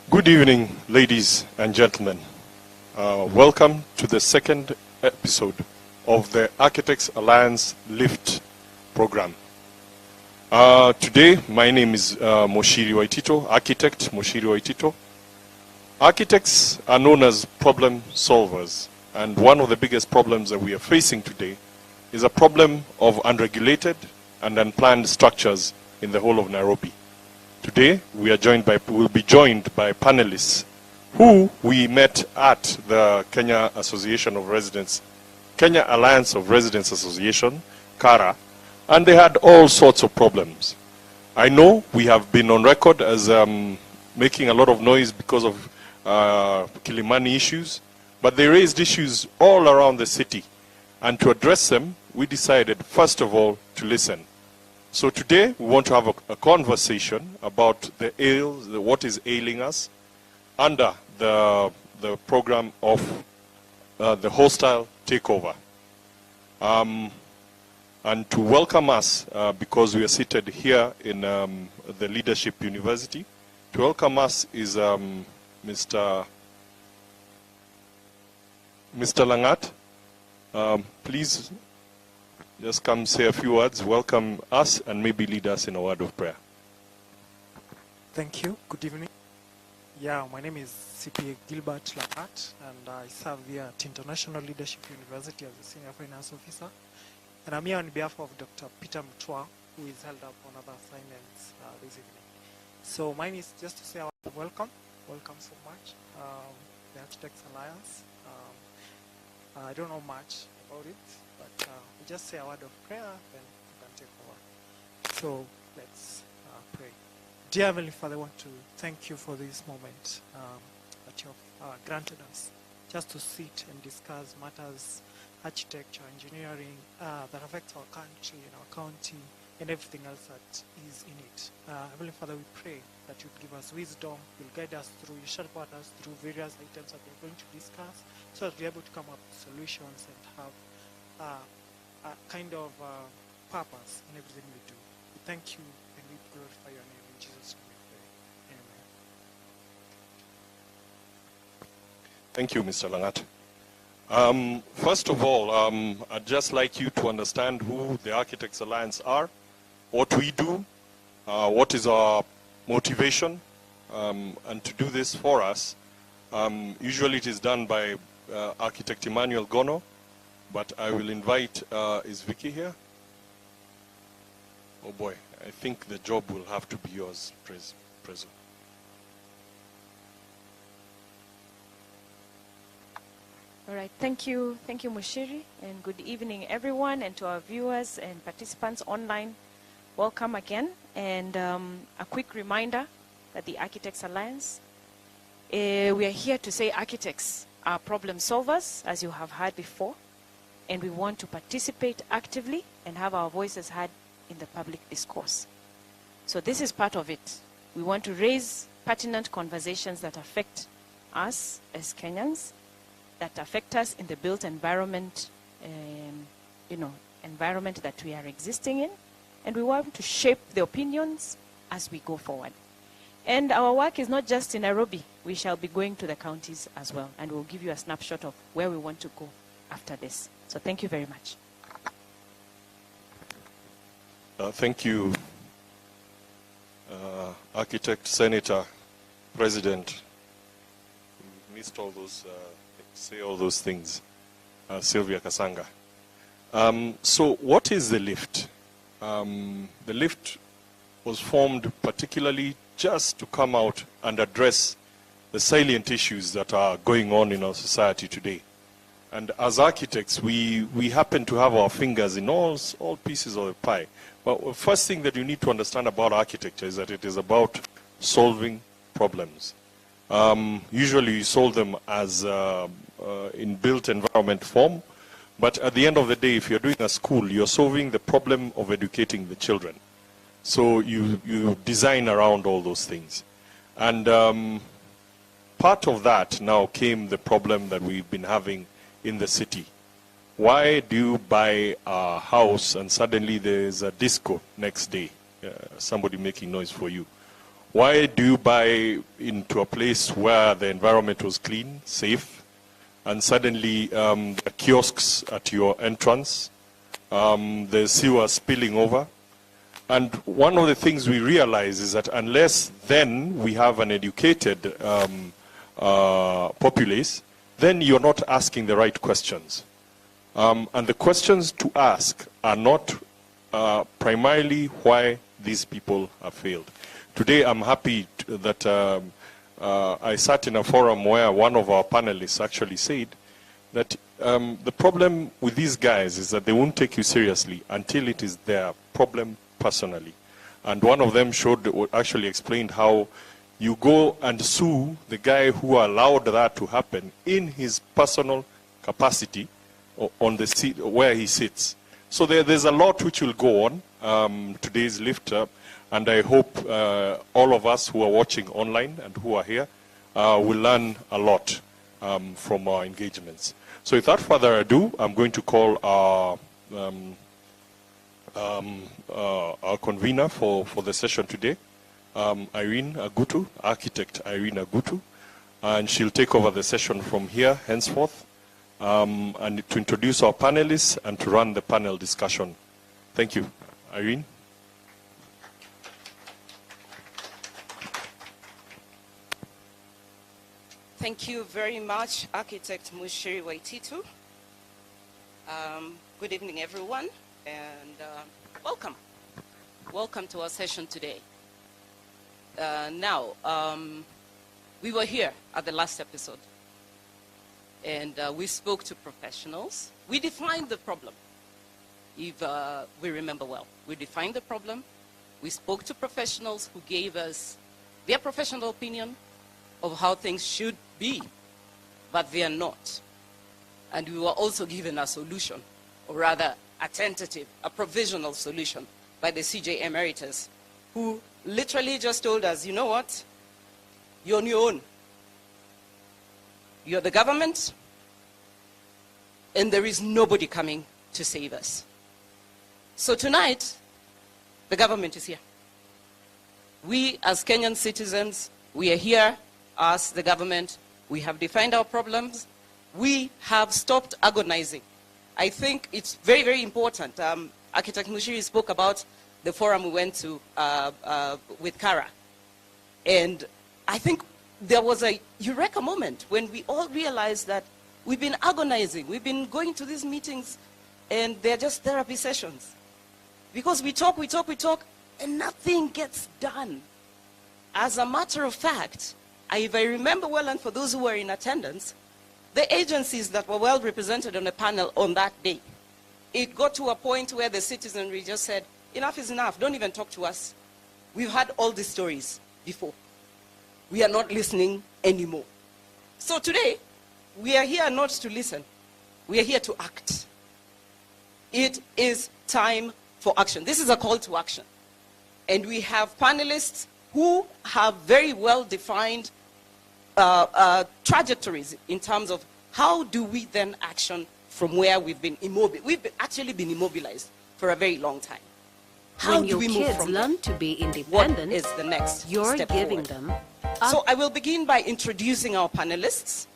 Good evening, ladies and gentlemen. Welcome to the second episode of the Architects Alliance LIFT program. Today, my name is Moshiri Waitito, architect Moshiri Waitito. Architects are known as problem solvers, and one of the biggest problems that we are facing today is a problem of unregulated and unplanned structures in the whole of Nairobi. Today, we will be joined by panelists who we met at the Kenya Association of Residents, Kenya Alliance of Residents Association, KARA, and they had all sorts of problems. I know we have been on record as making a lot of noise because of Kilimani issues, but they raised issues all around the city. And to address them, we decided, first of all, to listen. So today, we want to have a conversation about what is ailing us under the program of the hostile takeover. And to welcome us, because we are seated here in the Leadership University, to welcome us is Mr. Langat. Please just come say a few words, welcome us, and maybe lead us in a word of prayer. Thank you. Good evening. Yeah, my name is CPA Gilbert Langat, and I serve here at International Leadership University as a Senior Finance Officer. And I'm here on behalf of Dr. Peter Mutwa, who is held up on other assignments this evening. So mine is just to say welcome. Welcome so much. The Architects Alliance. I don't know much about it, but we just say a word of prayer, then we can take over. So let's pray. Dear Heavenly Father, I want to thank you for this moment that you have granted us, just to sit and discuss matters, architecture, engineering, that affects our country and our county and everything else that is in it. Heavenly Father, we pray that you give us wisdom, you'll guide us through, you shepherd us through various items that we're going to discuss, so that we're able to come up with solutions and have a kind of purpose in everything we do. We thank you and we glorify your name. In Jesus' name we pray. Amen. Thank you, Mr. Langat. First of all, I'd just like you to understand who the Architects Alliance are, what we do, what is our motivation, and to do this for us. Usually it is done by Architect Emmanuel Gono, but I will invite, is Vicky here? Oh boy, I think the job will have to be yours, Prezo. All right, thank you Moshiri, and good evening everyone, and to our viewers and participants online, welcome again. And a quick reminder that the Architects Alliance, we are here to say architects are problem solvers, as you have heard before, and we want to participate actively and have our voices heard in the public discourse. So this is part of it. We want to raise pertinent conversations that affect us as Kenyans, that affect us in the built environment, environment that we are existing in, and we want to shape the opinions as we go forward. And our work is not just in Nairobi. We shall be going to the counties as well, and we'll give you a snapshot of where we want to go after this. So thank you very much. Thank you, Architect, Senator, President. We missed all those, say all those things, Sylvia Kasanga. So what is the LIFT? The LIFT was formed particularly just to come out and address the salient issues that are going on in our society today. And as architects, we happen to have our fingers in all pieces of the pie. But the first thing that you need to understand about architecture is that it is about solving problems. Usually you solve them as in built environment form, but at the end of the day, if you're doing a school, you're solving the problem of educating the children. So you design around all those things. And part of that now came the problem that we've been having in the city. Why do you buy a house and suddenly there's a disco next day, somebody making noise for you? Why do you buy into a place where the environment was clean, safe, and suddenly there are kiosks at your entrance, the sewer spilling over? And one of the things we realize is that unless then we have an educated populace, then you're not asking the right questions. And the questions to ask are not primarily why these people have failed. Today I'm happy that I sat in a forum where one of our panelists actually said that the problem with these guys is that they won't take you seriously until it is their problem personally. And one of them actually explained how you go and sue the guy who allowed that to happen in his personal capacity on the seat where he sits. So there's a lot which will go on today's lift up, and I hope all of us who are watching online and who are here will learn a lot from our engagements. So without further ado, I'm going to call our convener for the session today, Irene Agutu, architect Irene Agutu, and she'll take over the session from here henceforth, and to introduce our panelists and to run the panel discussion. Thank you. Irene? Thank you very much, Architect Mushiri Waititu. Good evening, everyone, and welcome. Welcome to our session today. We were here at the last episode, and we spoke to professionals. We defined the problem, if we remember well. We defined the problem. We spoke to professionals who gave us their professional opinion of how things should be, but they are not. And we were also given a solution, or rather a tentative, a provisional solution by the CJ Emeritus, who literally just told us, you know what, you're on your own. You're the government, and there is nobody coming to save us. So tonight, the government is here. We as Kenyan citizens, we are here as the government. We have defined our problems. We have stopped agonizing. I think it's very, very important. Architect Mushiri spoke about the forum we went to with Kara. And I think there was a eureka moment when we all realized that we've been agonizing. We've been going to these meetings, and they're just therapy sessions. Because we talk, and nothing gets done. As a matter of fact, if I remember well, and for those who were in attendance, the agencies that were well represented on the panel on that day, it got to a point where the citizenry just said, enough is enough, don't even talk to us. We've had all these stories before. We are not listening anymore. So today, we are here not to listen. We are here to act. It is time for action. This is a call to action. And we have panelists who have very well defined trajectories in terms of how do we then action from where we've been immobilized. We've actually been immobilized for a very long time. How do we move kids from learn there? to be independent, What is the next you're step giving forward? them So I will begin by introducing our panelists.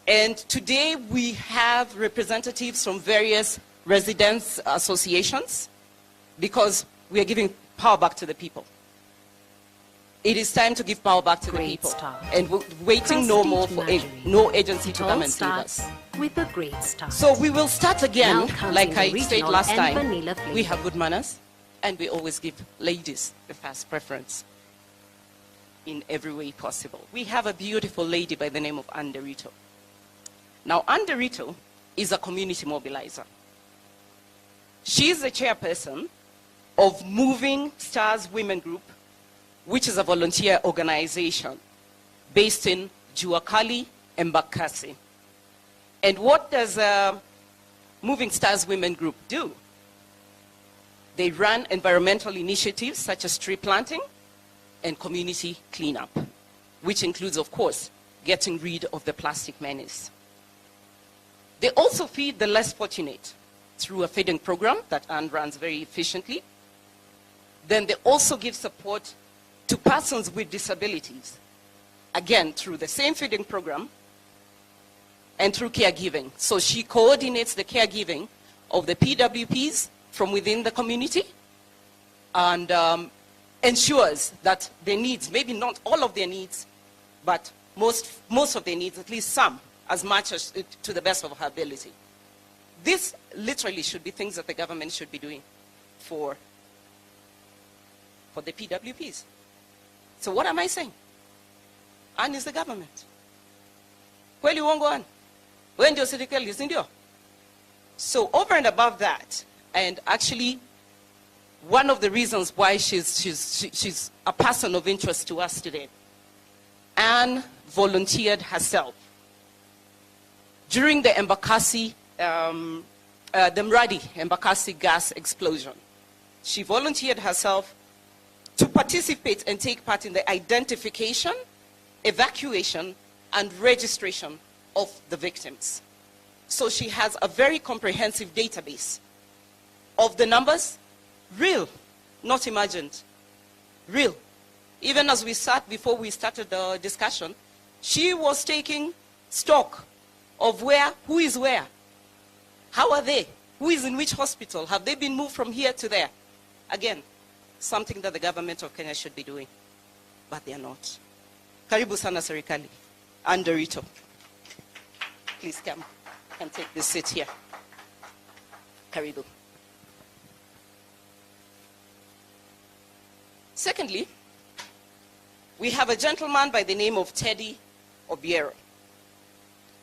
And today we have representatives from various residents' associations, because we are giving power back to the people. It is time to give power back to the Great people. start. And we're waiting no more for Prestige no agency It to all come and save starts us. with a great start. So we will start again, Now counting like the I said regional last and time. vanilla We flavor. have good manners, and we always give ladies the first preference in every way possible. We have a beautiful lady by the name of Anderito. Now, Anderito is a community mobilizer. She is the chairperson of Moving Stars Women Group, which is a volunteer organization based in Juakali, Embakasi. And what does Moving Stars Women Group do? They run environmental initiatives such as tree planting and community cleanup, which includes, of course, getting rid of the plastic menace. They also feed the less fortunate through a feeding program that Anne runs very efficiently. Then they also give support to persons with disabilities, again, through the same feeding program and through caregiving. So she coordinates the caregiving of the PWPs from within the community and ensures that their needs, maybe not all of their needs, but most of their needs, at least some, as much as to the best of her ability. This literally should be things that the government should be doing for the PWPs. So what am I saying? Anne is the government. Kweli uongo Anne? Wewe ndio serikali, si ndio? So over and above that, and actually one of the reasons why she's a person of interest to us today, Anne volunteered herself during the Embakasi, the Mradi Embakasi gas explosion. She volunteered herself to participate and take part in the identification, evacuation, and registration of the victims. So she has a very comprehensive database of the numbers, real, not imagined, real. Even as we sat before we started the discussion, she was taking stock of who is where. How are they? Who is in which hospital? Have they been moved from here to there? Again, something that the government of Kenya should be doing, but they are not. Karibu sana serikali. Andorito. Please come and take this seat here. Karibu. Secondly, we have a gentleman by the name of Teddy Obiero.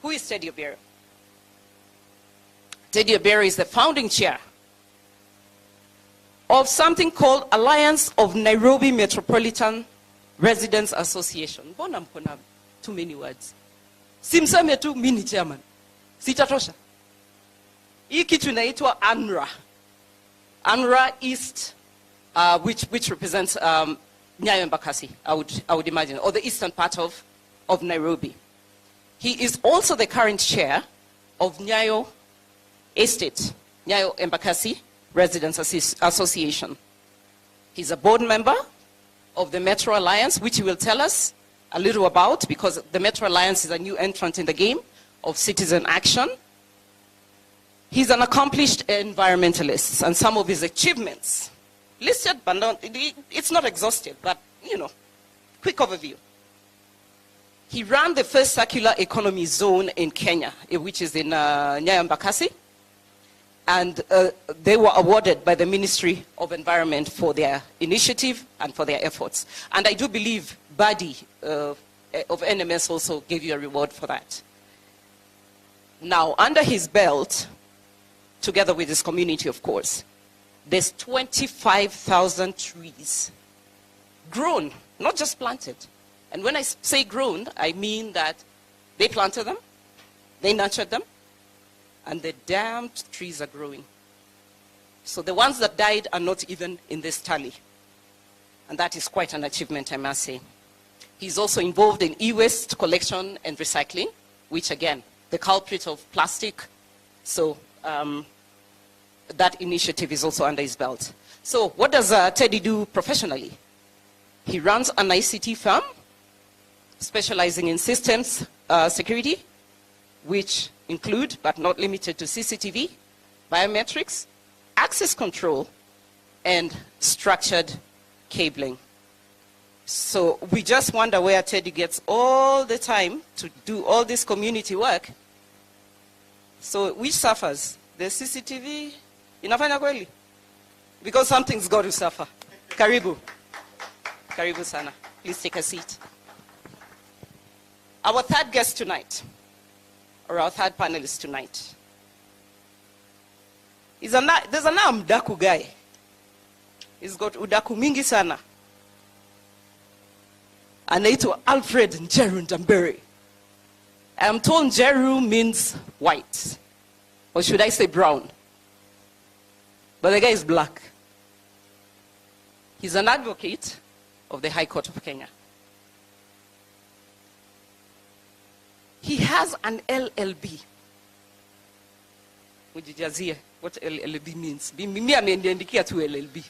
Who is Teddy Obiero? Teddy Obiero is the founding chair of something called Alliance of Nairobi Metropolitan Residents Association. Mbona mkona too many words? Simsame tu mini chairman. Sitatosha. Hii kitu inaitwa ANRA. ANRA East, which represents Nyayo Embakasi, I would imagine, or the eastern part of Nairobi. He is also the current chair of Nyayo Estate, Nyayo Embakasi Residents Association. He's a board member of the Metro Alliance, which he will tell us a little about, because the Metro Alliance is a new entrant in the game of citizen action. He's an accomplished environmentalist, and some of his achievements listed, but not, it's not exhaustive, but, quick overview. He ran the first circular economy zone in Kenya, which is in Nyayo Embakasi, and they were awarded by the Ministry of Environment for their initiative and for their efforts. And I do believe Badi of NMS also gave you a reward for that. Now, under his belt, together with his community, of course, there's 25,000 trees grown, not just planted. And when I say grown, I mean that they planted them, they nurtured them, and the damned trees are growing. So the ones that died are not even in this tally. And that is quite an achievement, I must say. He's also involved in e-waste collection and recycling, which again, the culprit of plastic. So that initiative is also under his belt. So what does Teddy do professionally? He runs an ICT firm specializing in systems security, which include, but not limited to, CCTV, biometrics, access control, and structured cabling. So we just wonder where Teddy gets all the time to do all this community work. So which suffers? The CCTV? Inafanya kweli? Because something's got to suffer. Karibu. Karibu sana. Please take a seat. Our third guest tonight, or our third panelist tonight, there's a now Mdaku guy. He's got udaku mingi sana. Anaitwa Alfred Njeru Ndambere. I'm told Njeru means white. Or should I say brown? But the guy is black. He's an advocate of the High Court of Kenya. He has an LLB. Ujijazie what LLB means. Mimi ameniandikia tu LLB.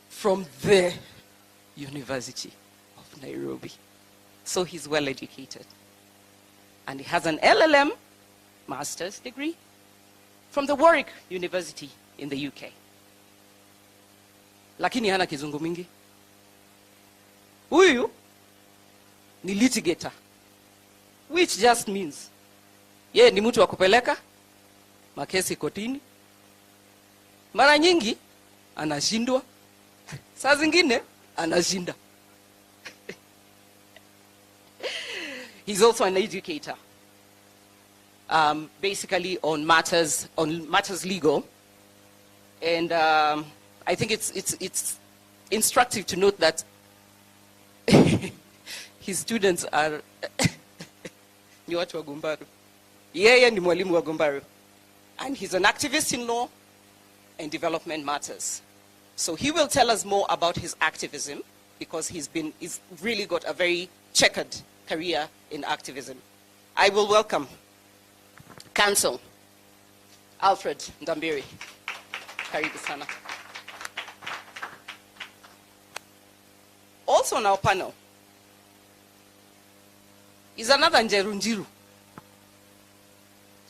From the University of Nairobi. So he's well educated. And he has an LLM, master's degree, from the Warwick University in the UK. Lakini hana kizungu mingi. Huyu ni litigator, which just means ye ni mtu wa kupeleka makesi kotini. Mara nyingi anashindwa, saa zingine anashinda. He's also an educator, basically on matters legal, and I think it's instructive to note that his students are ni watu wa Gumbaru. Yeye ni mwalimu wa Gumbaru, and he's an activist in law and development matters. So he will tell us more about his activism, because he's really got a very checkered career in activism. I will welcome Counsel Alfred Ndambiri. Karibu sana. Also on our panel is another Njeru Njiru.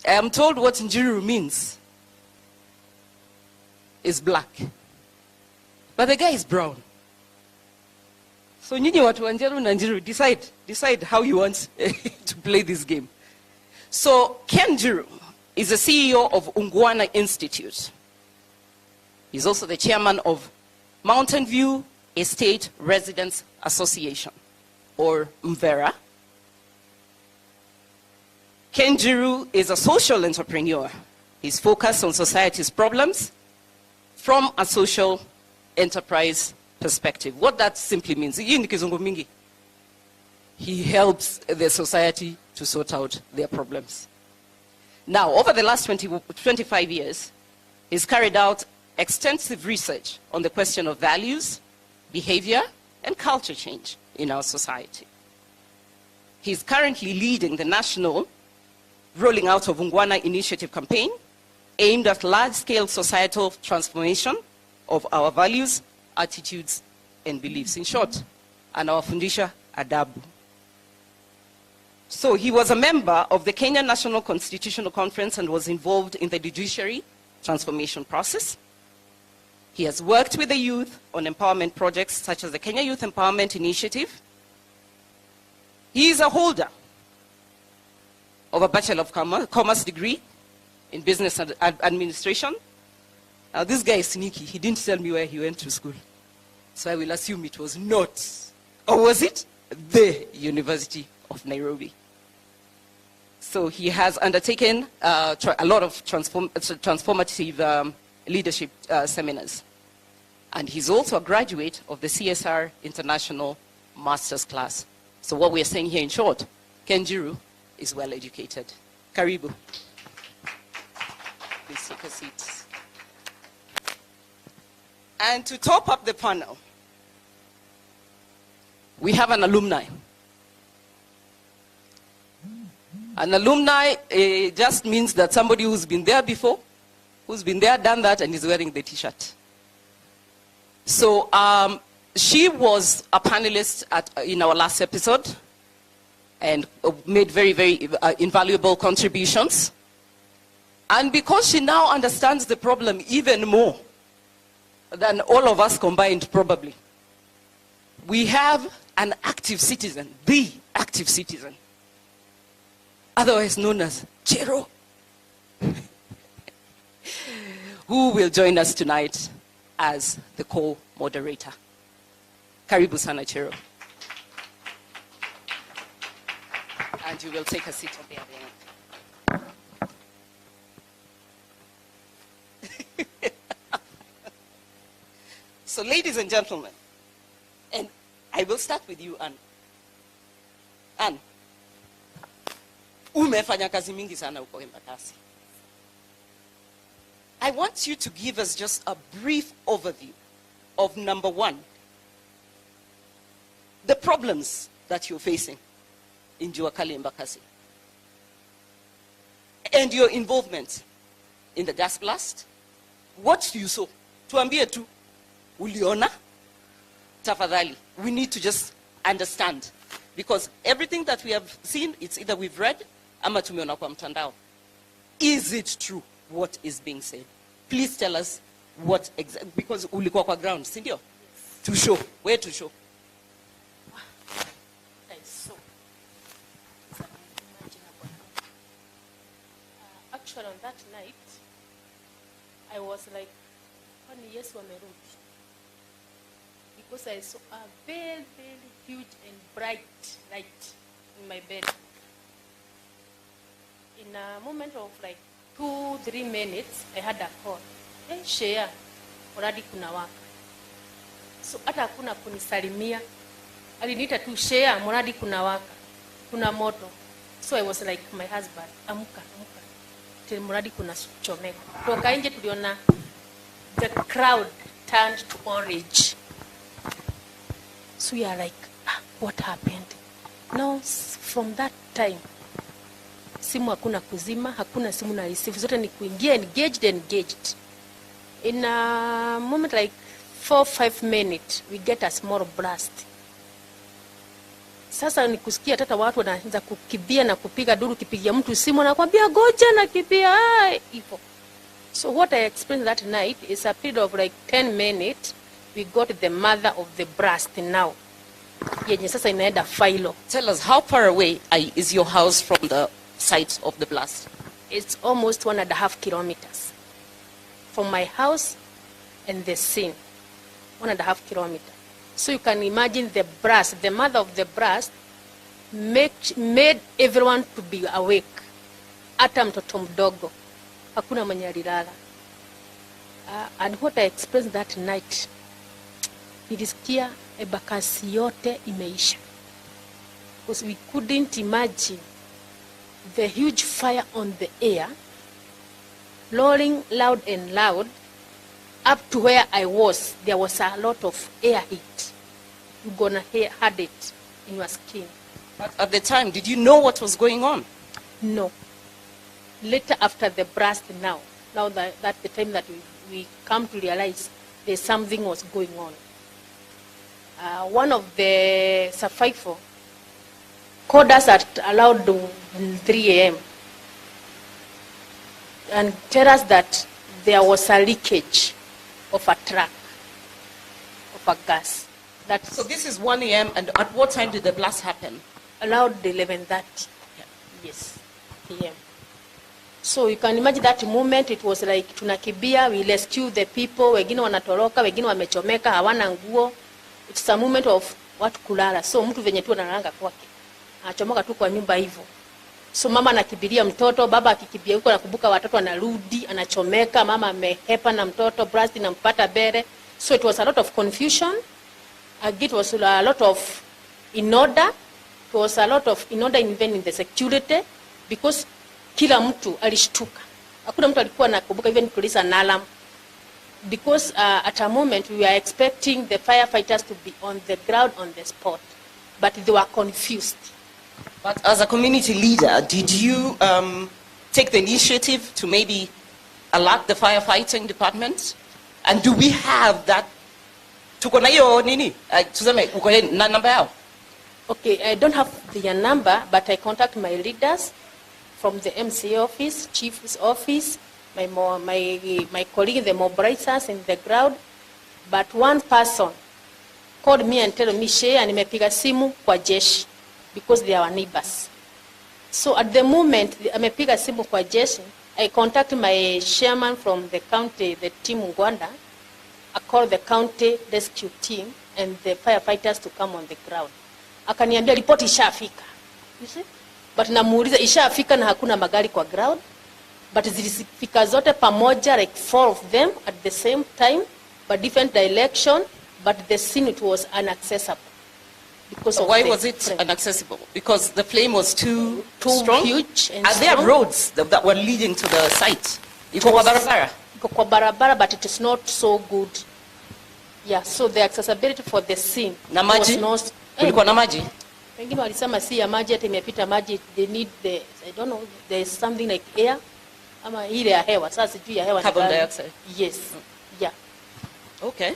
I am told what Njiru means is black, but the guy is brown. So nyinyi watu wa Njeru na Njiru, decide how you want to play this game. So Ken Njiru is the CEO of Ungwana Institute. He's also the chairman of Mountain View Estate Residents Association, or MVERA. Ken Njiru is a social entrepreneur. He's focused on society's problems from a social enterprise perspective. What that simply means, he helps the society to sort out their problems. Now, over the last 25 years, he's carried out extensive research on the question of values, behavior, and culture change in our society. He's currently leading the national rolling out of Ungwana Initiative campaign aimed at large-scale societal transformation of our values, attitudes, and beliefs. In short, anawafundisha adabu. So he was a member of the Kenya National Constitutional Conference and was involved in the judiciary transformation process. He has worked with the youth on empowerment projects such as the Kenya Youth Empowerment Initiative. He is a holder of a Bachelor of Commerce degree in Business Administration. Now this guy is sneaky. He didn't tell me where he went to school. So I will assume it was not, or was it the University of Nairobi? So he has undertaken a lot of transformative leadership seminars. And he's also a graduate of the CSR International Master's class. So what we're saying here in short, Ken Njiru is well educated. Karibu. Please take a seat. And to top up the panel, we have an alumni. An alumni just means that somebody who's been there before, who's been there, done that, and is wearing the t-shirt. So she was a panelist in our last episode and made very, very invaluable contributions. And because she now understands the problem even more than all of us combined probably, we have an active citizen, the active citizen, otherwise known as Chero, who will join us tonight as the co-moderator. Karibu sana Chero. And you will take a seat on the other end. So ladies and gentlemen, and I will start with you, Anne. Anne, umefanya kazi mingi sana huko Embakasi. I want you to give us just a brief overview of, number one, the problems that you're facing in Jua Kali Embakasi and your involvement in the gas blast. What you saw? Tuambie tu, uliona? tafadhali, we need to just understand. Because everything that we have seen, it's either we've read, ama tumeona kwa mtandao. Is it true what is being said? Please tell us what exactly, because ulikuwa kwa ground, si ndio? To show, where to show? Actually, on that night, I was like, "Kwani Yesu amerudi?" Because I saw a very, very huge and bright light in my bed. In a moment of like 2-3 minutes, I had a call. Hey, Shea, already kuna waka. So hata hakuna kunisalimia. Aliniita tu, Shea, already kuna waka. Kuna moto. So I was like, my husband, amuka. Till mradi kuna chomeka. Toka nje tuliona the crowd turned to orange. So we are like, what happened? Now, from that time, simu hakuna kuzima, hakuna simu na receive. Zote ni kuingia, engaged. In a moment like 4-5 minutes, we get a small blast. Sasa ni kusikia tata watu wanaanza kukimbia na kupiga duru, kipigia mtu simu na kwambia goja na kimbia hivyo. So what I experienced that night is a period of like 10 minutes. We got the mother of the blast now. Yenye sasa inaenda Philo. Tell us, how far away is your house from the site of the blast? It's almost 1.5 kilometers from my house and the scene. 1.5 kilometers. So you can imagine the blast, the mother of the blast made everyone to be awake. Hata mtoto mdogo. Hakuna mwenye alilala. And what I experienced that night, nilisikia Embakasi yote imeisha. Because we couldn't imagine the huge fire on the air, roaring loud and loud. Up to where I was, there was a lot of air heat. You're gonna had it in your skin. But at the time, did you know what was going on? No. Later after the blast now that the time that we come to realize there's something was going on. One of the survivors called us at around 3 a.m. and tell us that there was a leakage of a truck, of a gas. So this is 1 a.m. and at what time did the blast happen? Around 11:30. Yes, p.m. So you can imagine that moment. It was like tunakibia, we rescue the people, wengine wanatoroka, wengine wamechomeka, hawana nguo. It's a moment of watu kulala. So mtu venye tu analanga kwake, anachomoka tu kwa nyumba hivyo. So mama anakibiria mtoto, baba akikibia huko anakumbuka watoto, anarudi, anachomeka, mama amehepa na mtoto, blast inampata bere. So it was a lot of confusion. It was a lot of in order. It was a lot of in order even in the security, because kila mtu alishtuka. Hakuna mtu alikuwa anakumbuka even police an alarm. Because at a moment we were expecting the firefighters to be on the ground on the spot, but they were confused. But as a community leader, did you take the initiative to maybe alert the firefighting department? And do we have that? Tuko na hiyo nini? Tuseme uko na namba yao? Okay, I don't have their number, but I contact my leaders from the MCA office, chief's office, my colleague, the mobilizers in the ground. But one person called me and told me, Shea, nimepiga simu kwa jeshi, because they are our neighbors. So at the moment, amepiga simu kwa jeshi, I contact my chairman from the county, the team Ngwanda. I call the county rescue team and the firefighters to come on the ground. Akaniambia report ishafika. You see? But namuuliza ishafika na hakuna magari kwa ground. But zilifika zote pamoja, like 4 of them at the same time, but different direction, but the scene, it was inaccessible. Because of why the was it flame. inaccessible? Because the flame was too strong? Huge and Are there strong. roads that were leading to the site? Iko kwa barabara? Iko kwa barabara, but it is not so good. Yeah, so the accessibility for the scene Na maji? was not. Kulikuwa na maji? Wengine walisema si ya maji, hata imepita maji, they need the, I don't know, there's something like air, ama ile ya hewa, sasa sijui ya hewa. Carbon dioxide. Yes, yeah. Okay.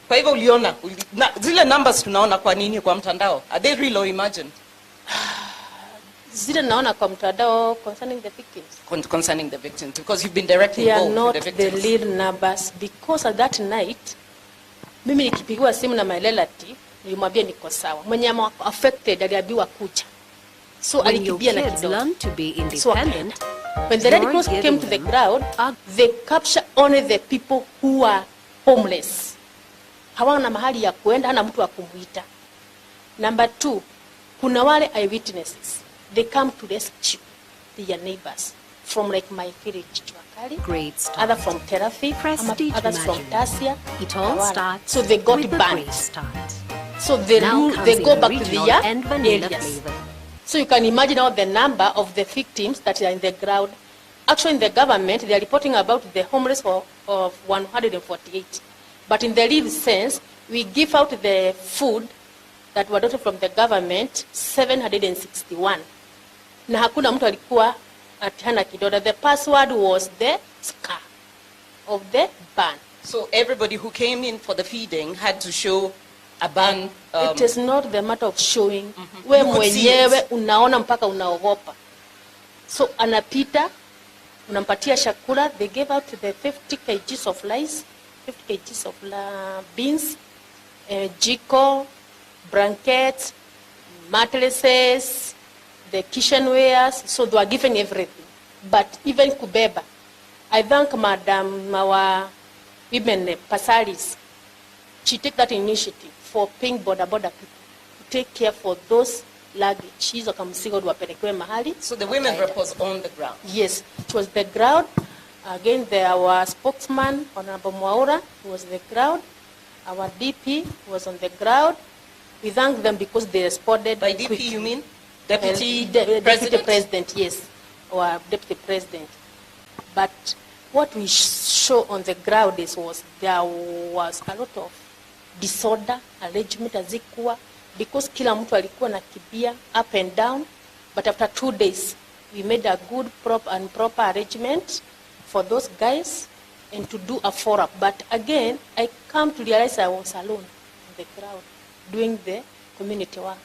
Kwa hivyo uliona zile numbers tunaona kwa nini kwa mtandao? Are they real or imagined? Zile naona kwa mtandao concerning the victims. Concerning the victims, because you've been directly They are involved not with the the victims. real numbers because at that night mimi nikipigiwa simu na my relative nilimwambia niko sawa. Mwenye affected aliambiwa kucha. So When your alikimbia na kids kidogo. learn to be So independent, when the Red you're Cross came giving to the them crowd, a- they capture only the people who are homeless. Hawana mahali ya kuenda, hana mtu wa kumuita. Number 2, kuna wale eyewitnesses. They come to rescue their neighbors from like my village, Chwakali, great start. other from Terafi, Prestige others from Imaginary. Tasia. It all Tawala. starts So they got with a banned. great start. So they, Now comes they go in back to original their and vanilla areas. flavor. So you can imagine all the number of the victims that are in the crowd. Actually, in the government, they are reporting about the homeless of 148. But in the real sense, we give out the food that were donated from the government, 761. Na hakuna mtu alikuwa hana kidonda. The password was the scar of the ban. So everybody who came in for the feeding had to show a ban. It is not the matter of showing. We You could see mwenyewe it. unaona mpaka unaogopa. So anapita, unampatia chakula. They gave out the 50 kgs of rice, 50 kgs of beans, jiko, blankets, mattresses, the kitchenwares. So they were given everything. But even kubeba, I thank Madam, our women, Pasaris. She took that initiative for paying boda people to take care for those luggage. Hizo kamsigo wapelekewe mahali. So the women wakaenda. rep was on the ground. Yes, it was the crowd. Again, our spokesman, Honorable Mwaura, was the crowd. Our DP was on the crowd. We thank them because they responded By DP quickly. you mean Deputy Deputy President? President, yes, or Deputy President. But what we show on the ground there was a lot of disorder, arrangement hazikuwa, because kila mtu alikuwa nakibia up and down. But after 2 days, we made a good proper arrangement for those guys and to do a follow-up. But again, I come to realize I was alone in the crowd doing the community work.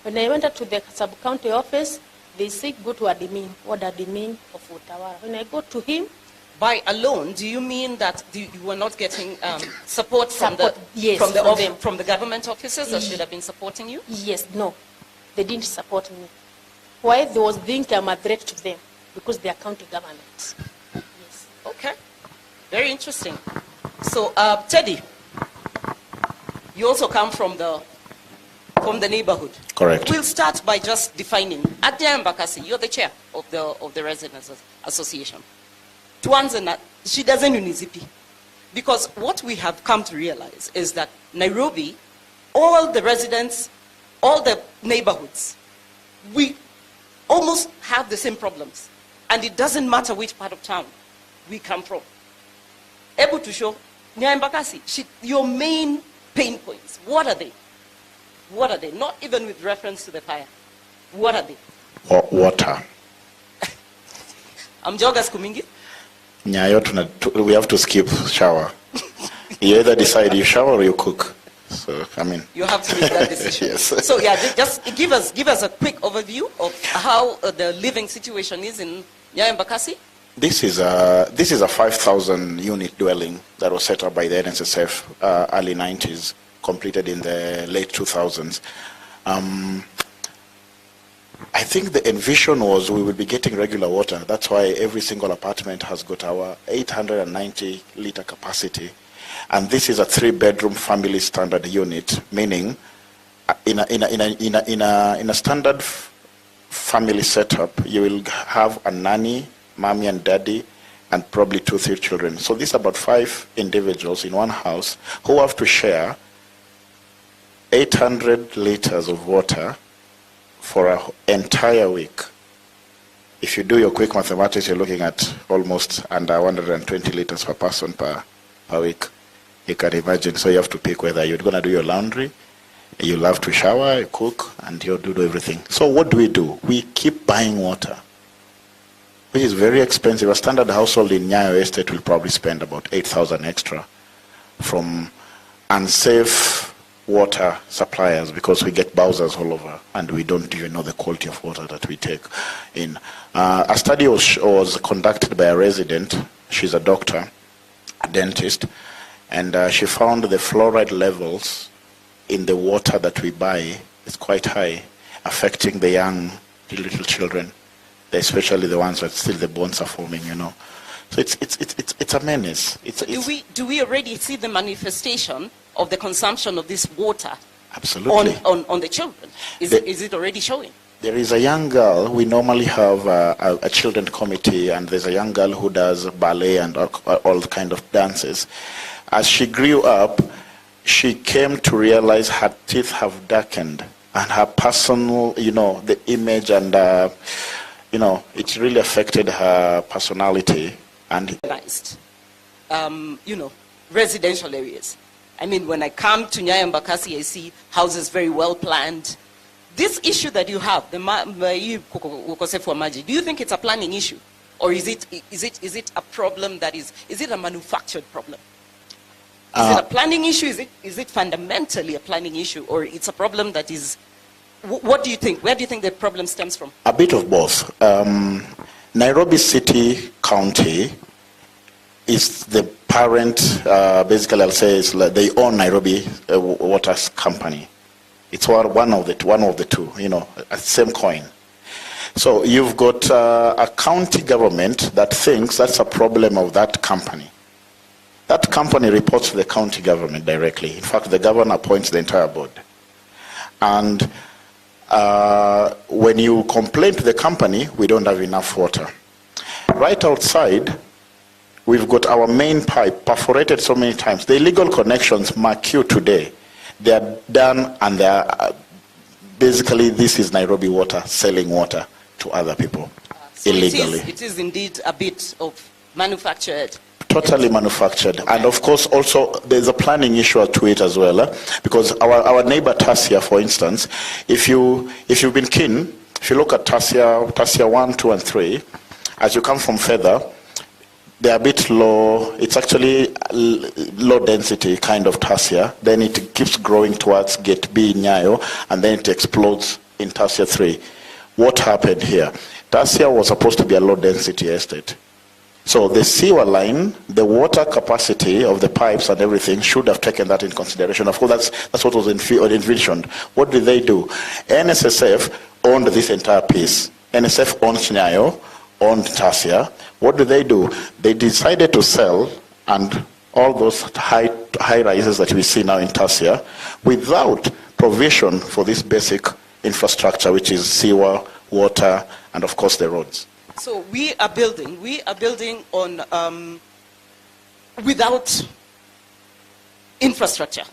When I went to the sub-county office, they say go to admin, what admin of Utawala. When I go to him, By alone, do you mean that you were not getting support from Support, yes, from them. from the government officers that should have been supporting you? yes, no, they didn't support me. Why? They was thinking I'm a threat to them because they are county government. Yes. Okay, very interesting. So, Teddy, you also come from the neighborhood. Correct. We'll start by just defining. Adia Mbakasi, you're the chair of the Residents Association. Tuanze na shida zenu ni zipi? Because what we have come to realize is that Nairobi, all the residents, all the neighborhoods, we almost have the same problems. And it doesn't matter which part of town we come from. Able to show, Nyambakasi, your main pain points, what are they? What are they? Not even with reference to the fire. What are they? Water. Amjoga Skumingi? Nyayo we have to skip shower. You either decide you shower or you cook. So, I mean. You have to make that decision. Yes. So yeah, just give us a quick overview of how the living situation is in Nyayo Mbakasi. This is a 5,000 unit dwelling that was set up by the NSSF early 90s, completed in the late 2000s. I think the envision was we would be getting regular water. That's why every single apartment has got our 890 liter capacity. And this is a 3-bedroom family standard unit, meaning in a standard family setup, you will have a nanny, mommy and daddy, and probably 2-3 children. So these are about 5 individuals in one house who have to share 800 liters of water for an entire week. If you do your quick mathematics, you're looking at almost under 120 liters per person per week. You can imagine. So you have to pick whether you're going to do your laundry, you'll have to shower, you cook, and you'll do everything. So what do? We keep buying water, which is very expensive. A standard household in Nyayo Estate will probably spend about 8,000 extra from unsafe water suppliers because we get bowsers all over and we don't even know the quality of water that we take in. A study was conducted by a resident. She's a doctor, a dentist, and she found the fluoride levels in the water that we buy is quite high, affecting the young, the little children, especially the ones that still the bones are forming, you know. So it's a menace. Do we already see the manifestation of the consumption of this water Absolutely. on the children? Is it already showing? There is a young girl. We normally have a children committee, and there's a young girl who does ballet and all kind of dances. As she grew up, she came to realize her teeth have darkened, and her personal, you know, the image and, you know, it really affected her personality. And you know, residential areas. I mean, when I come to Nyayo Embakasi, I see houses very well planned. This issue that you have, the ukosefu wa maji, do you think it's a planning issue, or is it a problem that is it a manufactured problem? Is it a planning issue? Is it fundamentally a planning issue, or it's a problem that is? What do you think? Where do you think the problem stems from? A bit of both. Nairobi City County is the parent, basically I'll say it's like they own Nairobi Water Company. It's one of the two, you know, same coin. So you've got a county government that thinks that's a problem of that company. That company reports to the county government directly. In fact, the governor appoints the entire board. And when you complain to the company, we don't have enough water. Right outside, we've got our main pipe perforated so many times. The illegal connections mark you today. They are done, and they are basically, this is Nairobi Water selling water to other people So illegally. It is indeed a bit of manufactured. Totally manufactured. And of course, also, there's a planning issue to it as well. Because our neighbor Tasia, for instance, if you've been keen, if you look at Tasia 1, 2, and 3, as you come from further, they're a bit low. It's actually low density kind of Tasia. Then it keeps growing towards Gate B, Nyayo, and then it explodes in Tasia 3. What happened here? Tasia was supposed to be a low density estate. So the sewer line, the water capacity of the pipes and everything should have taken that in consideration. Of course, that's what was envisioned. What did they do? NSSF owned this entire piece. NSF owned Nyayo, owned Tasia. What do? They decided to sell and all those high rises that we see now in Tasia without provision for this basic infrastructure, which is sewer, water, and of course the roads. So we are building on without infrastructure,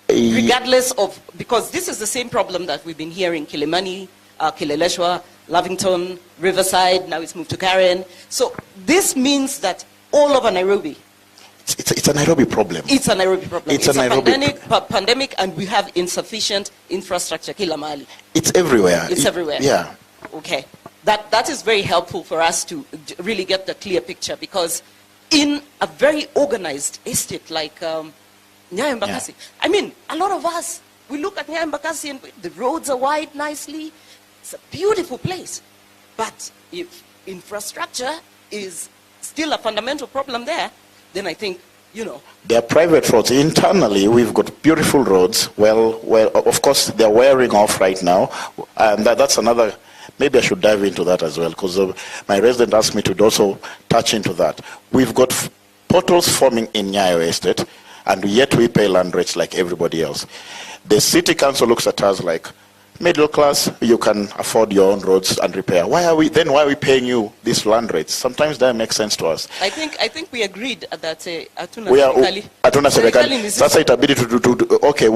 regardless of, because this is the same problem that we've been hearing, Kilimani, Kileleshwa, Lavington, Riverside, now it's moved to Karen. So this means that all over Nairobi. It's a Nairobi problem. It's a Nairobi problem. It's a Nairobi pandemic, and we have insufficient infrastructure, kila mahali. It's everywhere. It's everywhere. Yeah. Okay. That is very helpful for us to really get the clear picture, because in a very organized estate like Nyayo Embakasi, I mean, a lot of us, we look at Nyayo Embakasi and the roads are wide nicely. It's a beautiful place. But if infrastructure is still a fundamental problem there, then I think, you know. They're private roads. Internally, we've got beautiful roads. Well, of course, they're wearing off right now. And that's another, maybe I should dive into that as well, because my resident asked me to also touch into that. We've got potholes forming in Nyayo Estate, and yet we pay land rates like everybody else. The city council looks at us like, middle class, you can afford your own roads and repair. Why are we paying you these land rates? Sometimes that makes sense to us. I think we agreed that hatuna serikali. Sasa itabidi to okay,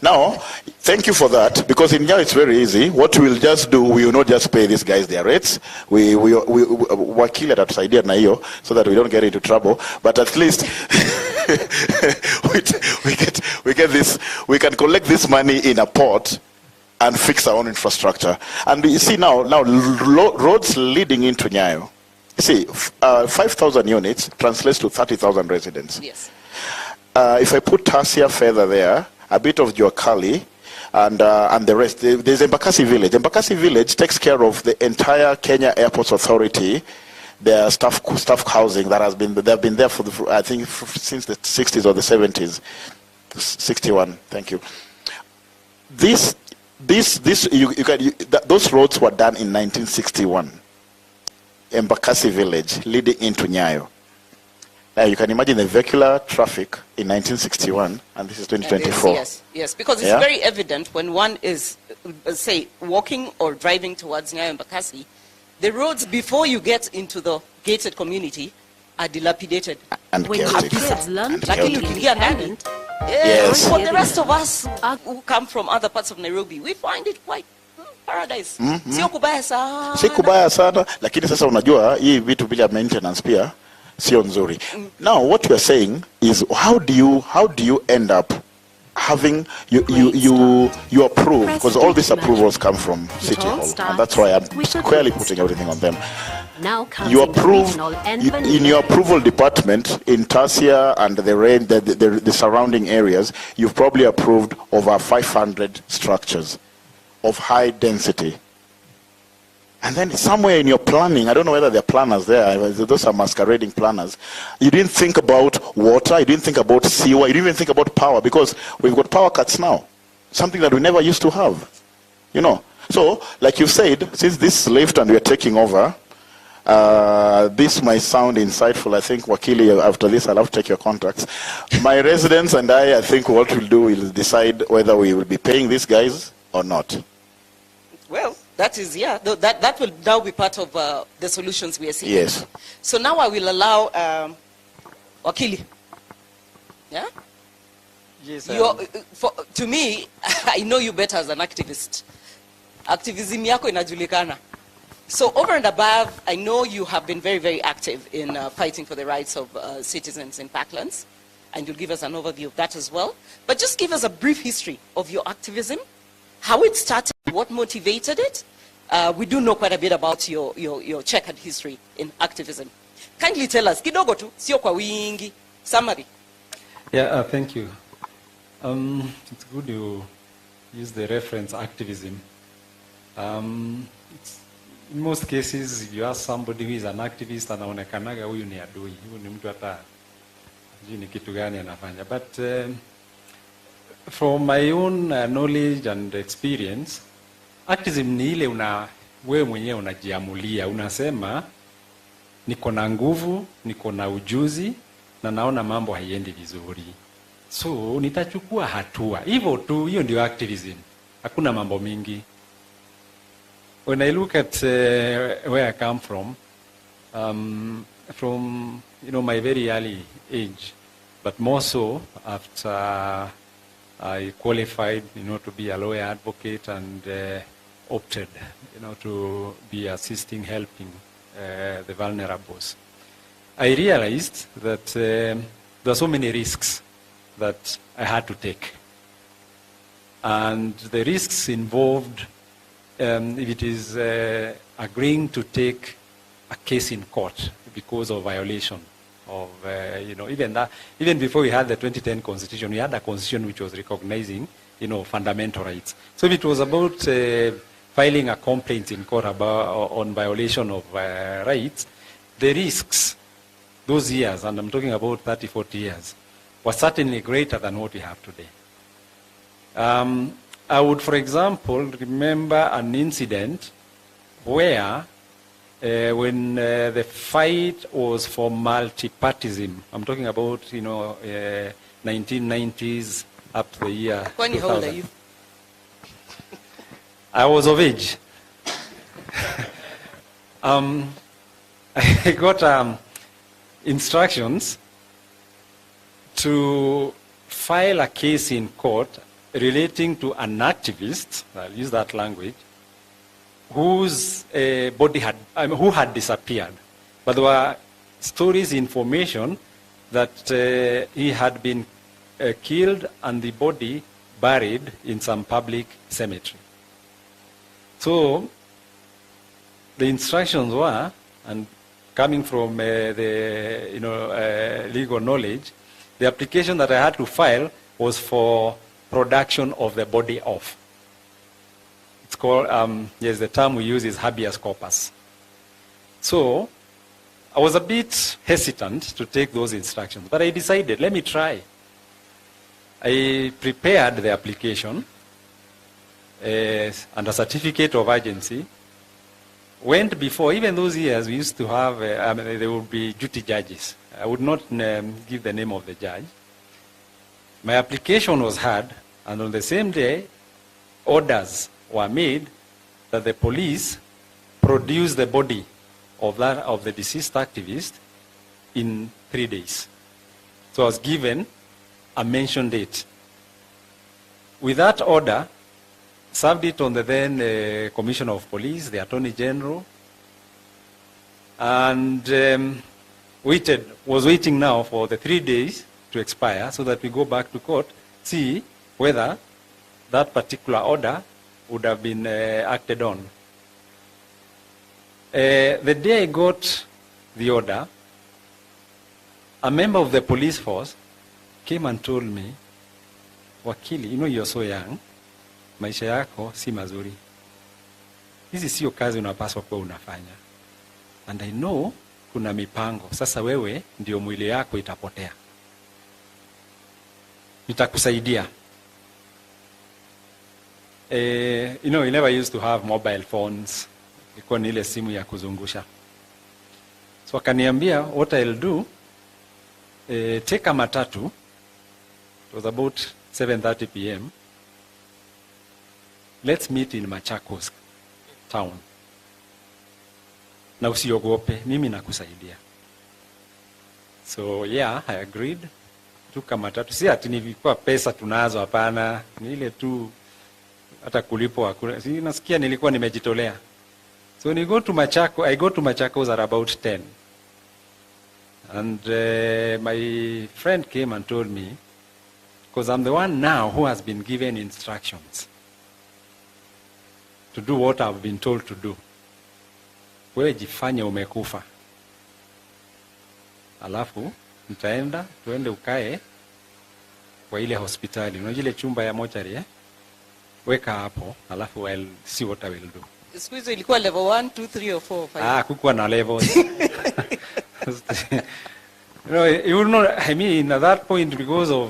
now thank you for that, because in Nyayo it's very easy. What we'll just do, we will not just pay these guys their rates. We wakili atatusaidia na hiyo so that we don't get into trouble, but at least we get this, we can collect this money in a pot and fix our own infrastructure. And you see now roads leading into Nyayo. You see, 5,000 units translates to 30,000 residents. Yes. if I put Tasia further there, a bit of Juakali, and the rest. There's Embakasi Village. Embakasi Village takes care of the entire Kenya Airports Authority, their staff housing that they've been there I think since the 60s or the 70s. 61. Thank you. Those roads were done in 1961. Embakasi Village leading into Nyayo. Now you can imagine the vehicular traffic in 1961, and this is 2024. Yes, because it's very evident when one is, say, walking or driving towards Nyayo Embakasi, the roads before you get into the gated community are dilapidated. And When your chaotic. kids learn And to Lakini be chaotic. ukiingia ndani, independent, Yes. for the rest of us who come from other parts of Nairobi, we find it quite paradise. Sio kubaya sana. Si kubaya sana, lakini sasa unajua hii vitu bila maintenance pia sio nzuri. Now what we are saying is how do you end up having you approve, because all these approvals come from City Hall, and that's why I'm squarely putting everything on them. now comes You in the approve regional and in your approval department in Tasia and the surrounding areas. You've probably approved over 500 structures of high density. And then somewhere in your planning, I don't know whether there are planners there, those are masquerading planners. You didn't think about water, you didn't think about sewer, you didn't even think about power, because we've got power cuts now. Something that we never used to have. You know. So, like you said, since this left and we're taking over, this might sound insightful. I think, Wakili, after this, I'll have to take your contacts. My residents and I think what we'll do is decide whether we will be paying these guys or not. Well, that is, that will now be part of the solutions we are seeing. Yes. So now I will allow Wakili. Yeah? Yes, to me, I know you better as an activist. Activism yako inajulikana. So over and above, I know you have been very, very active in fighting for the rights of citizens in Parklands, and you'll give us an overview of that as well. But just give us a brief history of your activism, how it started, what motivated it. We do know quite a bit about your checkered history in activism. Kindly tell us, kidogo tu, sio kwa wingi, summary. Yeah, thank you. It's good you use the reference activism. In most cases, if you ask somebody who is an activist, anaonekanaga huyu ni adui, huyu ni mtu hata hajui ni kitu gani anafanya. But from my own knowledge and experience, activism ni ile wewe mwenyewe unajiamulia, unasema niko na nguvu, niko na ujuzi na naona mambo haiendi vizuri, so nitachukua hatua. Hivyo tu, hiyo ndio activism. Hakuna mambo mingi. When I look at where I come from my very early age, but more so after I qualified, to be a lawyer advocate and opted, to be assisting, helping the vulnerables. I realized that there are so many risks that I had to take. And the risks involved, if it is agreeing to take a case in court because of violation of, even before we had the 2010 constitution, we had a constitution which was recognizing, fundamental rights. So if it was about filing a complaint in court on violation of rights, the risks, those years, and I'm talking about 30, 40 years, was certainly greater than what we have today. I would, for example, remember an incident where when the fight was for multipartism, I'm talking about, 1990s up to the year 2000. How old are you? I was of age. I got instructions to file a case in court relating to an activist, I'll use that language, whose body who had disappeared. But there were stories, information that he had been killed and the body buried in some public cemetery. So the instructions were, and coming from the legal knowledge, the application that I had to file was for production of the body of. It's called, yes, the term we use is habeas corpus. So I was a bit hesitant to take those instructions, but I decided, let me try. I prepared the application and a certificate of urgency. Went before, even those years we used to have, there would be duty judges. I would not give the name of the judge. My application was heard, and on the same day, orders were made that the police produce the body of the deceased activist in 3 days. So I was given a mentioned date. With that order, served it on the then Commissioner of Police, the Attorney General, and was waiting now for the 3 days to expire so that we go back to court, see whether that particular order would have been acted on. The day I got the order, a member of the police force came and told me, Wakili, you know you're so young, maisha yako si mazuri. Hizi sio kazi unapaswa kuwa unafanya. And I know kuna mipango. Sasa wewe ndio mwili yako itapotea. Nitakusaidia. You know, we never used to have mobile phones. Ilikuwa ni ile simu ya kuzungusha. So akaniambia, what I'll do, take a matatu. It was about 7:30 p.m. Let's meet in Machakos town. Na usiogope, mimi nakusaidia. So yeah, I agreed. Tuka matatu. Si ati nilikuwa pesa tunazo, hapana. Ni ile tu hata kulipo hakuna. Si nasikia nilikuwa nimejitolea. So I go to Machakos at about 10. And my friend came and told me, because I'm the one now who has been given instructions to do what I've been told to do. Wewe jifanye umekufa. Alafu, tuende ukae kwa ile hospitali. Unajua ile chumba ya mochari, weka hapo, alafu I'll see what I will do. Squeeze ilikuwa level 1, 2, 3 or 4 or 5. Kukuwa na levels. You know, you would not, I mean, at that point, because of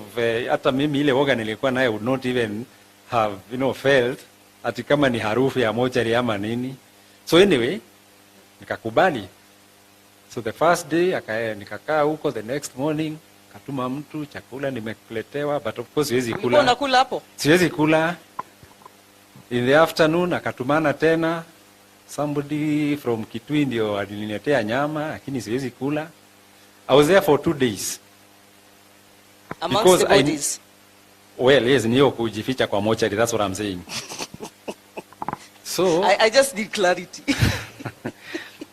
hata mimi ile woga nilikuwa naye, would not even have, you know, felt ati kama ni harufu ya mochari ama nini. So anyway, nikakubali. So the first day, nikakaa huko, the next morning, katuma mtu, chakula nimekuletewa, but of course siwezi kula. Ulikuwa unakula hapo? Siwezi kula. In the afternoon, akatumana tena, somebody from Kitui ndio aliniletea nyama, lakini siwezi kula. I was there for 2 days. Amongst the bodies? Well, yes, niyo kujificha kwa mochari, that's what I'm saying. So I just need clarity.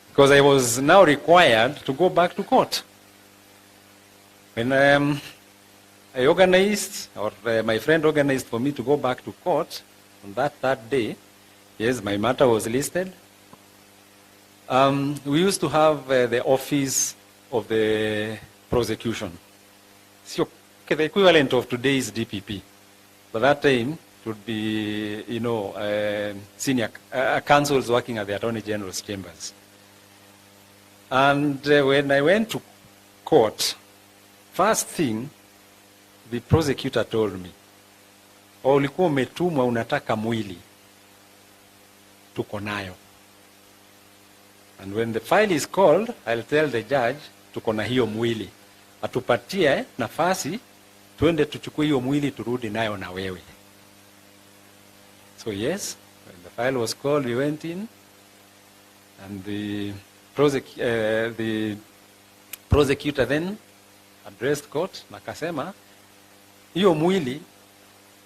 Because I was now required to go back to court. When I organized, or my friend organized for me to go back to court on that third day, yes, my matter was listed. We used to have the office of the prosecution. So, the equivalent of today's DPP. By that time, it would be, you know, senior counsels working at the Attorney General's chambers. And when I went to court, first thing, the prosecutor told me, ulikuwa umetumwa unataka mwili, tuko nayo. And when the file is called, I'll tell the judge, tuko na hiyo mwili. Atupatie nafasi, tuende tuchukue hiyo mwili turudi nayo na wewe. So yes, when the file was called, we went in, and the prosecutor then addressed court na kasema, hiyo mwili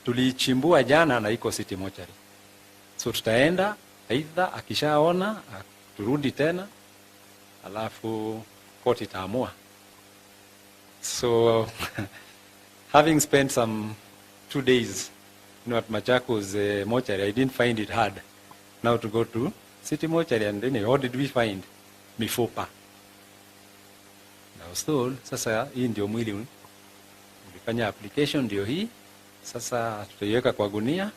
tulichimbua jana na iko City Mortuary. So tutaenda, either akishaona, turudi tena, alafu court itaamua. So having spent some 2 days, you know, at Machakos Mortuary, I didn't find it hard now to go to City Mortuary. And then what did we find? Mifupa. I was told, sasa hii ndio mwili tulifanya application ndio hii. Sasa tutaiweka kwa gunia,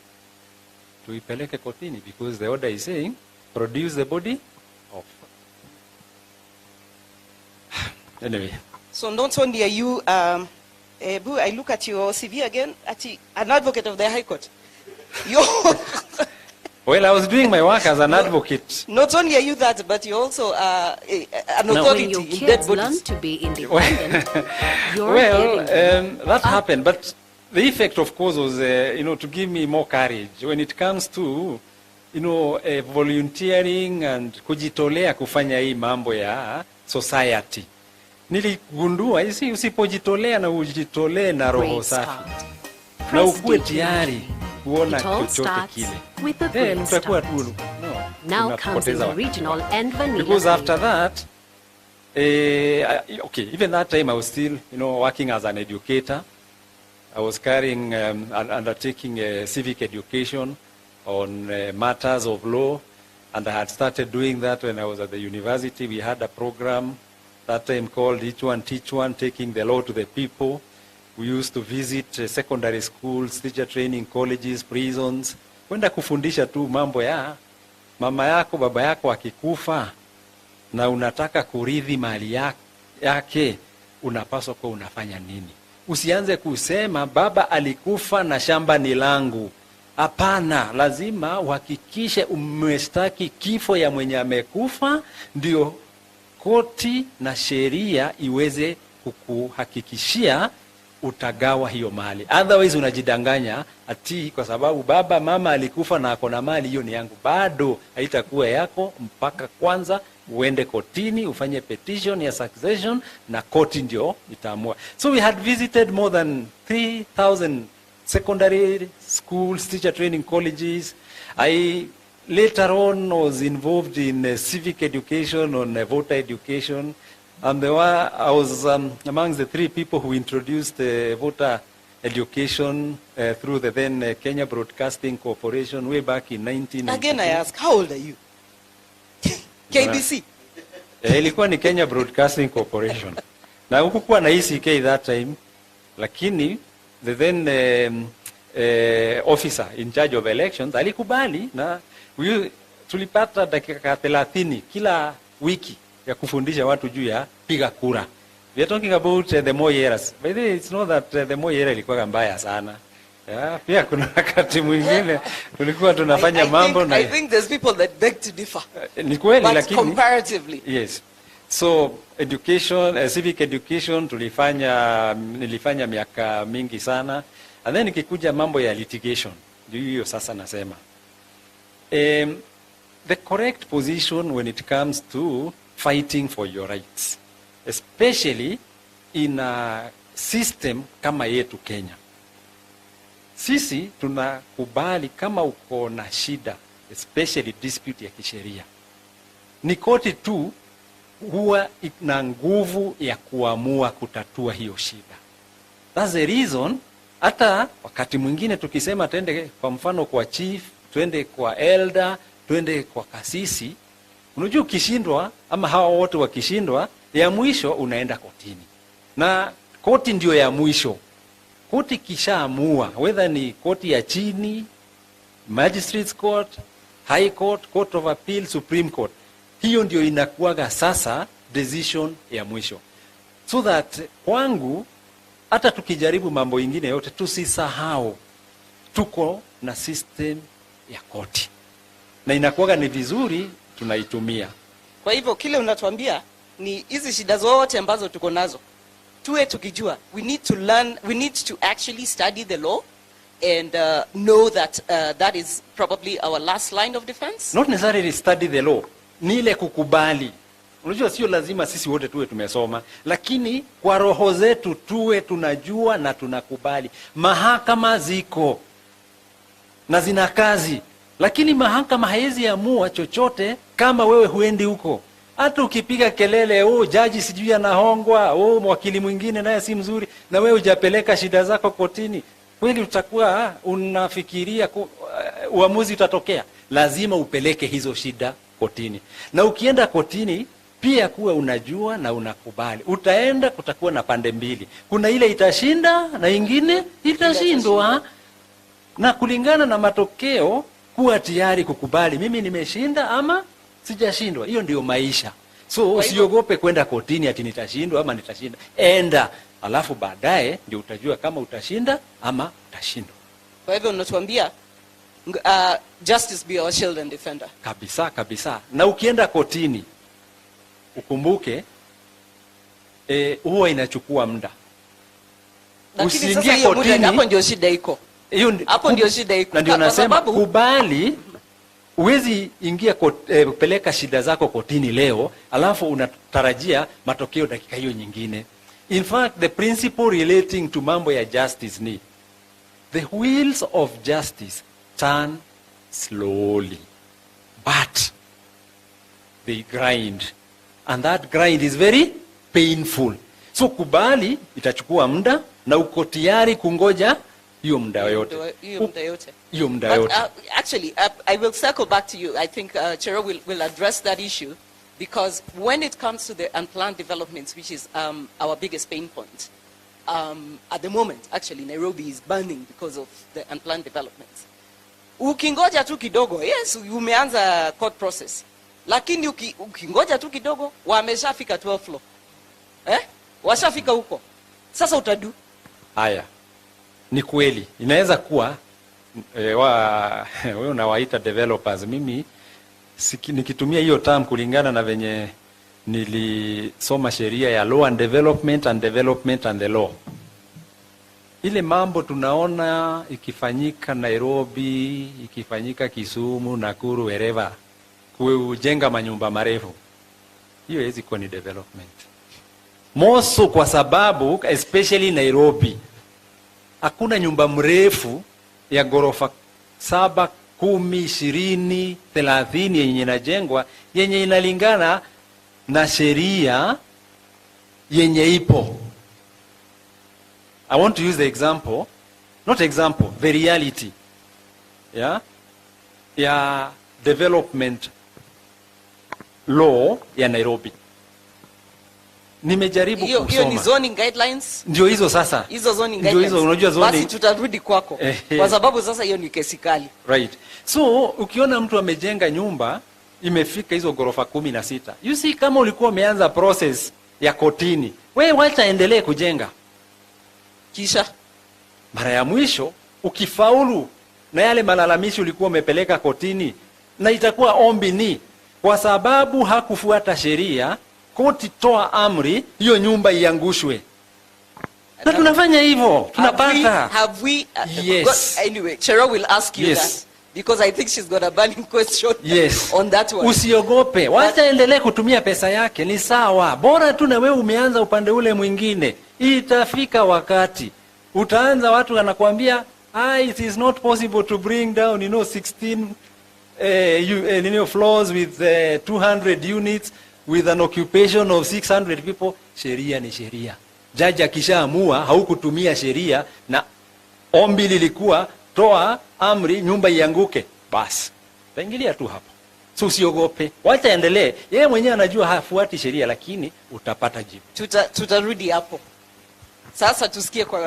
tuipeleke kotini, because the order is saying produce the body of. Anyway. So not only are you, Boo, I look at your CV again, an advocate of the High Court. Well, I was doing my work as an advocate. Not only are you that, but you're also an When authority your in kids dead learn bodies. to be independent, you're Well, getting that happened, but the effect, of course, was, to give me more courage when it comes to, volunteering and kujitolea kufanya hii mambo ya society. Niligundua, usipojitolea na ujitolee na roho Great safi, Start. na Press ukuwe stay tayari kuona It all chochote starts kile. with a great Utakuwa start. tu, Now comes unapoteza the wakati. original and vanilla. Because flavor. after that, okay, even that time I was still, working as an educator. I was carrying, undertaking civic education on matters of law, and I had started doing that when I was at the university. We had a program that time called Each One Teach One, taking the law to the people. We used to visit secondary schools, teacher training colleges, prisons, kwenda kufundisha tu mambo ya mama yako, baba yako akikufa na unataka kurithi mali yake, unapaswa kuwa unafanya nini? Usianze kusema baba alikufa na shamba ni langu. Hapana, lazima uhakikishe umestaki kifo ya mwenye amekufa, ndio koti na sheria iweze kukuhakikishia utagawa hiyo mali. Otherwise unajidanganya ati kwa sababu baba mama alikufa na ako na mali, hiyo ni yangu. Bado haitakuwa yako mpaka kwanza uende kotini ufanye petition ya succession na koti ndio itaamua. So we had visited more than 3,000 secondary schools, teacher training colleges. I later on was involved in civic education, on voter education. I was amongst the 3 people who introduced voter education through the then Kenya Broadcasting Corporation way back in 1992. Again, I ask, how old are you? KBC. Ilikuwa ni Kenya Broadcasting Corporation. Na hukukuwa na ECK that time, lakini the then officer in charge of elections alikubali, na tulipata dakika 30 kila wiki ya kufundisha watu juu ya piga kura. We are talking about the Moi eras. By the way, it's not that the Moi era ilikuwa mbaya sana. Pia kuna wakati mwingine tulikuwa tunafanya mambo na I think there's people that beg to differ. Ni kweli, But lakini comparatively. yes. So education, civic education nilifanya miaka mingi sana. And then ikikuja mambo ya litigation, ndio hiyo sasa nasema. The correct position when it comes to fighting for your rights, especially in a system kama yetu Kenya. Sisi tunakubali kama uko na shida, especially dispute ya kisheria, ni koti tu huwa ina nguvu ya kuamua kutatua hiyo shida. That's the reason hata wakati mwingine tukisema twende kwa mfano kwa chief, twende kwa elder, twende kwa kasisi, unajua ukishindwa ama hawa wote wakishindwa, ya mwisho unaenda kotini. Na koti ndio ya mwisho. Koti kishaamua, whether ni koti ya chini, magistrates court, high court, court of appeal, supreme court, hiyo ndio inakuwaga sasa decision ya mwisho. So that kwangu hata tukijaribu mambo ingine yote tusisahau tuko na system ya koti, na inakuwaga ni vizuri tunaitumia. Kwa hivyo kile unatuambia ni hizi shida zote ambazo tuko nazo tuwe tukijua, we need to learn, we need to actually study the law and know that that is probably our last line of defense. Not necessarily study the law, ni ile kukubali. Unajua sio lazima sisi wote tuwe tumesoma, lakini kwa roho zetu tuwe tunajua na tunakubali. Mahakama ziko na zina kazi, lakini mahakama haiwezi amua chochote kama wewe huendi huko. Hata ukipiga kelele, jaji sijui anahongwa, mwakili mwingine naye si mzuri, na wewe hujapeleka shida zako kotini, kweli utakuwa unafikiria uamuzi utatokea? Lazima upeleke hizo shida kotini. Na ukienda kotini, pia kuwa unajua na unakubali. Utaenda, kutakuwa na pande mbili. Kuna ile itashinda na ingine itashindwa. Na kulingana na matokeo, kuwa tayari kukubali, mimi nimeshinda ama sijashindwa. Hiyo ndio maisha. So usiogope kwenda kotini ati nitashindwa ama nitashinda. Enda, alafu baadaye ndio utajua kama utashinda ama utashindwa. Kwa hivyo unatuambia justice be our shield and defender. Kabisa, kabisa. Na ukienda kotini, ukumbuke huwa inachukua muda. Lakini sasa hiyo muda, hapo ndio shida iko. Hapo ndio shida iko. Na ndio nasema kubali. Uwezi ingia peleka shida zako kotini leo, alafu unatarajia matokeo dakika hiyo nyingine. In fact, the principle relating to mambo ya justice ni the wheels of justice turn slowly, but they grind. And that grind is very painful. So kubali, itachukua muda na uko tayari kungoja hiyo muda yote. Hiyo muda yote. Actually, I will circle back to you. I think Chero will address that issue, because when it comes to the unplanned developments, which is our biggest pain point, at the moment, actually, Nairobi is burning because of the unplanned developments. Ukingoja tu kidogo, yes, umeanza court process. Lakini ukingoja tu kidogo, wameshafika 12th floor. Washafika huko. Sasa utadu. Haya. Ni kweli. Inaweza kuwa wewe unawaita developers. Mimi nikitumia hiyo term kulingana na venye nilisoma sheria ya law and development and development and the law. Ile mambo tunaona ikifanyika Nairobi, ikifanyika Kisumu, Nakuru, wherever, kujenga manyumba marefu, hiyo haiwezi kuwa ni development. Moso kwa sababu especially Nairobi, hakuna nyumba mrefu ya ghorofa 7, 10, 20, 30 yenye inajengwa yenye inalingana na sheria yenye ipo. I want to use the example, not example, the reality. Ya development law ya Nairobi. Nimejaribu kusoma. Hiyo ni zoning guidelines. Ndio hizo sasa. Hizo zoning guidelines. Ndio hizo, unajua zoning. Basi tutarudi kwako. Kwa sababu sasa hiyo ni kesi kali. Right. So ukiona mtu amejenga nyumba imefika hizo ghorofa 16. You see, kama ulikuwa umeanza process ya kotini, wewe wacha endelee kujenga. Kisha mara ya mwisho ukifaulu na yale malalamishi ulikuwa umepeleka kotini, na itakuwa ombi ni kwa sababu hakufuata sheria, koti toa amri hiyo nyumba iangushwe. Na tunafanya hivyo, tunapata. Have we yes. Anyway, Chero will ask you that, because I think she's got a burning question on that one. Usiogope, wacha endelee kutumia pesa yake, ni sawa. Bora tu na wewe umeanza upande ule mwingine. Itafika wakati utaanza watu wanakuambia, it is not possible to bring down 16 floors with 200 units with an occupation of 600 people. Sheria ni sheria. Jaji akishaamua haukutumia sheria na ombi lilikuwa toa amri nyumba ianguke, basi taingilia tu hapo. So usiogope, wacha endelee. Yeye mwenyewe anajua hafuati sheria, lakini utapata jibu. Tutarudi hapo. Sasa tusikie kwa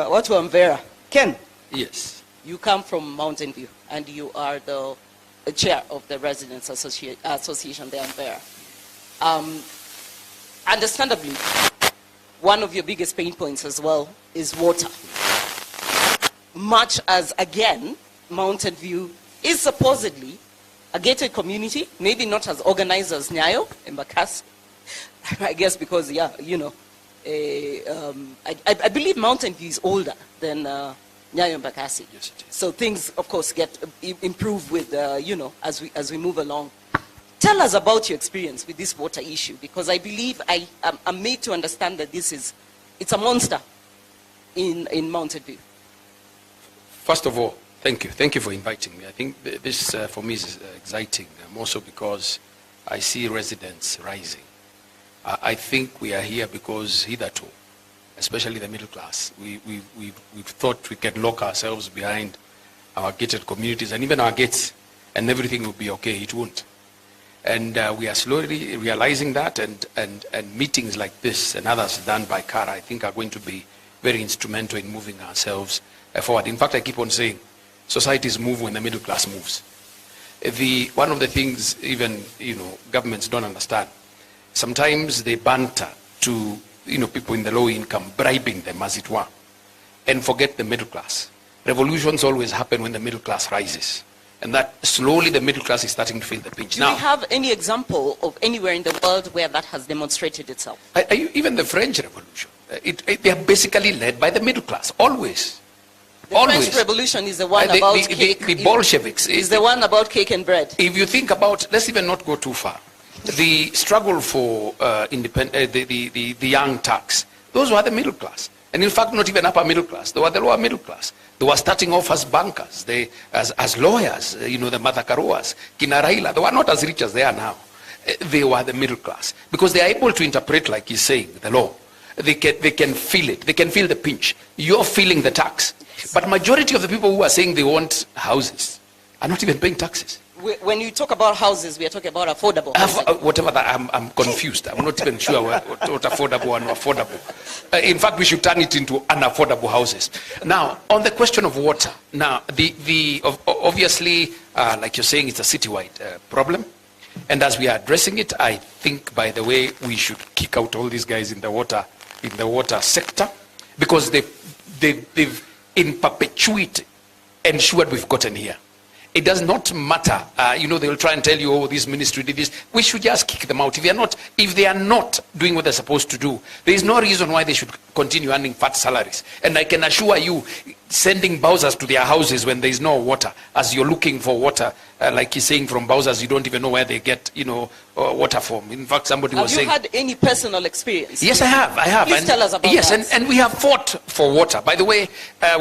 watu wa Mvera. Ken? Yes. You come from Mountain View and you are the chair of the Residents Association there in Mvera. Understandably, one of your biggest pain points as well is water. Much as, again, Mountain View is supposedly a gated community, maybe not as organized as Nyayo and Bakassi. I guess because, I believe Mountain View is older than Nyayo and Bakassi. Yes, it is. So things, of course, get improved with, as we move along. Tell us about your experience with this water issue, because I believe I'm made to understand that it's a monster in Mountain View. First of all, thank you. Thank you for inviting me. I think this, for me, is exciting, more so because I see residents rising. I think we are here because hitherto, especially the middle class, we've thought we can lock ourselves behind our gated communities and even our gates, and everything will be okay. It won't. And we are slowly realizing that, and meetings like this and others done by CARA, I think, are going to be very instrumental in moving ourselves forward. In fact, I keep on saying, societies move when the middle class moves. One of the things even, governments don't understand, sometimes they banter to, people in the low income, bribing them, as it were, and forget the middle class. Revolutions always happen when the middle class rises. And that slowly the middle class is starting to feel the pinch. Do you have any example of anywhere in the world where that has demonstrated itself? Even the French Revolution, they are basically led by the middle class, always. The French Revolution is the one about cake. The Bolsheviks is the one about cake and bread. If you think about, let's even not go too far. The struggle for the young Turks, those were the middle class. And in fact, not even upper middle class. They were the lower middle class. They were starting off as bankers, as lawyers, the Matakaroas, Kinaraila. They were not as rich as they are now. They were the middle class. Because they are able to interpret, like he's saying, the law. They can feel it. They can feel the pinch. You're feeling the tax. But majority of the people who are saying they want houses are not even paying taxes. When you talk about houses, we are talking about affordable housing. Whatever that, I'm confused. I'm not even sure what affordable and unaffordable. In fact, we should turn it into unaffordable houses. Now, on the question of water, now, obviously, like you're saying, it's a citywide problem. And as we are addressing it, I think, by the way, we should kick out all these guys in the water sector, because they've in perpetuity ensured we've gotten here. It does not matter. They will try and tell you, oh, this ministry did this. We should just kick them out. If they are not doing what they're supposed to do, there is no reason why they should continue earning fat salaries. And I can assure you, sending Bowsers to their houses when there is no water, as you're looking for water, like he's saying, from Bowsers, you don't even know where they get, water from. In fact, somebody was saying... Have you had any personal experience? Yes, I have. Please tell us about that. Yes, and we have fought for water. By the way,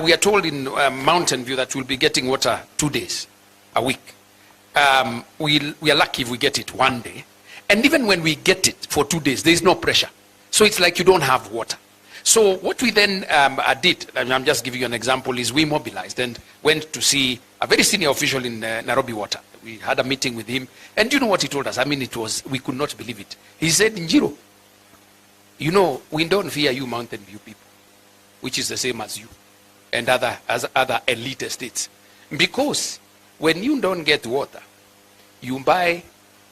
we are told in Mountain View that we'll be getting water 2 days a week. We are lucky if we get it one day. And even when we get it for 2 days, there is no pressure. So it's like you don't have water. So what we then did, and I'm just giving you an example, is we mobilized and went to see a very senior official in Nairobi Water. We had a meeting with him. And you know what he told us? I mean, we could not believe it. He said, Njiro, we don't fear you Mountain View people, which is the same as you and other elite estates. Because when you don't get water, you buy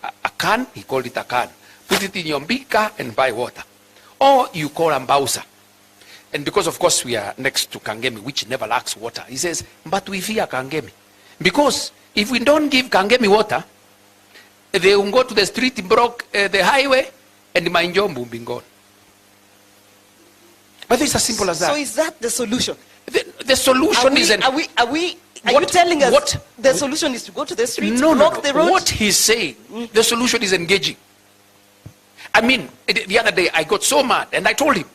a can, he called it a can, put it in your beaker and buy water. Or you call a Mbausa. And because, of course, we are next to Kangemi, which never lacks water, he says, but we fear Kangemi. Because if we don't give Kangemi water, they will go to the street, block the highway, and Mainjombu will be gone. But it's as simple as that. So is that the solution? The solution is... Are you telling us the solution is to go to the streets, block the road? What he's saying, the solution is engaging. I mean, the other day I got so mad, and I told him.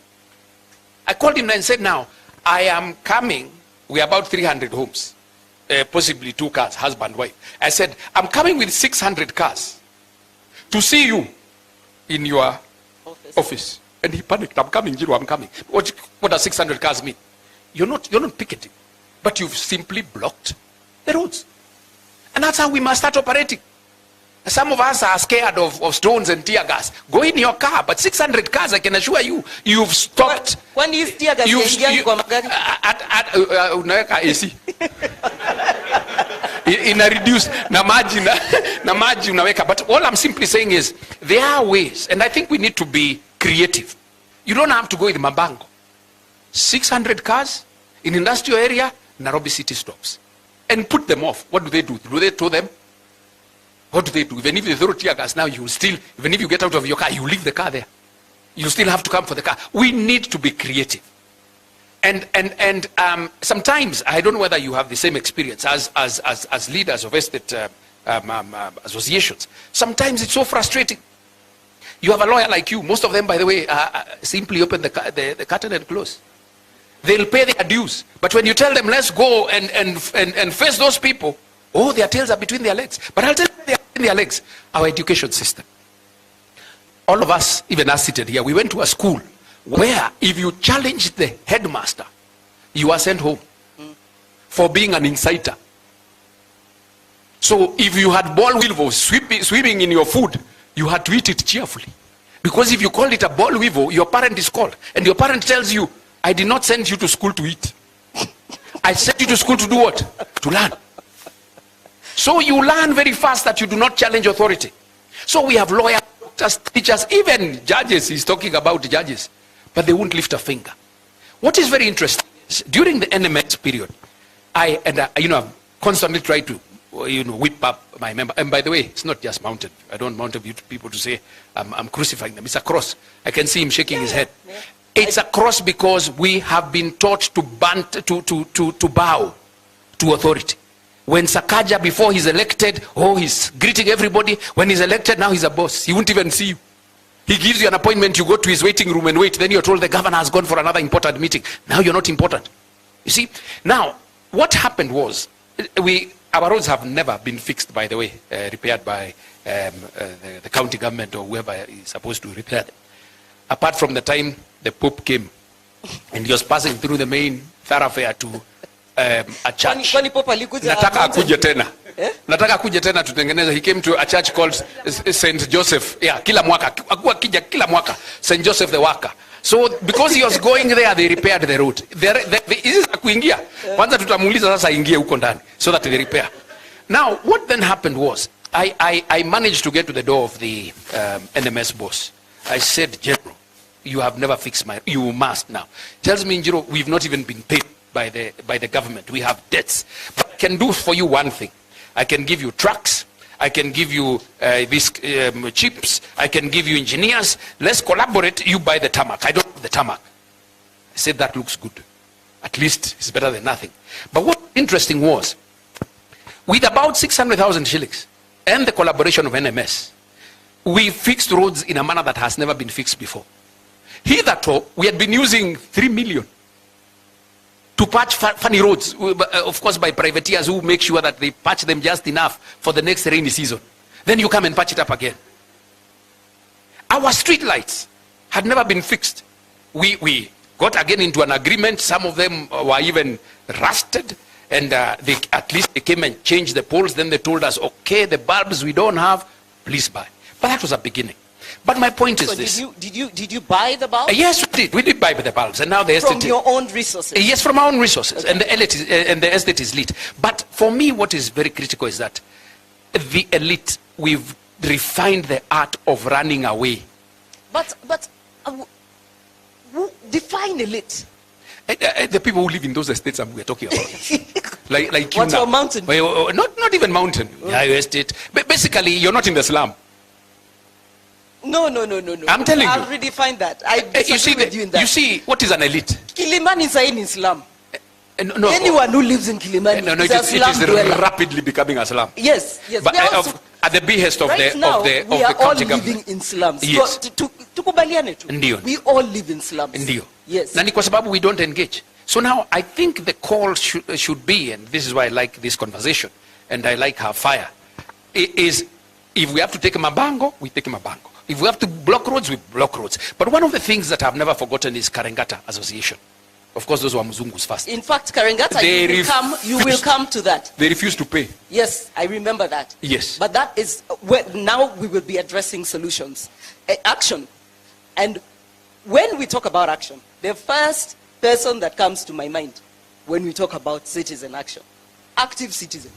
I called him and said, now, I am coming. We are about 300 homes, possibly 2 cars, husband, wife. I said, I'm coming with 600 cars to see you in your office. And he panicked. I'm coming, Jiro, I'm coming. What does 600 cars mean? You're not picketing. But you've simply blocked the roads. And that's how we must start operating. Some of us are scared of stones and tear gas. Go in your car, but 600 cars, I can assure you, you've stopped. When is tear gas? AC. In a reduced, na maji unaweka. But all I'm simply saying is, there are ways, and I think we need to be creative. You don't have to go with Mabango. 600 cars in industrial area, Nairobi city stops. And put them off. What do? Do they tow them? What do? Even if they throw tear gas now, you still, even if you get out of your car, you leave the car there. You still have to come for the car. We need to be creative. And sometimes, I don't know whether you have the same experience as leaders of estate associations. Sometimes it's so frustrating. You have a lawyer like you. Most of them, by the way, simply open the curtain and close. They'll pay their dues. But when you tell them, let's go and face those people, oh, their tails are between their legs. But I'll tell you, they are between their legs. Our education system. All of us, even us seated here, we went to a school where if you challenged the headmaster, you are sent home for being an inciter. So if you had boll weevil swimming in your food, you had to eat it cheerfully. Because if you call it a boll weevil, your parent is called. And your parent tells you, I did not send you to school to eat. I sent you to school to do what? To learn. So you learn very fast that you do not challenge authority. So we have lawyers, doctors, teachers, even judges. He's talking about judges. But they won't lift a finger. What is very interesting is, during the NMS period, I've constantly tried to whip up my member. And by the way, it's not just Mountain. I don't want people to say I'm crucifying them. It's a cross. I can see him shaking his head. Yeah. It's a cross because we have been taught to bow to authority. When Sakaja, before he's elected, he's greeting everybody. When he's elected, now he's a boss. He won't even see you. He gives you an appointment, you go to his waiting room and wait. Then you're told the governor has gone for another important meeting. Now you're not important. You see? Now, what happened was, our roads have never been fixed, by the way, repaired by the county government or whoever is supposed to repair them. Apart from the time the Pope came and he was passing through the main thoroughfare to a church. Nataka akuje tena. Nataka akuje tena tutengeneze. He came to a church called St. Joseph. Yeah, kila mwaka. Akija kila mwaka. St. Joseph the Worker. So because he was going there, they repaired the road. This kuingia. Kwanza tutamuuliza sasa ingie huko ndani so that they repair. Now, what then happened was, I managed to get to the door of the NMS boss. I said, General, you have never fixed you must now. Tells me, Njiro, we've not even been paid by the government. We have debts. But I can do for you one thing. I can give you trucks. I can give you these chips. I can give you engineers. Let's collaborate. You buy the tarmac. I don't have the tarmac. I said, that looks good. At least it's better than nothing. But what interesting was, with about 600,000 shillings and the collaboration of NMS, we fixed roads in a manner that has never been fixed before. Hitherto, we had been using 3 million to patch funny roads, of course by privateers who make sure that they patch them just enough for the next rainy season. Then you come and patch it up again. Our street lights had never been fixed. We got again into an agreement. Some of them were even rusted. And at least they came and changed the poles. Then they told us, okay, the bulbs we don't have, please buy. But that was a beginning. But my point is this. Did you buy the bulbs? Yes, we did. We did buy the bulbs. And now the estate... From your own resources? Yes, from our own resources. Okay. And the estate is lit. But for me, what is very critical is that the elite, we've refined the art of running away. But define elite. The people who live in those estates we're talking about. like what's your mountain? Not even mountain. Yeah, your estate. But basically, you're not in the slum. No. I'm telling you. I've redefined that. I disagree with you in that. You see, what is an elite? Kilimani is in Islam. No. Anyone who lives in Kilimani it is rapidly becoming a slum. Yes. But at the behest of right the now, of we are the all county living government. in slums. Yes. Ndiyo. We all live in slums. Ndiyo. Yes. Na ni kwa sababu we don't engage. So now I think the call should be, and this is why I like this conversation, and I like her fire, is if we have to take Mabango, we take Mabango. If we have to block roads, we block roads. But one of the things that I've never forgotten is Karengata Association. Of course, those were Mzungus first. In fact, Karengata, you will come to that. They refused to pay. Yes, I remember that. Yes. But that is, now we will be addressing solutions. Action. And when we talk about action, the first person that comes to my mind when we talk about citizen action, active citizen.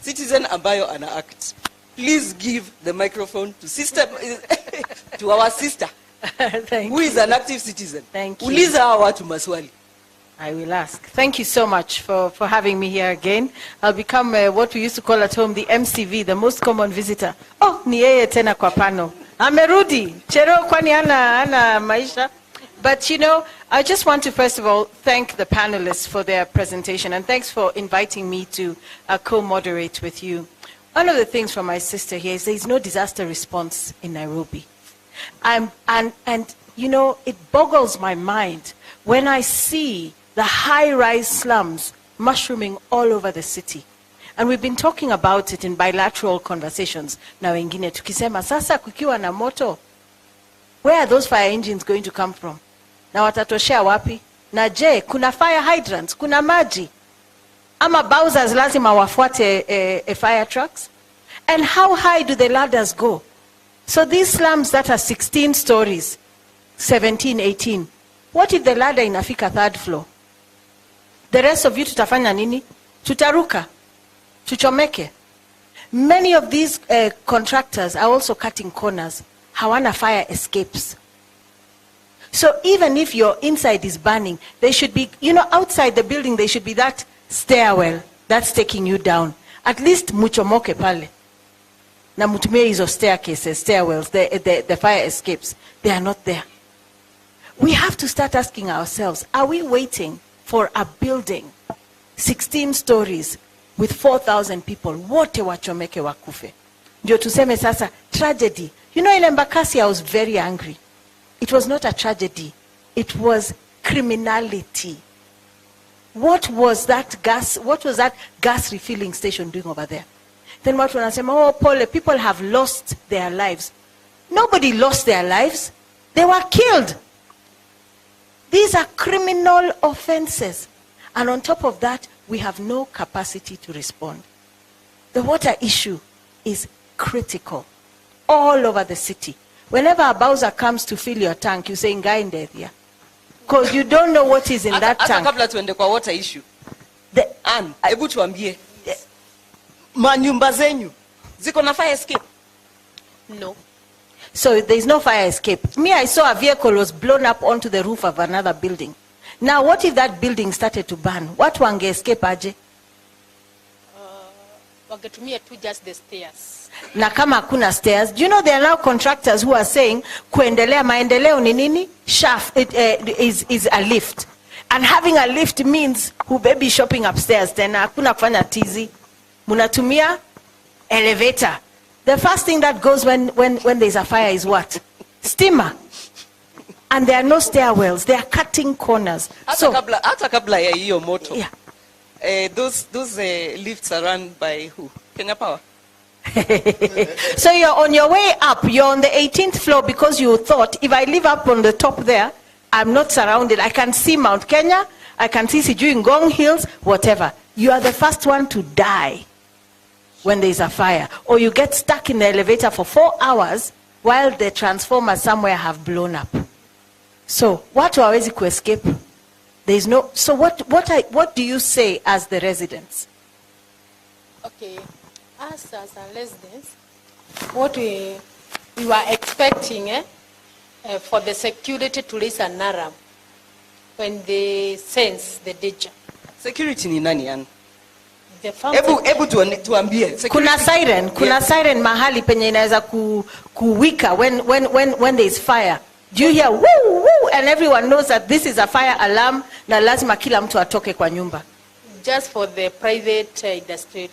Citizen ambayo ana act. Please give the microphone to our sister, who is an active citizen. Thank you. Uliza hawa watu maswali. I will ask. Thank you so much for having me here again. I'll become what we used to call at home the MCV, the most common visitor. Oh, ni yeye tena kwa pano. Amerudi. Chero kwani ana maisha. But I just want to first of all thank the panelists for their presentation, and thanks for inviting me to co-moderate with you. One of the things from my sister here is there is no disaster response in Nairobi. And it boggles my mind when I see the high-rise slums mushrooming all over the city. And we've been talking about it in bilateral conversations. Now wengine tukisema sasa kukiwa na moto, where are those fire engines going to come from? Na watatoshea wapi? Na je, kuna fire hydrants, kuna maji? Ama Bowsers lazima wafuate fire trucks? And how high do the ladders go? So these slums that are 16 stories, 17, 18, what if the ladder inafika 3rd floor? The rest of you tutafanya nini? Tutaruka. Tuchomeke. Many of these contractors are also cutting corners. Hawana fire escapes. So even if your inside is burning, there should be, outside the building, there should be that stairwell that's taking you down. At least muchomoke pale. Na mutumie hizo staircases, stairwells, the fire escapes. They are not there. We have to start asking ourselves, are we waiting for a building, 16 stories, with 4,000 people, wote wachomeke wakufe? Ndio tuseme sasa, tragedy. Ile Embakasi, I was very angry. It was not a tragedy. It was criminality. What was that gas refilling station doing over there? Then what when I say, oh, Paul, people have lost their lives. Nobody lost their lives. They were killed. These are criminal offenses. And on top of that, we have no capacity to respond. The water issue is critical all over the city. Whenever a Bowser comes to fill your tank, you say, Ngainde there. Because you don't know what is in that tank. Kabla tuende kwa water issue. Hebu tuambie. Manyumba zenyu ziko na fire escape? No. So there's no fire escape. Me, I saw a vehicle was blown up onto the roof of another building. Now, what if that building started to burn? What wange escape aje? Wangetumia tu just the stairs. Na kama hakuna stairs, do you know there are now contractors who are saying kuendelea maendeleo ni nini? Shaft is a lift. And having a lift means hubebi shopping upstairs tena hakuna kufanya tizi. Munatumia elevator. The first thing that goes when there's a fire is what? Steamer. And there are no stairwells. They are cutting corners. Hata kabla ya hiyo moto. Yeah. Those lifts are run by who? Kenya Power. So you're on your way up. You're on the 18th floor because you thought, if I live up on the top there, I'm not surrounded. I can see Mount Kenya. I can see Sijui Ngong Hills, whatever. You are the first one to die when there's a fire. Or you get stuck in the elevator for 4 hours while the transformers somewhere have blown up. So, watu hawezi escape? There's no. So, what do you say as the residents? Okay, us as a residents, what we were expecting for the security to raise an alarm when they sense the danger. Security ni nani yani? Ebu tuambie. Kuna siren mahali penye inaweza kuwika when there is fire. Do you hear woo woo and everyone knows that this is a fire alarm na lazima kila mtu atoke kwa nyumba? Just for the private industry,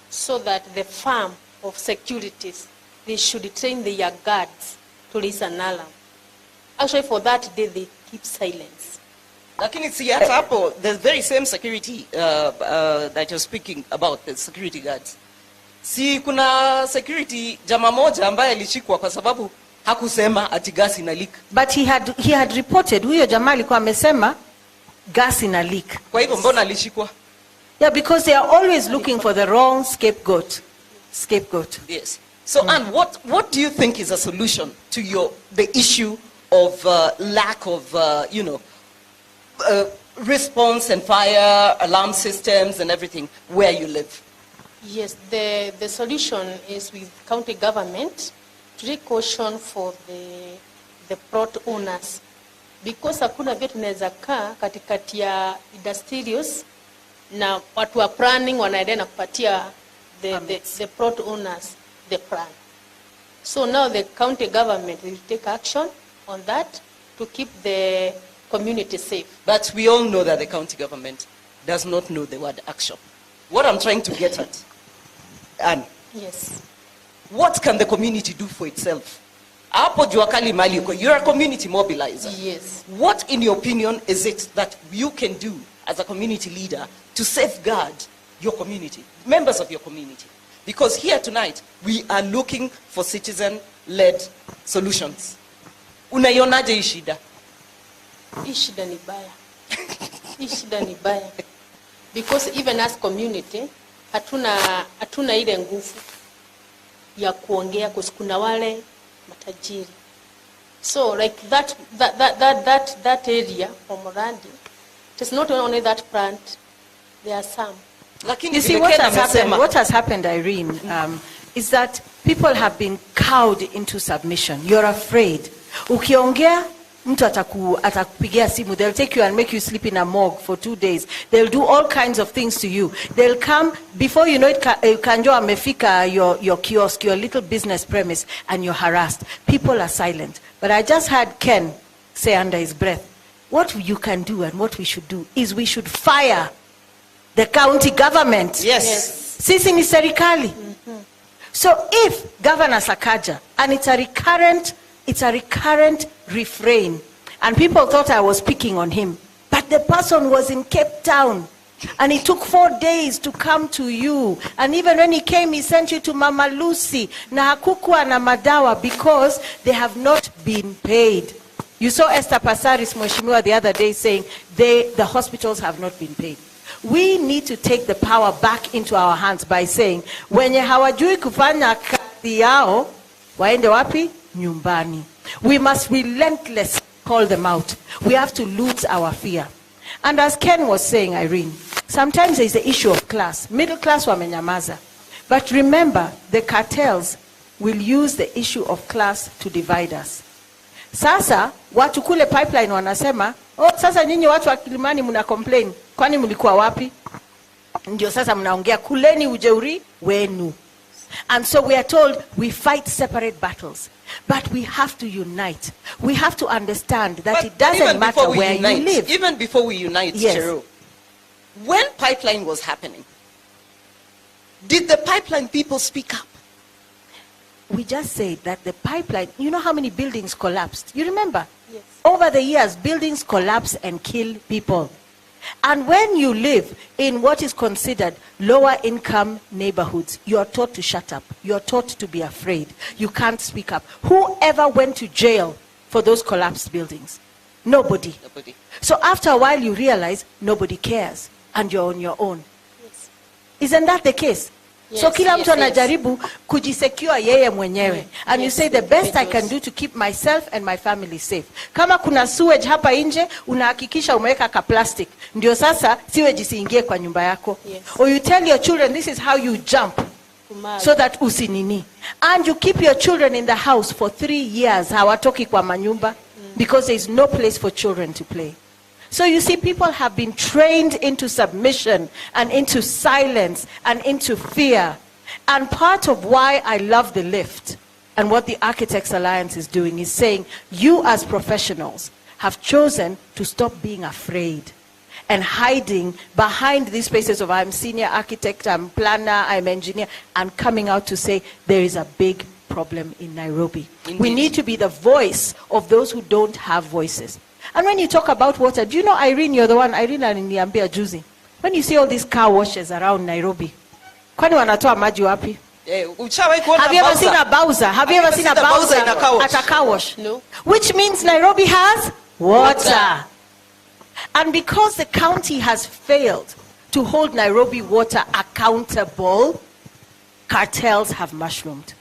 so that the firm of securities, they should train their guards to raise an alarm. Actually, for that day, they keep silence. Lakini si hata hapo, the very same security that you're speaking about, the security guards. Si kuna security jama moja ambaye alishikwa kwa sababu hakusema ati gas ina leak. But he had reported, huyo jamaa alikuwa amesema gas ina leak. Kwa hivyo mbona alishikwa? Yeah, because they are always looking for the wrong scapegoat. Yes. So, Anne, what do you think is a solution to the issue of lack of, response and fire alarm systems and everything where you live? Yes, the solution is with county government to take caution for the plot owners, because hakuna vile tunaweza kaa katikati ya industrials na watu wa planning wanaendelea na kupatia the plot owners the plan. So now the county government will take action on that to keep the community safe. But we all know that the county government does not know the word action. What I'm trying to get at, Anne. Yes. What can the community do for itself? Hapo jua kali mali uko, you're a community mobilizer. Yes. What, in your opinion, is it that you can do as a community leader to safeguard your community, members of your community? Because here tonight, we are looking for citizen-led solutions. Unaionaje hii shida? Hii shida ni baya. Hii shida ni baya. because even as community hatuna ile nguvu ya kuongea kwa kuna wale matajiri. So like that area of Morandi, it is not only that plant, there are some. You see, what has happened, Irene, is that people have been cowed into submission. You're afraid. Ukiongea, mtu atakupigia simu. They'll take you and make you sleep in a morgue for 2 days. They'll do all kinds of things to you. They'll come, before you know it, Kanjo amefika your kiosk, your little business premise, and you're harassed. People are silent. But I just heard Ken say under his breath, what you can do and what we should do is we should fire the county government. Yes. Sisi ni serikali. So if Governor Sakaja, and it's a recurrent refrain, and people thought I was picking on him, but the person was in Cape Town, and it took 4 days to come to you, and even when he came, he sent you to Mama Lucy, na hakukuwa na madawa, because they have not been paid. You saw Esther Passaris Mheshimiwa the other day saying the hospitals have not been paid. We need to take the power back into our hands by saying, wenye hawajui kufanya kazi yao, waende wapi? Nyumbani. We must relentlessly call them out. We have to lose our fear. And as Ken was saying, Irene, sometimes there is the issue of class. Middle class wamenyamaza. But remember, the cartels will use the issue of class to divide us. Sasa, watu kule pipeline wanasema, oh, sasa nyinyi watu wa Kilimani muna complain. Kwani mlikuwa wapi? Ndio sasa mnaongea kuleni ujeuri wenu. And so we are told we fight separate battles. But we have to unite. We have to understand that it doesn't matter where you live. Even before we unite, yes. Cheryl, when pipeline was happening, did the pipeline people speak up? We just said that the pipeline, you know how many buildings collapsed? You remember? Yes. Over the years, buildings collapse and kill people. And when you live in what is considered lower income neighborhoods, you are taught to shut up. You are taught to be afraid. You can't speak up. Who ever went to jail for those collapsed buildings? Nobody. So after a while you realize nobody cares and you're on your own. Yes. Isn't that the case? Yes, so kila mtu yes, anajaribu kujisecure yeye mwenyewe. And you say the best I can do to keep myself and my family safe. Kama kuna sewage hapa nje, unahakikisha umeweka ka plastic. Ndio sasa sewage isiingie kwa nyumba yako. Yes. Or you tell your children this is how you jump. So that usinini. And you keep your children in the house for 3 years. Hawatoki kwa manyumba. Because there is no place for children to play. So you see, people have been trained into submission and into silence and into fear. And part of why I love the lift and what the Architects Alliance is doing is saying, you as professionals have chosen to stop being afraid and hiding behind these spaces of I'm senior architect, I'm planner, I'm engineer, and coming out to say there is a big problem in Nairobi. Indeed. We need to be the voice of those who don't have voices. And when you talk about water, do you know, Irene, you're the one, Irene aliniambia juzi, when you see all these car washes around Nairobi, kwani wanatoa maji wapi? Have you ever seen a Bowser? Have you ever seen a Bowser at a car wash? No. Which means Nairobi has water. And because the county has failed to hold Nairobi water accountable, cartels have mushroomed.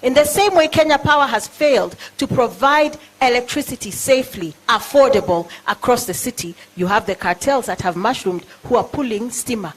In the same way, Kenya Power has failed to provide electricity safely, affordable across the city. You have the cartels that have mushroomed who are pulling steamer.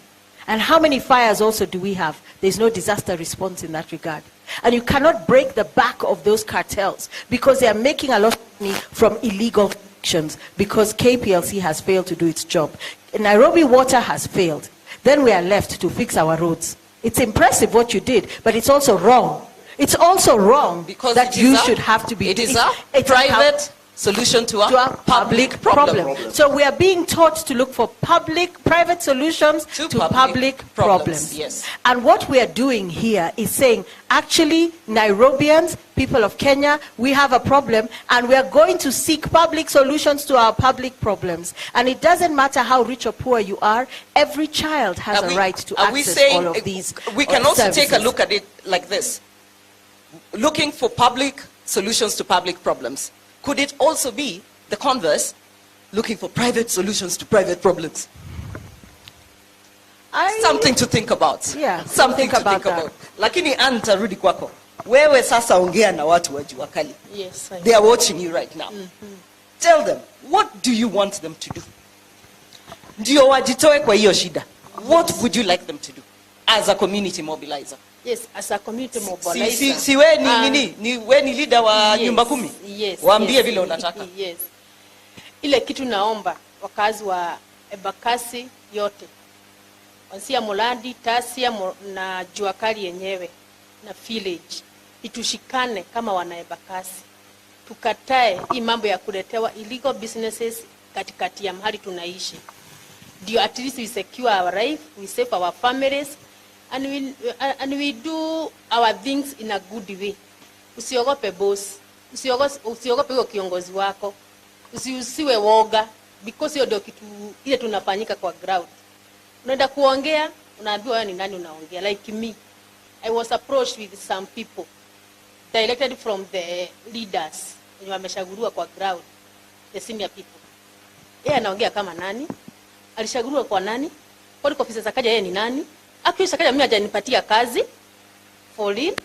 And how many fires also do we have? There's no disaster response in that regard. And you cannot break the back of those cartels because they are making a lot of money from illegal actions because KPLC has failed to do its job. Nairobi Water has failed. Then we are left to fix our roads. It's impressive what you did, but it's also wrong. It's also wrong because that you should have to be. It is a private solution to a public problem. So we are being taught to look for private solutions to public problems. Yes. And what we are doing here is saying, actually, Nairobians, people of Kenya, we have a problem and we are going to seek public solutions to our public problems. And it doesn't matter how rich or poor you are, every child has a right to access all of these We can also services. take a look at it like this. Looking for public solutions to public problems. Could it also be the converse, looking for private solutions to private problems? Something to think about. Yeah, Something to think about. Lakini Ann, tarudi kwako. Wewe sasa ongea na watu wa Jua Kali. Yes, They are watching you right now. Tell them, what do you want them to do? Ndio wajitoe kwa hiyo shida. What would you like them to do as a community mobilizer? Yes, as a community mobilizer. Si we ni we ni leader wa nyumba kumi? Yes. Waambie vile unataka. Yes. Ile kitu naomba wakazi wa Embakasi yote. Kuanzia Mulandi, Tasia na Jua Kali yenyewe na village. Itushikane kama wana Embakasi. Tukatae hii mambo ya kuletewa illegal businesses katikati ya mahali tunaishi. Ndio at least we secure our life, we save our families, and we do our things in a good way. Usiogope boss, usiogope huyo kiongozi wako, usiwe woga, because hiyo ndio kitu ile tunafanyika kwa ground. Unaenda kuongea, unaambiwa wewe ni nani unaongea. Like me, I was approached with some people directed from the leaders wenye wameshaguliwa kwa ground, the senior people. Yeye anaongea kama nani? Alishaguliwa kwa nani? Kwa ofisi za kaja yeye ni nani? Actually sakaja mimi hajanipatia kazi for real.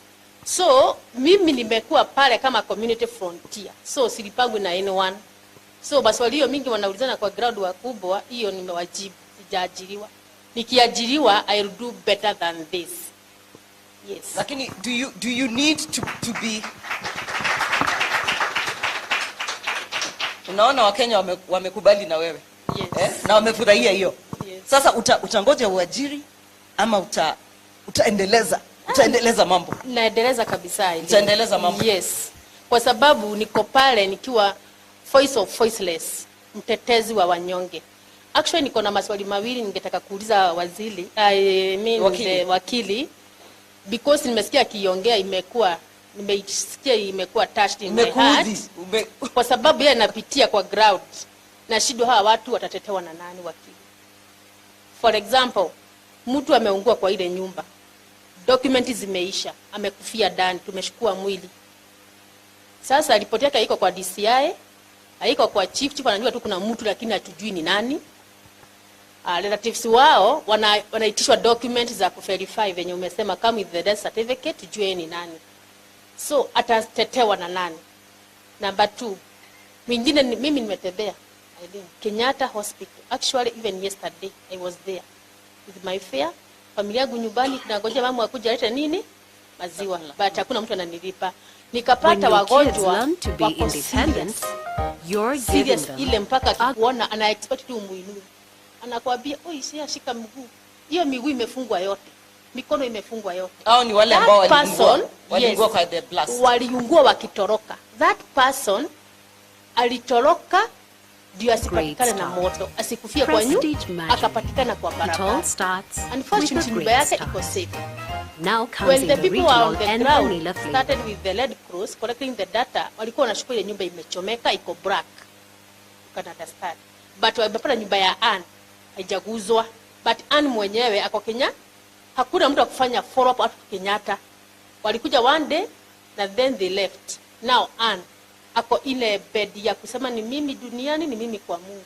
So mimi nimekuwa pale kama community frontier. So silipangwi na anyone. So basi walio mingi wanaulizana kwa ground wakubwa, hiyo nimewajibu, sijaajiriwa. Nikiajiriwa I'll do better than this. Yes. Lakini do you need to be Unaona Wakenya wamekubali na wewe. Yes. Na wamefurahia hiyo. Yes. Sasa utangoja uajiri ama utaendeleza mambo? Naendeleza kabisa ile. Utaendeleza mambo? Yes. Kwa sababu niko pale nikiwa voice of voiceless, mtetezi wa wanyonge. Actually niko na maswali mawili ningetaka kuuliza waziri, wakili. Because nimesikia akiongea imekuwa touched in my heart. Kwa sababu yeye anapitia kwa ground. Na shido hawa watu watatetewa na nani wakili? For example, mtu ameungua kwa ile nyumba. Documenti zimeisha, amekufia ndani, tumeshukua mwili. Sasa ripoti yake haiko kwa DCI, haiko kwa chief anajua tu kuna mtu lakini hatujui ni nani. Relatives wao wanaitishwa documents za kuverify venye umesema come with the death certificate tujue ni nani. So atatetewa na nani? Number 2. Mwingine mimi nimetembea Kenyatta Hospital. Actually even yesterday I was there with my fare. Familia yangu nyumbani tunangoja mama akuja alete nini? Maziwa. But hakuna mtu ananilipa. Nikapata wagonjwa wako serious ile mpaka akikuona ana expect tu umuinue. Anakuambia, "Oi, shika mguu." Hiyo miguu imefungwa yote. Mikono imefungwa yote. Hao ni wale ambao waliungua kwa the blast. Waliungua wakitoroka. That person alitoroka ndio asipatikane na moto, asikufia kwa nyumba, akapatikana kwa barabara. Unfortunately, nyumba yake iko safe. When the people were on the ground started with the Red Cross collecting the data, walikuwa wanashukua ile nyumba imechomeka, iko black. You can understand. But wamepata nyumba ya Ann haijaguzwa. But Ann mwenyewe ako Kenya, hakuna mtu akufanya follow up at Kenyatta. Walikuja one day na then they left. Now Ann ako ile bed ya kusema ni mimi duniani ni mimi kwa Mungu.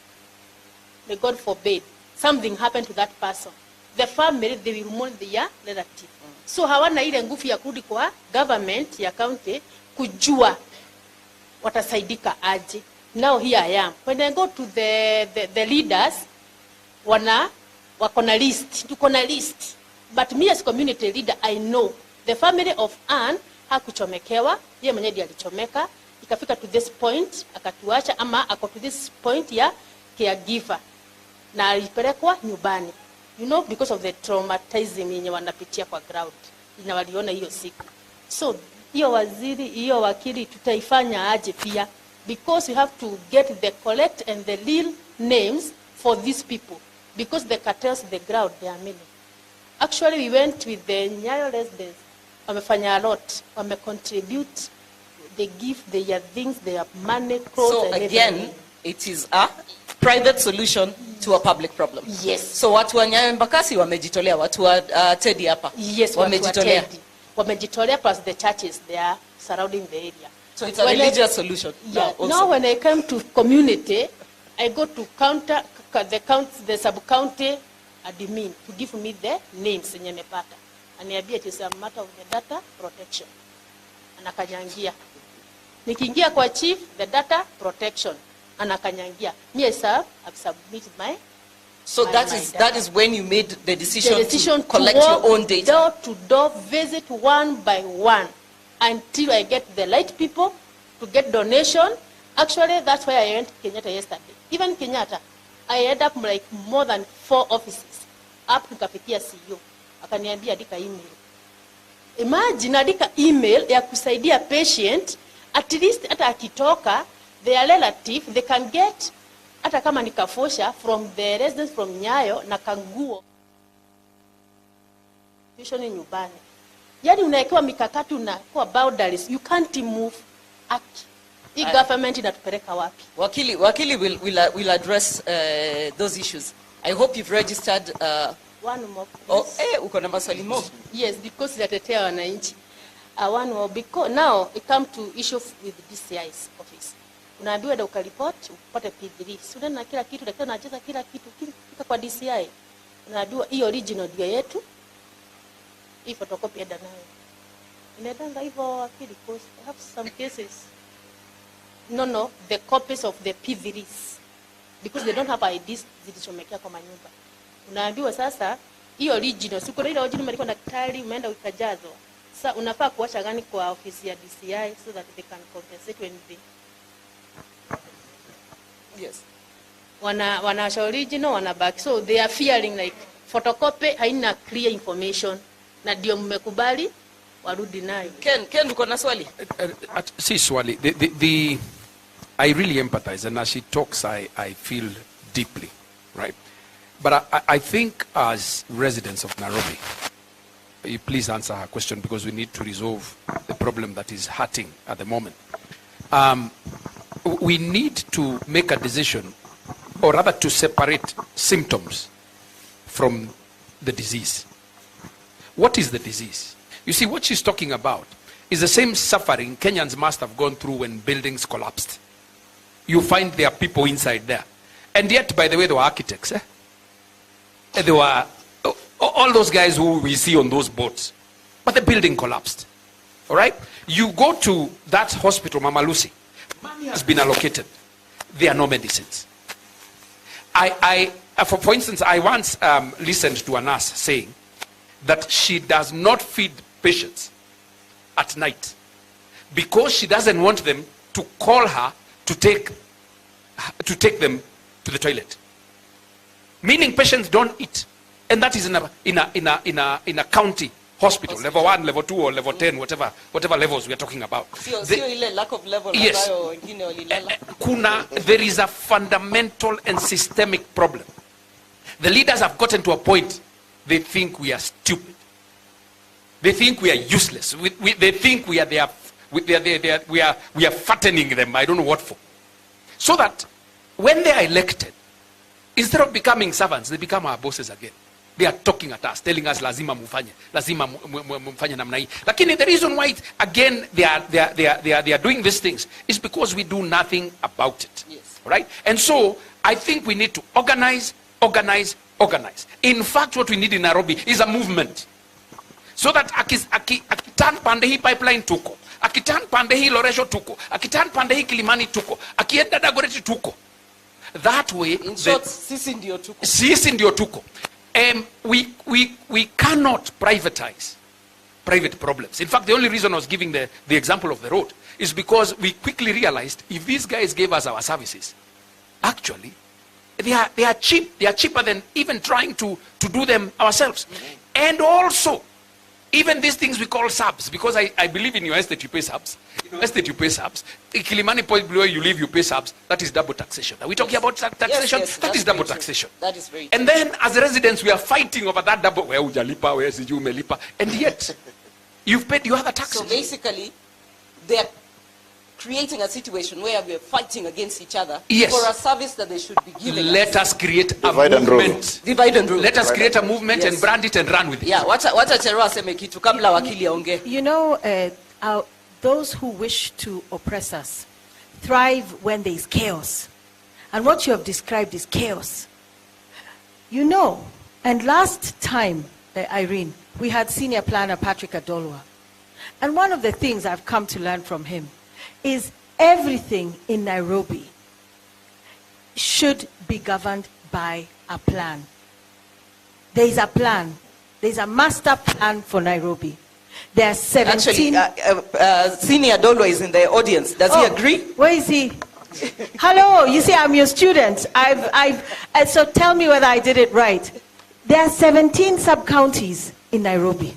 May God forbid something happened to that person. The family they will mourn their relative. So hawana ile nguvu ya kurudi kwa government ya county kujua watasaidika aje. Now here I am. When I go to the leaders, wako na list. Tuko na list. But me as community leader, I know the family of Ann hakuchomekewa. Yeye mwenyewe ndiye alichomeka. Ikafika to this point, akatuacha ama ako to this point ya caregiver. Na alipelekwa nyumbani. You know, because of the traumatism yenye wanapitia kwa ground. Na waliona hiyo siku. So, hiyo waziri, hiyo wakili tutaifanya aje pia. Because we have to get the correct and the real names for these people. Because the cartels, the ground, they are many. Actually, we went with the Nyayo residents. Wamefanya a lot. Wame-contribute. They give their things, their money, clothes, so and again, everything. It is a private solution to a public problem. Yes. So watu wa Nyayo Embakasi wamejitolea, watu wa Teddy hapa. Yes, wamejitolea. Wamejitolea plus the churches they are surrounding the area. So it's a religious solution. Yeah. Now when I come to community, I go to the sub-county admin to give me the names zenye nimepata. Aniambia it is a matter of the data protection. Anakanyangia. Nikiingia kwa chief, the data protection. Anakanyangia. Me I've submitted my. So that is when you made the decision to collect walk your own data. Door to door, visit one by one until I get the right people to get donation. Actually, that's why I went to Kenyatta yesterday. Even Kenyatta, I had up like more than 4 offices. Up to nikafikia CEO. Akaniambia andika email. Imagine andika email ya kusaidia patient, at least hata akitoka, their relative, they can get hata kama nikafosha from the residents from Nyayo na Kanguo. Tuition nyumbani. Yaani unawekewa mikakati, unakuwa boundaries. You can't move act. Hii government inatupeleka wapi? Wakili will address those issues. I hope you've registered. One more. Uko na maswali mo? Yes, because inatetea wananchi. One more, because now it come to issue with DCI's office. Unaambiwa da ukaripot upate P3. Sio na kila kitu, daktari anacheza kila kitu kika kwa DCI. Unaambiwa hii original ndio yetu. Hii photocopy enda nayo. Inadanga hivyo wakili, because I have some cases. No, the copies of the P3s, because they don't have IDs zilichomekea kwa manyumba. Unaambiwa sasa hii original, siku ile original imeandikwa na daktari, umeenda ukajazwa. Sasa unafaa kuacha gani kwa ofisi ya DCI so that they can compensate when they Yes. Wana original wanabaki. So they are fearing like photocopy haina clear information na ndio mmekubali warudi nayo. Ken uko na swali? See swali. I really empathize, and as she talks, I feel deeply, right? But I think as residents of Nairobi, you please answer her question because we need to resolve the problem that is hurting at the moment. We need to make a decision, or rather to separate symptoms from the disease. What is the disease? You see, what she's talking about is the same suffering Kenyans must have gone through when buildings collapsed. You find there are people inside there. And yet, by the way, they were architects. They were all those guys who we see on those boats. But the building collapsed. All right? You go to that hospital, Mama Lucy. Money has been allocated. There are no medicines. For instance, I once listened to a nurse saying that she does not feed patients at night because she doesn't want them to call her to take them to the toilet. Meaning patients don't eat, and that is in a county hospital, level 1, level 2, or level 10, whatever levels we are talking about. Lack of level. Yes. There is a fundamental and systemic problem. The leaders have gotten to a point they think we are stupid. They think we are useless. They think we are fattening them. I don't know what for. So that when they are elected, instead of becoming servants, they become our bosses again. They are talking at us, telling us lazima mufanye namna hii. Lakini the reason why again they are doing these things is because we do nothing about it. Yes. Right? And so I think we need to organize. In fact, what we need in Nairobi is a movement. So that akitan pande hii pipeline tuko, akitan pande hii Loresho tuko, akitan pande hii Kilimani tuko, akienda Dagoretti tuko. That way, in short, sisi ndio tuko. Sisi ndio tuko. We cannot privatize private problems. In fact, the only reason I was giving the example of the road is because we quickly realized if these guys gave us our services, actually, they are cheap. They are cheaper than even trying to do them ourselves. Mm-hmm. And also, even these things we call subs, because I believe in your estate you pay subs. In your estate you pay subs. In Kilimani Point below you live, you pay subs. That is double taxation. Are we talking about taxation? Yes, that is double taxation. That is very true. And then as residents we are fighting over that double. Where ujalipa, where is you melipa? And yet, you've paid your other taxes. So basically, they are creating a situation where we are fighting against each other for a service that they should be giving. Let us create a movement. Divide and rule. Let us create a movement and brand it and run with it. Yeah, wacha Chero aseme kitu kabla wakili aongee. You know, those who wish to oppress us thrive when there is chaos. And what you have described is chaos. You know, And last time, Irene, we had senior planner Patrick Adolwa. And one of the things I've come to learn from him is everything in Nairobi should be governed by a plan. There is a plan. There is a master plan for Nairobi. There are 17... Actually, Senior Adolwa is in the audience. Does he agree? Where is he? Hello, you see, I'm your student. So tell me whether I did it right. There are 17 sub-counties in Nairobi.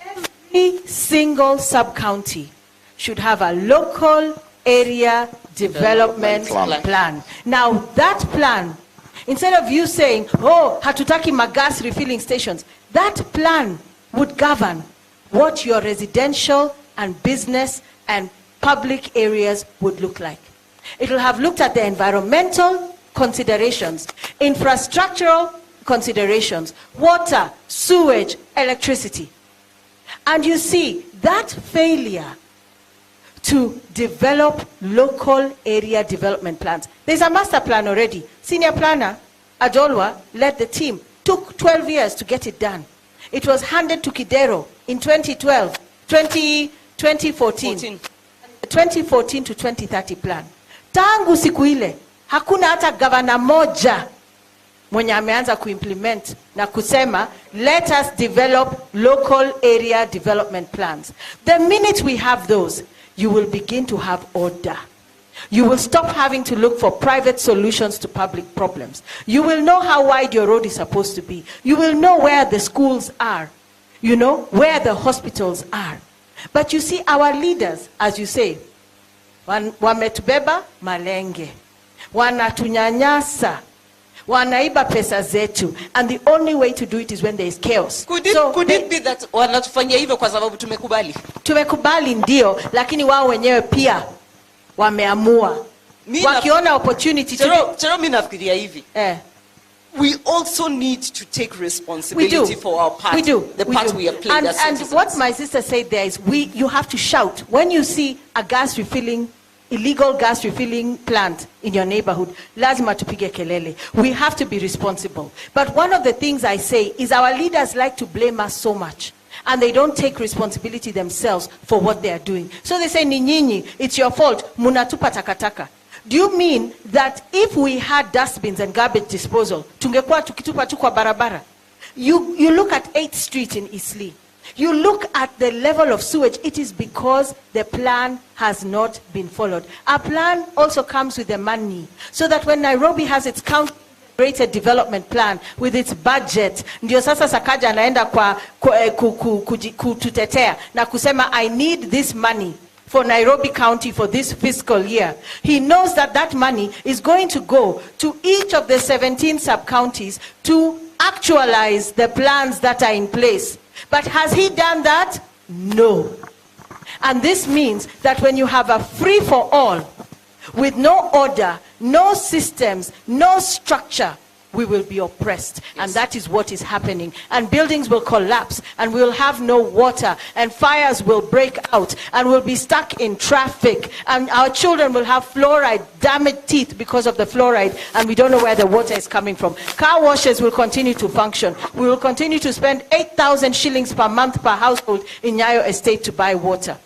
Every single sub-county should have a local area development plan. Now, that plan, instead of you saying, oh, hatutaki magas refilling stations, that plan would govern what your residential and business and public areas would look like. It will have looked at the environmental considerations, infrastructural considerations, water, sewage, electricity. And you see, that failure to develop local area development plans. There's a master plan already. Senior planner Adolwa led the team. Took 12 years to get it done. It was handed to Kidero in 2014. 2014 to 2030 plan. Tangu siku ile, hakuna hata gavana moja mwenye ameanza kuimplement na kusema, let us develop local area development plans. The minute we have those, you will begin to have order. You will stop having to look for private solutions to public problems. You will know how wide your road is supposed to be. You will know where the schools are. You know, where the hospitals are. But you see, our leaders, as you say, wametubeba malenge, wanatunyanyasa, wanaiba pesa zetu, and the only way to do it is when there is chaos. Could it be that wanatufanyia hivyo kwa sababu tumekubali? Tumekubali ndio, lakini wao wenyewe pia wameamua. Wakiona opportunity to... Mimi nafikiria hivi. We also need to take responsibility for our part. The part we have played as citizens. And what my sister said there is, you have to shout. When you see a illegal gas refilling plant in your neighborhood, lazima tupige kelele. We have to be responsible. But one of the things I say is our leaders like to blame us so much. And they don't take responsibility themselves for what they are doing. So they say, ni nyinyi, it's your fault, munatupa takataka. Do you mean that if we had dustbins and garbage disposal, tungekuwa tukitupa tu kwa barabara? You look at 8th Street in Eastleigh. You look at the level of sewage. It is because the plan has not been followed. Our plan also comes with the money, so that when Nairobi has its integrated development plan with its budget, ndio sasa Sakaja anaenda kwa kututetea na kusema, I need this money for Nairobi County for this fiscal year. He knows that that money is going to go to each of the 17 sub-counties to actualize the plans that are in place. But has he done that? No. And this means that when you have a free-for-all, with no order, no systems, no structure, we will be oppressed. Yes. And that is what is happening. And buildings will collapse, and we'll have no water, and fires will break out, and we'll be stuck in traffic, and our children will have fluoride, damaged teeth because of the fluoride, and we don't know where the water is coming from. Car washes will continue to function. We will continue to spend 8,000 shillings per month per household in Nyayo Estate to buy water.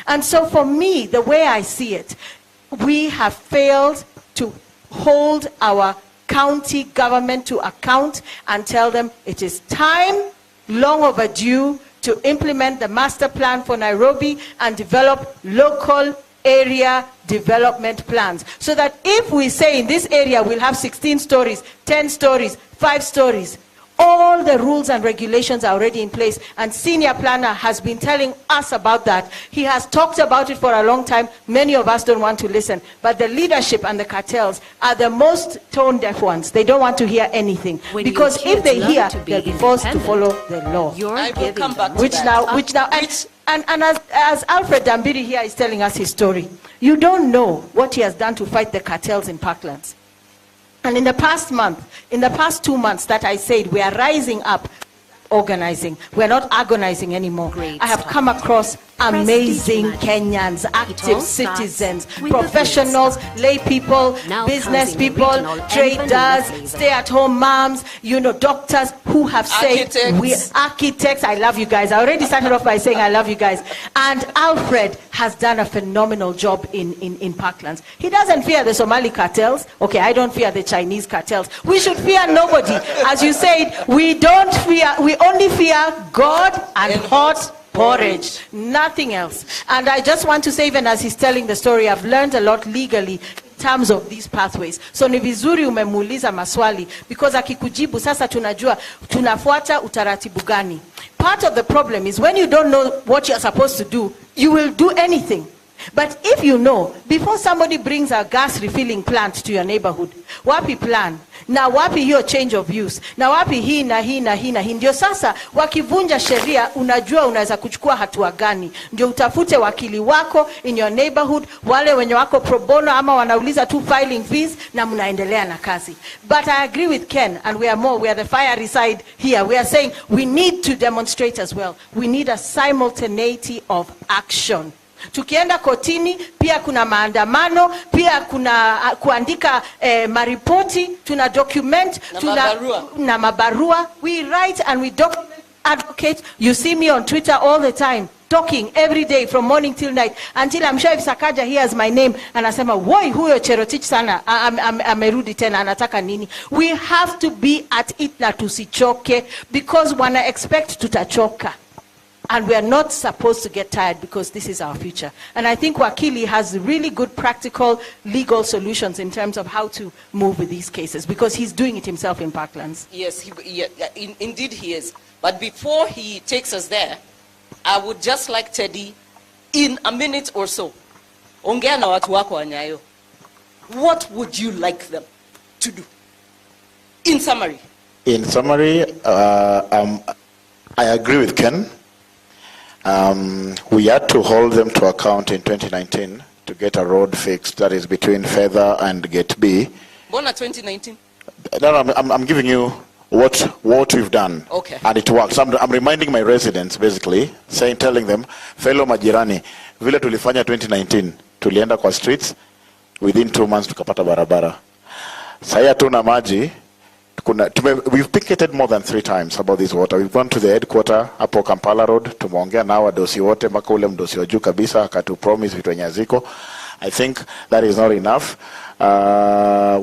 And so for me, the way I see it, we have failed to hold our county government to account and tell them it is time, long overdue, to implement the master plan for Nairobi and develop local area development plans. So that if we say in this area we'll have 16 stories, 10 stories, 5 stories, all the rules and regulations are already in place, and senior planner has been telling us about that. He has talked about it for a long time. Many of us don't want to listen, but the leadership and the cartels are the most tone-deaf ones. They don't want to hear anything, because if they hear, they'll be forced to follow the law. I will come back to which that. And as Alfred Dambiri here is telling us his story, you don't know what he has done to fight the cartels in Parklands. And in the past 2 months that I said we are rising up organizing. We're not agonizing anymore. I have come across amazing Kenyans, active citizens, professionals, lay people, business people, traders, stay-at-home moms, doctors who have said, we architects, I love you guys. I already started off by saying I love you guys. And Alfred has done a phenomenal job in Parklands. He doesn't fear the Somali cartels. Okay, I don't fear the Chinese cartels. We should fear nobody. As you said, we only fear God and hot porridge, nothing else. And I just want to say, even as he's telling the story, I've learned a lot legally in terms of these pathways. So ni vizuri umemuuliza maswali, because akikujibu sasa tunajua tunafuata utaratibu gani. Part of the problem is when you don't know what you're supposed to do, you will do anything. But if you know, before somebody brings a gas refilling plant to your neighborhood, wapi plan, na wapi hiyo change of use, na wapi hii na hii na hii na hii, ndio sasa wakivunja sheria unajua unaweza kuchukua hatua gani. Ndio utafute wakili wako in your neighborhood, wale wenye wako pro bono ama wanauliza tu filing fees, na mnaendelea na kazi. But I agree with Ken, and we are the fiery side here. We are saying we need to demonstrate as well. We need a simultaneity of action. Tukienda kotini, pia kuna maandamano, pia kuna kuandika maripoti, tuna document, na mabarua. We write and we document, advocate. You see me on Twitter all the time, talking every day from morning till night, until I'm sure if Sakaja hears my name, anasema, woi huyo Cherotich sana, amerudi tena, anataka nini. We have to be at it na tusichoke, because wana expect tutachoka. And we are not supposed to get tired, because this is our future. And I think Wakili has really good practical legal solutions in terms of how to move with these cases, because he's doing it himself in Parklands. Yes, indeed he is. But before he takes us there, I would just like Teddy, in a minute or so, ongea na watu wako wa Nyayo. What would you like them to do? In summary. In summary, I agree with Ken. We had to hold them to account in 2019 to get a road fixed, that is between Feather and Gate B. Bona 2019? No, I'm giving you what we've done. Okay. And it works. I'm reminding my residents, basically, telling them, fellow majirani, vile tulifanya 2019, tulienda kwa streets, within 2 months tukapata barabara. Saya tuna maji, we've picketed more than 3 times about this water. We've gone to the headquarter hapo Kampala Road, tumeongea na wadosi wote mpaka ule mdosi wa juu kabisa akatu promise vitu yenye ziko. I think that is not enough.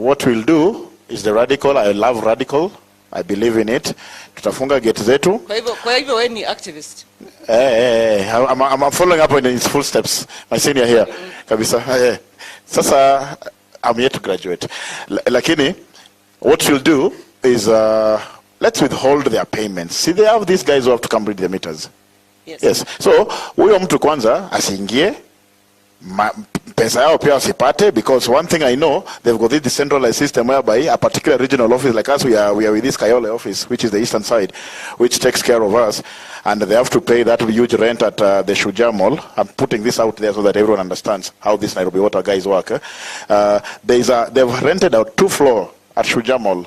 What we'll do is the radical. I love radical. I believe in it. Tutafunga gate zetu. Kwa hivyo wewe ni activist. I'm following up on his footsteps. My senior here. Kabisa. Sasa I'm yet to graduate. Lakini what we'll do is let's withhold their payments. See, they have these guys who have to come read their meters. Yes. So huyo mtu kwanza asiingie, pesa yao pia wasipate, because one thing I know, they've got this decentralized system whereby a particular regional office like us, we are with this Kayole office, which is the eastern side, which takes care of us, and they have to pay that huge rent at the Shujaa Mall. I'm putting this out there so that everyone understands how this Nairobi Water guys work. They've rented out 2 floors at Shujaa Mall,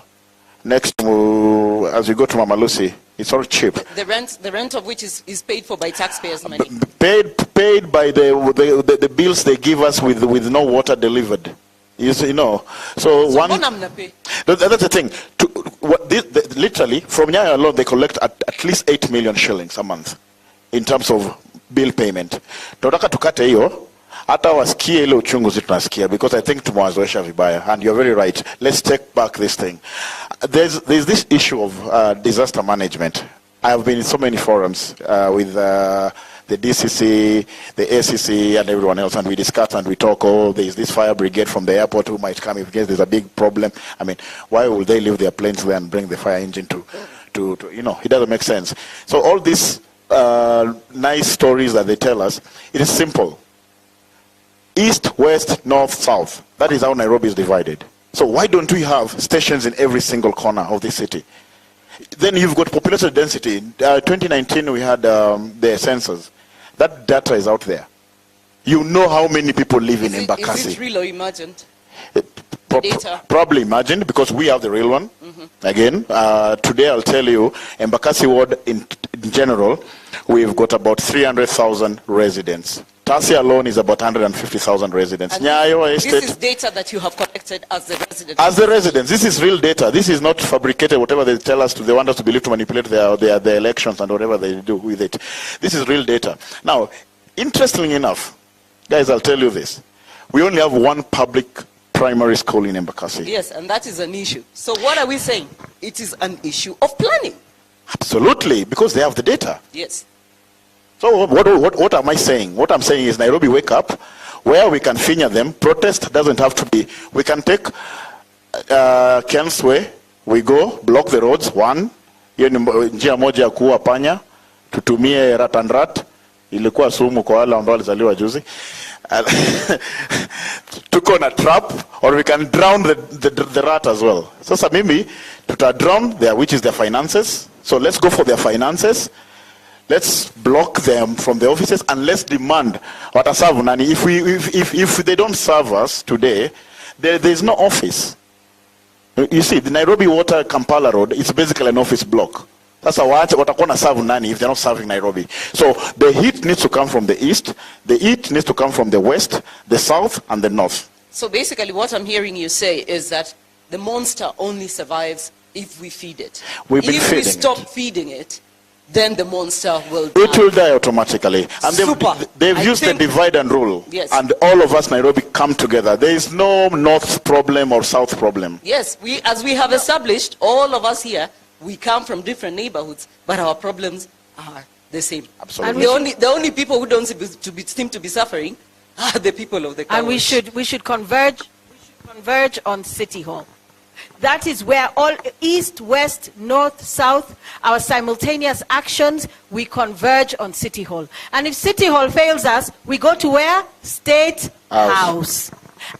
next to, as you go to Mama Lucy. It's all cheap. The rent of which is paid for by taxpayers' money. Paid by the bills they give us with no water delivered. You know. So that's the thing. Literally, from Nyayo alone, they collect at least 8 million shillings a month in terms of bill payment. Tunataka tukate hiyo. Hata wasikie ile uchungu tunasikia, because I think tumewazoesha vibaya, and you're very right. Let's take back this thing. There's this issue of disaster management. I have been in so many forums with the DCC, the ACC, and everyone else, and we discuss and we talk. Oh, there's this fire brigade from the airport who might come if there's a big problem. I mean, why will they leave their planes there and bring the fire engine to it doesn't make sense. So all these nice stories that they tell us, it is simple. East, west, north, south. That is how Nairobi is divided. So why don't we have stations in every single corner of the city? Then you've got population density. In 2019 we had the census. That data is out there. You know how many people live in Embakasi. Is it real or imagined? Data. Probably imagined, because we have the real one. Again, today I'll tell you, Embakasi Ward in general, we've got about 300,000 residents. Tasia alone is about 150,000 residents. And Nyayo this Estate, is data that you have collected as the resident. as the residents, this is real data. This is not fabricated, whatever they tell us to, they want us to believe to manipulate their elections and whatever they do with it. This is real data. Now, interestingly enough, guys, I'll tell you this. We only have one public primary school in Embakasi. Yes, and that is an issue. So what are we saying? It is an issue of planning. Absolutely, because they have the data. Yes. So what am I saying? What I'm saying is Nairobi wake up, where we can finger them. Protest doesn't have to be. We can take Ken's way. We go, block the roads. One, hiyo ni njia moja ya kuua panya. Tutumie rat and rat. Ilikuwa sumu kwa wale ambao walizaliwa juzi. Tuko na trap, or we can drown the rat as well. Sasa mimi tuta drown their, which is their finances. So let's go for their finances. Let's block them from the offices and let's demand wataserve nani. If they don't serve us today, there is no office. You see, the Nairobi Water Kampala Road is basically an office block. That's watakuwa na serve nani if they're not serving Nairobi. So the heat needs to come from the east, the heat needs to come from the west, the south, and the north. So basically what I'm hearing you say is that the monster only survives if we feed it. We've been if feeding we stop feeding it, then the monster will die. It will die automatically. And Super. they've I used the think- divide and rule. Yes. And all of us, Nairobi, come together. There is no north problem or south problem. Yes, as we have established, all of us here, we come from different neighborhoods, but our problems are the same. Absolutely. And the only people who don't seem to be suffering are the people of the country. And we should converge on City Hall. That is where all east, west, north, south, our simultaneous actions, we converge on City Hall. And if City Hall fails us, we go to where? State House.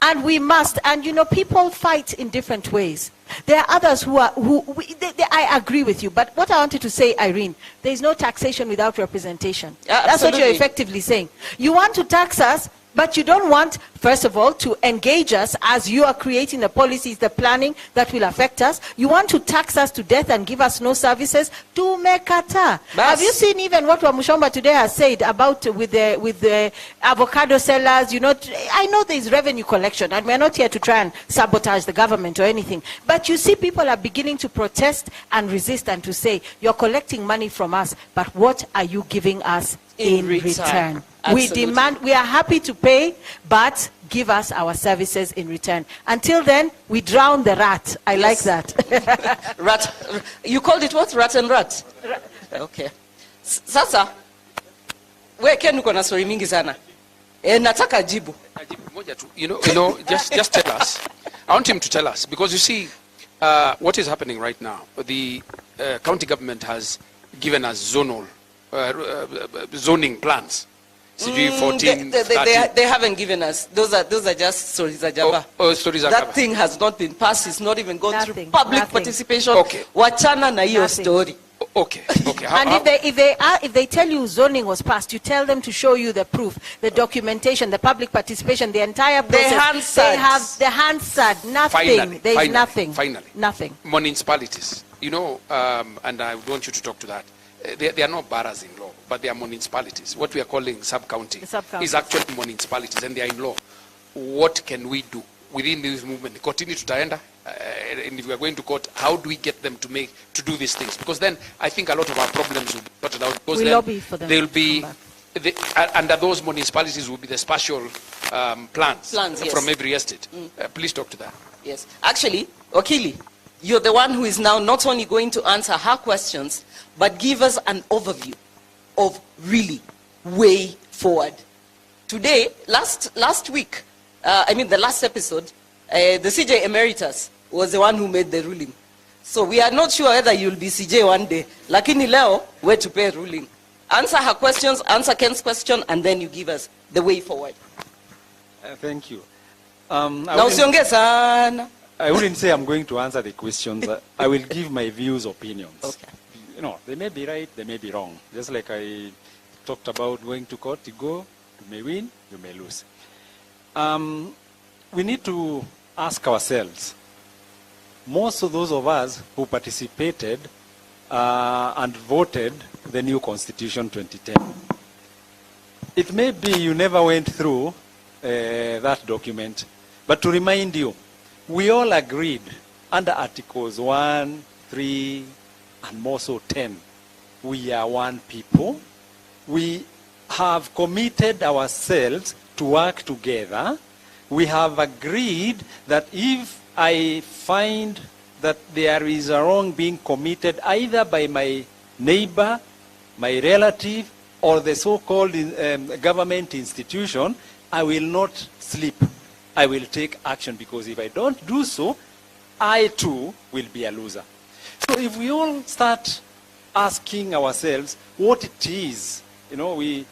And we must, and you know, people fight in different ways. There are others I agree with you, but what I wanted to say, Irene, there is no taxation without representation. Yeah, that's what you're absolutely. effectively saying. You want to tax us, but you don't want, first of all, to engage us as you are creating the policies, the planning that will affect us. You want to tax us to death and give us no services. Tumekata. Have you seen even what Wamushomba today has said about with the avocado sellers? You know, I know there is revenue collection, and we're not here to try and sabotage the government or anything. But you see, people are beginning to protest and resist and to say, you're collecting money from us, but what are you giving us in return? We demand, we are happy to pay, but give us our services in return. Until then, we drown the rat. I like that. Rat. You called it what? Rat and rat? Okay. Sasa, we Ken uko na story mingi sana. Nataka jibu. You know, just tell us. I want him to tell us, because you see, what is happening right now. The county government has given us zonal zoning plans. CG 14, they haven't given us. Those are just stories of Java. Stories of That Java. thing has not been passed. It's not even gone through Nothing, public nothing. participation. Okay. Wachana na hiyo Nothing. story. Okay. And if they tell you zoning was passed, you tell them to show you the proof, the documentation, the public participation, the entire process. They have the Hansard. Nothing. There is nothing. Finally. Nothing. Municipalities. You know, and I want you to talk to that. They are not boroughs in law, but they are municipalities. What we are calling sub-county is actually municipalities, and they are in law. What can we do within this movement? Continue to tutaenda, and if we are going to court, how do we get them to do these things? Because then I think a lot of our problems will be sorted out. Because We then lobby for them They will to be come under those municipalities will be the spatial plans Yes. from every estate. Please talk to that. Yes. Actually, Okili, you're the one who is now not only going to answer her questions, but give us an overview of really way forward. Today, last week, the last episode, the CJ Emeritus was the one who made the ruling. So we are not sure whether you'll be CJ one day. Lakini leo, where to pay ruling. Answer her questions, answer Ken's question, and then you give us the way forward. Thank you. Na usiongee sana. I wouldn't say I'm going to answer the questions. I will give my views, opinions. Okay. You know, they may be right, they may be wrong. Just like I talked about going to court, you may win, you may lose. We need to ask ourselves, most of those of us who participated and voted the new Constitution 2010, it may be you never went through that document, but to remind you, we all agreed under Articles 1, 3, and more so 10, we are one people. We have committed ourselves to work together. We have agreed that if I find that there is a wrong being committed either by my neighbor, my relative, or the so-called government institution, I will not sleep. I will take action, because if I don't do so, I too will be a loser. So if we all start asking ourselves what it is, we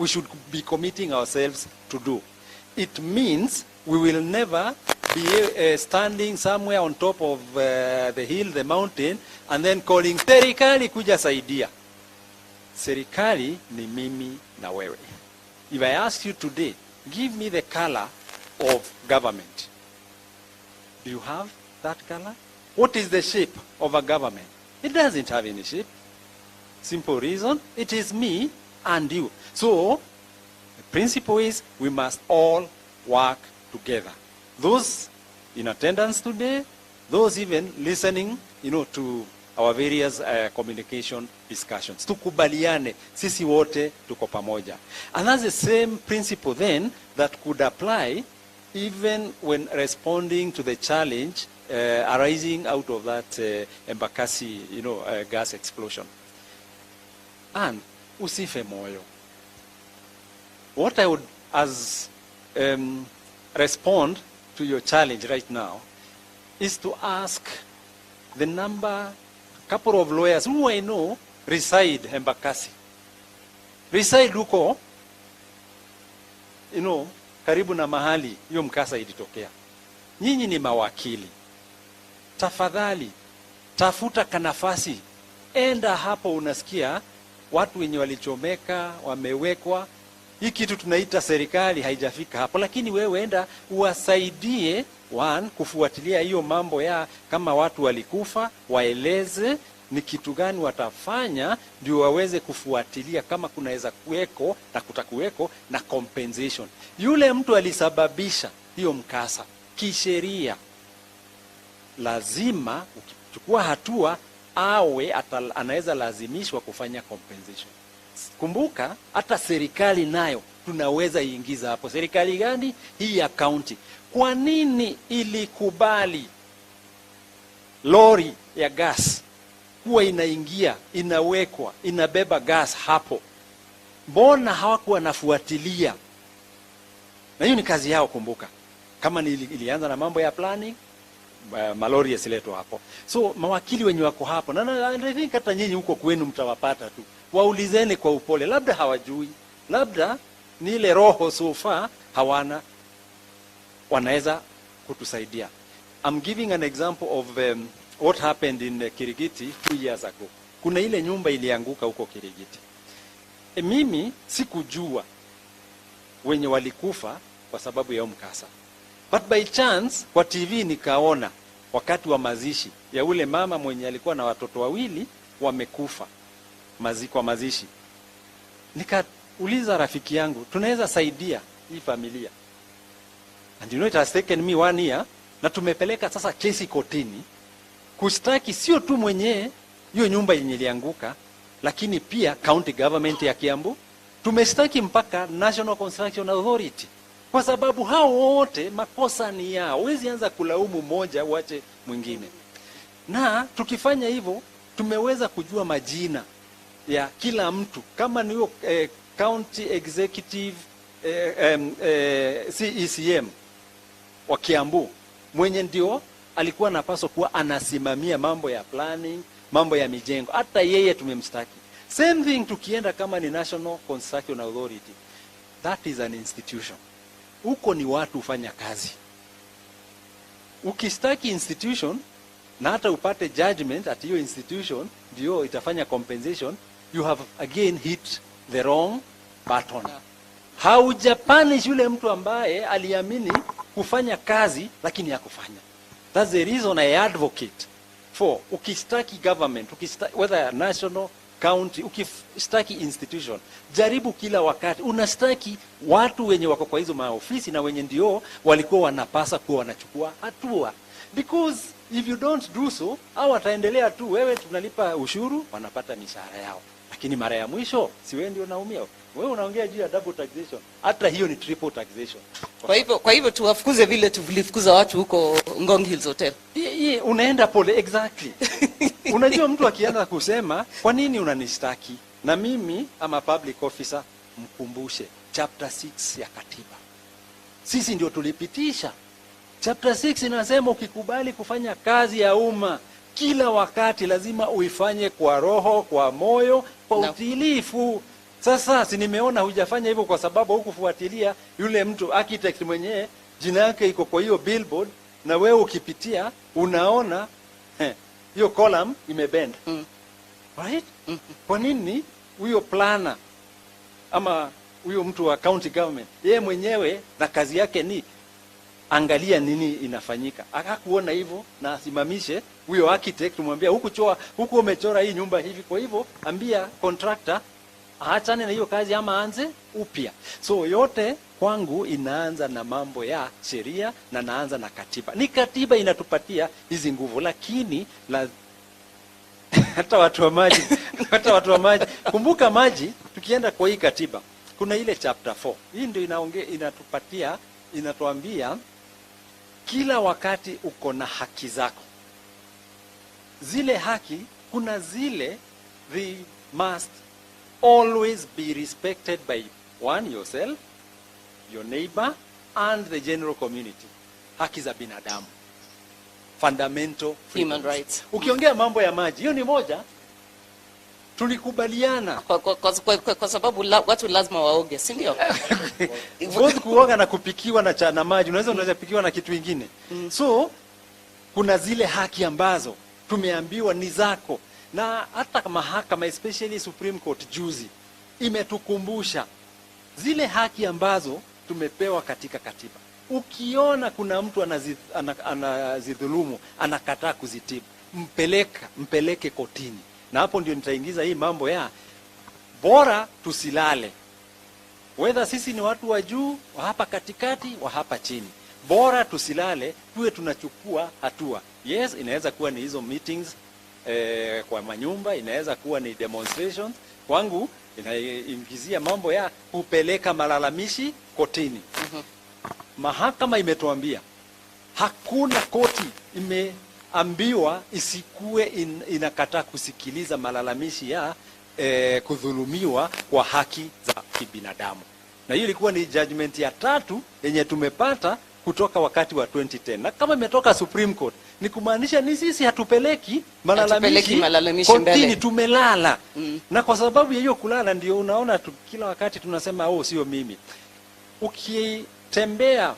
should be committing ourselves to do, it means we will never be standing somewhere on top of the hill, the mountain, and then calling, serikali kuja saidia. Serikali ni mimi na wewe. If I ask you today, give me the color of government. Do you have that color? What is the shape of a government? It doesn't have any shape. Simple reason, it is me and you. So, the principle is we must all work together. Those in attendance today, those even listening, to our various communication discussions. Tukubaliane, sisi wote tuko pamoja. And that's the same principle then that could apply even when responding to the challenge arising out of that Embakasi, gas explosion. And usife moyo. What I would respond to your challenge right now is to ask the couple of lawyers who I know reside Embakasi. Reside huko, karibu na mahali hiyo mkasa ilitokea. Nyinyi ni mawakili. Tafadhali, tafuta kanafasi. Enda hapo, unasikia watu wenye walichomeka, wamewekwa. Hii kitu tunaita serikali haijafika hapo, lakini wewe enda uwasaidie kufuatilia hiyo mambo ya kama watu walikufa, waeleze ni kitu gani watafanya ndio waweze kufuatilia kama kunaweza kuweko na kutakuweko na compensation. Yule mtu alisababisha hiyo mkasa kisheria, lazima ukichukua hatua anaweza lazimishwa kufanya compensation. Kumbuka, hata serikali nayo tunaweza iingiza hapo. Serikali gani? Hii ya county. Kwa nini ilikubali lori ya gas kuwa inaingia, inawekwa, inabeba gas hapo? Mbona hawakuwa nafuatilia? Na hiyo ni kazi yao. Kumbuka, kama ilianza na mambo ya planning, malori yasiletwa hapo. So mawakili wenye wako hapo, na I think hata nyinyi huko kwenu mtawapata tu, waulizeni kwa upole. Labda hawajui, labda ni ile roho sofa hawana, wanaweza kutusaidia. I'm giving an example of what happened in Kirigiti 2 years ago. Kuna ile nyumba ilianguka huko Kirigiti. Mimi sikujua wenye walikufa kwa sababu ya mkasa. But by chance kwa TV nikaona wakati wa mazishi ya ule mama mwenye alikuwa na watoto wawili wamekufa kwa mazishi. Nikauliza rafiki yangu, tunaweza saidia hii familia? And it has taken me 1 year, na tumepeleka sasa kesi kotini kushtaki sio tu mwenye hiyo nyumba yenye ilianguka, lakini pia county government ya Kiambu. Tumeshtaki mpaka National Construction Authority, kwa sababu hao wote makosa ni yao. Huwezi anza kulaumu mmoja uache mwingine. Na tukifanya hivyo tumeweza kujua majina ya kila mtu, kama ni hiyo county executive CECM wa Kiambu mwenye ndio alikuwa anapaswa kuwa anasimamia mambo ya planning, mambo ya mijengo. Hata yeye tumemstaki. Same thing tukienda kama ni National Construction Authority. That is an institution. Huko ni watu ufanya kazi. Ukistaki institution na hata upate judgment at hiyo institution ndio itafanya compensation, you have again hit the wrong button. Haujapanish yule mtu ambaye aliamini kufanya kazi lakini ya kufanya. That's the reason I advocate for ukistaki government, whether national, county, ukistaki institution, jaribu kila wakati unastaki watu wenye wako kwa hizo maofisi na wenye ndio walikuwa wanapasa kuwa wanachukua hatua. Because if you don't do so, au wataendelea tu, wewe tunalipa ushuru, wanapata mishahara yao. Lakini mara ya mwisho, si wewe ndio unaumia. Wewe unaongea juu ya double taxation. Hata hiyo ni triple taxation. Kwa hivyo tuwafukuze vile tulifukuza watu huko Ngong Hills Hotel. Unaenda pole, exactly. Unajua mtu akianza kusema, kwa nini unanishtaki? Na mimi ama public officer, mkumbushe chapter 6 ya katiba. Sisi ndio tulipitisha. Chapter 6 inasema ukikubali kufanya kazi ya umma, kila wakati lazima uifanye kwa roho, kwa moyo, kwa utilifu. Sasa si nimeona hujafanya hivyo kwa sababu hukufuatilia yule mtu architect mwenyewe jina yake iko kwa hiyo billboard, na wewe ukipitia unaona hiyo column imebend. Right? Kwa nini huyo planner ama huyo mtu wa county government yeye mwenyewe na kazi yake ni angalia nini inafanyika, akakuona hivyo na asimamishe huyo architect, mwambia huku umechora hii nyumba hivi, kwa hivyo ambia contractor aachane na hiyo kazi ama aanze upya. So yote kwangu inaanza na mambo ya sheria na naanza na katiba. Ni katiba inatupatia hizi nguvu, lakini hata watu wa maji, kumbuka maji, tukienda kwa hii katiba kuna ile chapter 4. Hii ndio inatuambia kila wakati uko na haki zako. Zile haki, kuna zile they must always be respected by one, yourself, your neighbor, and the general community. Haki za binadamu, fundamental human rights. Ukiongea mambo ya maji, hiyo ni moja, tulikubaliana kwa sababu watu lazima waoge, si ndio? Both kuoga na kupikiwa na maji, unaweza pikiwa na kitu kingine. So kuna zile haki ambazo tumeambiwa ni zako, na hata mahakama, especially Supreme Court juzi, imetukumbusha zile haki ambazo tumepewa katika katiba. Ukiona kuna mtu anazidhulumu, anakataa kuzitibu, mpeleke kotini. Na hapo ndio nitaingiza hii mambo ya bora tusilale. Whether sisi ni watu wa juu, wa hapa katikati, wa hapa chini, bora tusilale, tuwe tunachukua hatua. Yes, inaweza kuwa ni hizo meetings kwa manyumba, inaweza kuwa ni demonstrations. Kwangu inaingizia mambo ya kupeleka malalamishi kotini. Mahakama imetuambia hakuna koti imeambiwa isikue inakataa kusikiliza malalamishi ya kudhulumiwa kwa haki za kibinadamu. Na hiyo ilikuwa ni judgment ya 3 yenye tumepata kutoka wakati wa 2010. Na kama imetoka Supreme Court, ni kumaanisha ni sisi hatupeleki malalamishi kotini, tumelala. Na kwa sababu ya hiyo kulala ndio unaona kila wakati tunasema sio mimi. Ukitembea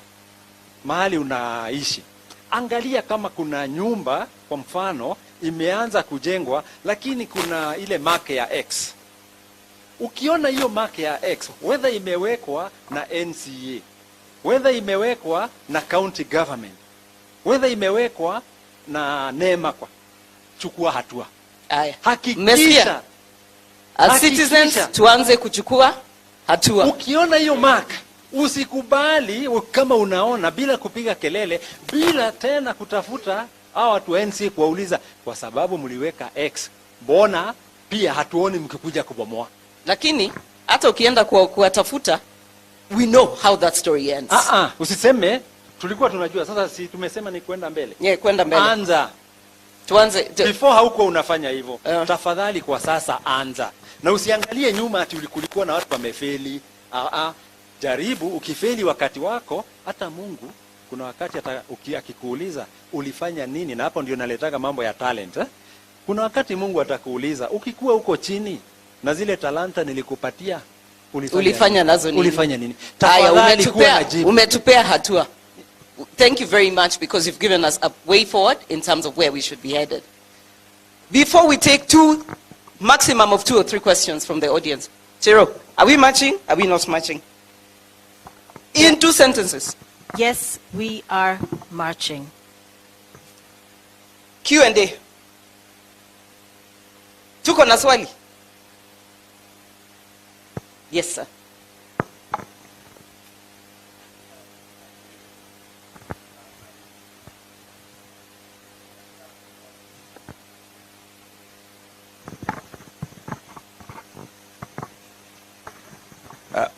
mahali unaishi, angalia kama kuna nyumba kwa mfano imeanza kujengwa lakini kuna ile mark ya X. Ukiona hiyo mark ya X, whether imewekwa na NCA, whether imewekwa na county government, whether imewekwa na NEMA, chukua hatua. Hakikisha as citizens tuanze kuchukua hatua. Ukiona hiyo mark, usikubali kama unaona, bila kupiga kelele, bila tena kutafuta hao watu wa NCA kuwauliza kwa sababu mliweka X, mbona pia hatuoni mkikuja kubomoa. Lakini hata ukienda kuwatafuta, we know how that story ends. Usiseme tulikuwa tunajua, sasa si tumesema ni kwenda mbele. Kwenda mbele. Tuanze. Before hauko unafanya hivyo. Tafadhali kwa sasa anza. Na usiangalie nyuma ati kulikuwa na watu wamefeli. Jaribu, ukifeli wakati wako, hata Mungu kuna wakati akikuuliza ulifanya nini, na hapo ndio naletaka mambo ya talent. Kuna wakati Mungu atakuuliza ukikuwa huko chini na zile talanta nilikupatia ulifanya nazo nini? Ulifanya nini? Tafadhali kuwa na jibu. Umetupea hatua. Thank you very much because you've given us a way forward in terms of where we should be headed. Before we take maximum of 2 or 3 questions from the audience. Chero, are we matching? Are we not matching? In 2 sentences. Yes, we are marching. Q&A. Tuko na swali? Yes, sir.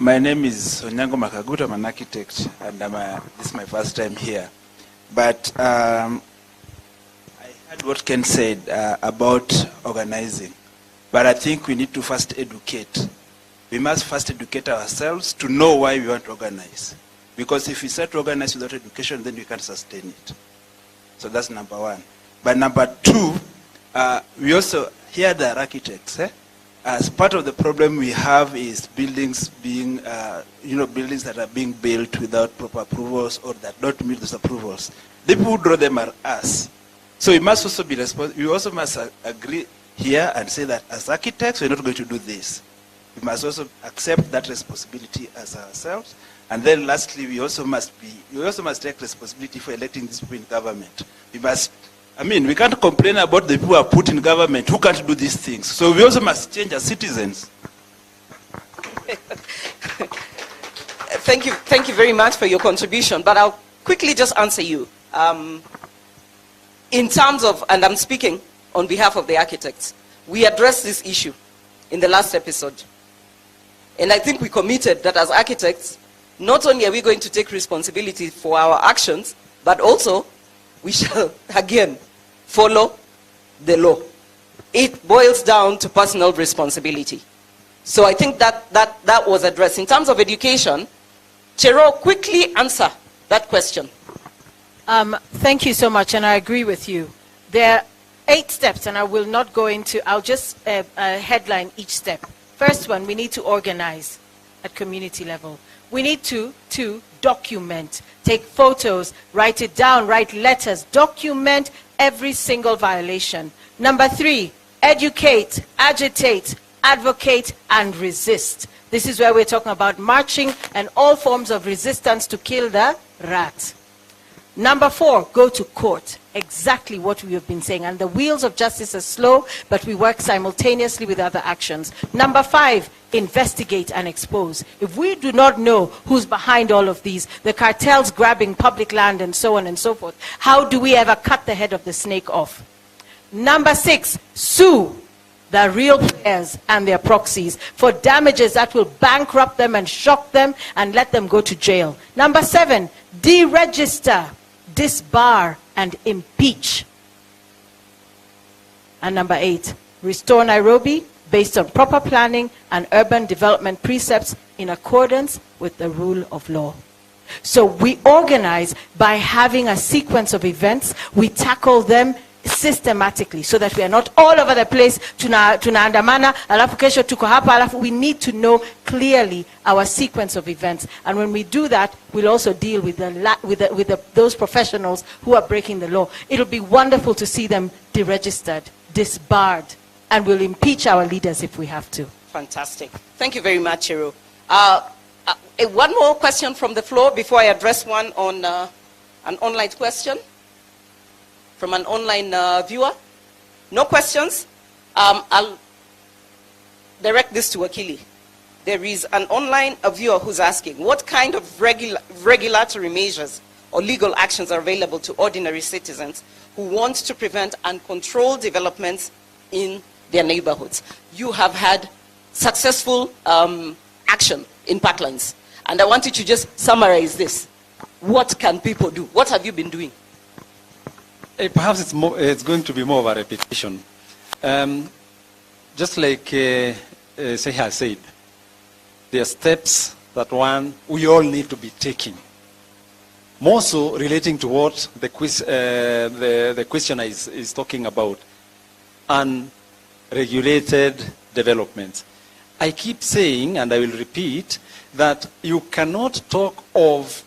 My name is Onyango Makaguta. I'm an architect, and this is my first time here. But I heard what Ken said about organizing. But I think we need to first educate. We must first educate ourselves to know why we want to organize. Because if we start to organize without education, then we can't sustain it. So that's number one. But number two, we also hear the architects. As part of the problem we have is buildings being, buildings that are being built without proper approvals or that don't meet those approvals. The people who draw them are us. So we must also be responsible. We also must agree here and say that as architects, we're not going to do this. We must also accept that responsibility as ourselves. And then lastly, we also must take responsibility for electing these people in government. We can't complain about the people who are put in government who can't do these things. So we also must change as citizens. Thank you very much for your contribution. But I'll quickly just answer you. In terms of, and I'm speaking on behalf of the architects, we addressed this issue in the last episode. And I think we committed that as architects, not only are we going to take responsibility for our actions, but also we shall, again, follow the law. It boils down to personal responsibility. So I think that was addressed. In terms of education, Chero, quickly answer that question. Thank you so much, and I agree with you. There are 8 steps, and I will not go into, I'll just headline each step. First one, we need to organize at community level. We need to document, take photos, write it down, write letters, document every single violation. Number 3, educate, agitate, advocate, and resist. This is where we're talking about marching and all forms of resistance to kill the rat. Number 4, go to court. Exactly what we have been saying. And the wheels of justice are slow, but we work simultaneously with other actions. Number 5, investigate and expose. If we do not know who's behind all of these, the cartels grabbing public land and so on and so forth, how do we ever cut the head of the snake off? Number 6, sue the real players and their proxies for damages that will bankrupt them and shock them and let them go to jail. Number 7, deregister, disbar, and impeach. And number 8, restore Nairobi based on proper planning and urban development precepts in accordance with the rule of law. So we organize by having a sequence of events. We tackle them systematically so that we are not all over the place. Tunaandamana, alafu kesho tuko hapa, alafu we need to know clearly our sequence of events. And when we do that, we'll also deal with those professionals who are breaking the law. It'll be wonderful to see them deregistered, disbarred, and we'll impeach our leaders if we have to. Fantastic. Thank you very much, Chero. One more question from the floor before I address one on an online question from an online viewer. No questions? I'll direct this to Wakili. There is an online viewer who's asking, what kind of regulatory measures or legal actions are available to ordinary citizens who want to prevent uncontrolled developments in their neighborhoods? You have had successful action in Parklands, and I want you to just summarize this. What can people do? What have you been doing? Perhaps it's going to be more of a repetition. Just like Seha said, there are steps that we all need to be taking. More so relating to what the questioner is talking about, unregulated development. I keep saying, and I will repeat, that you cannot talk of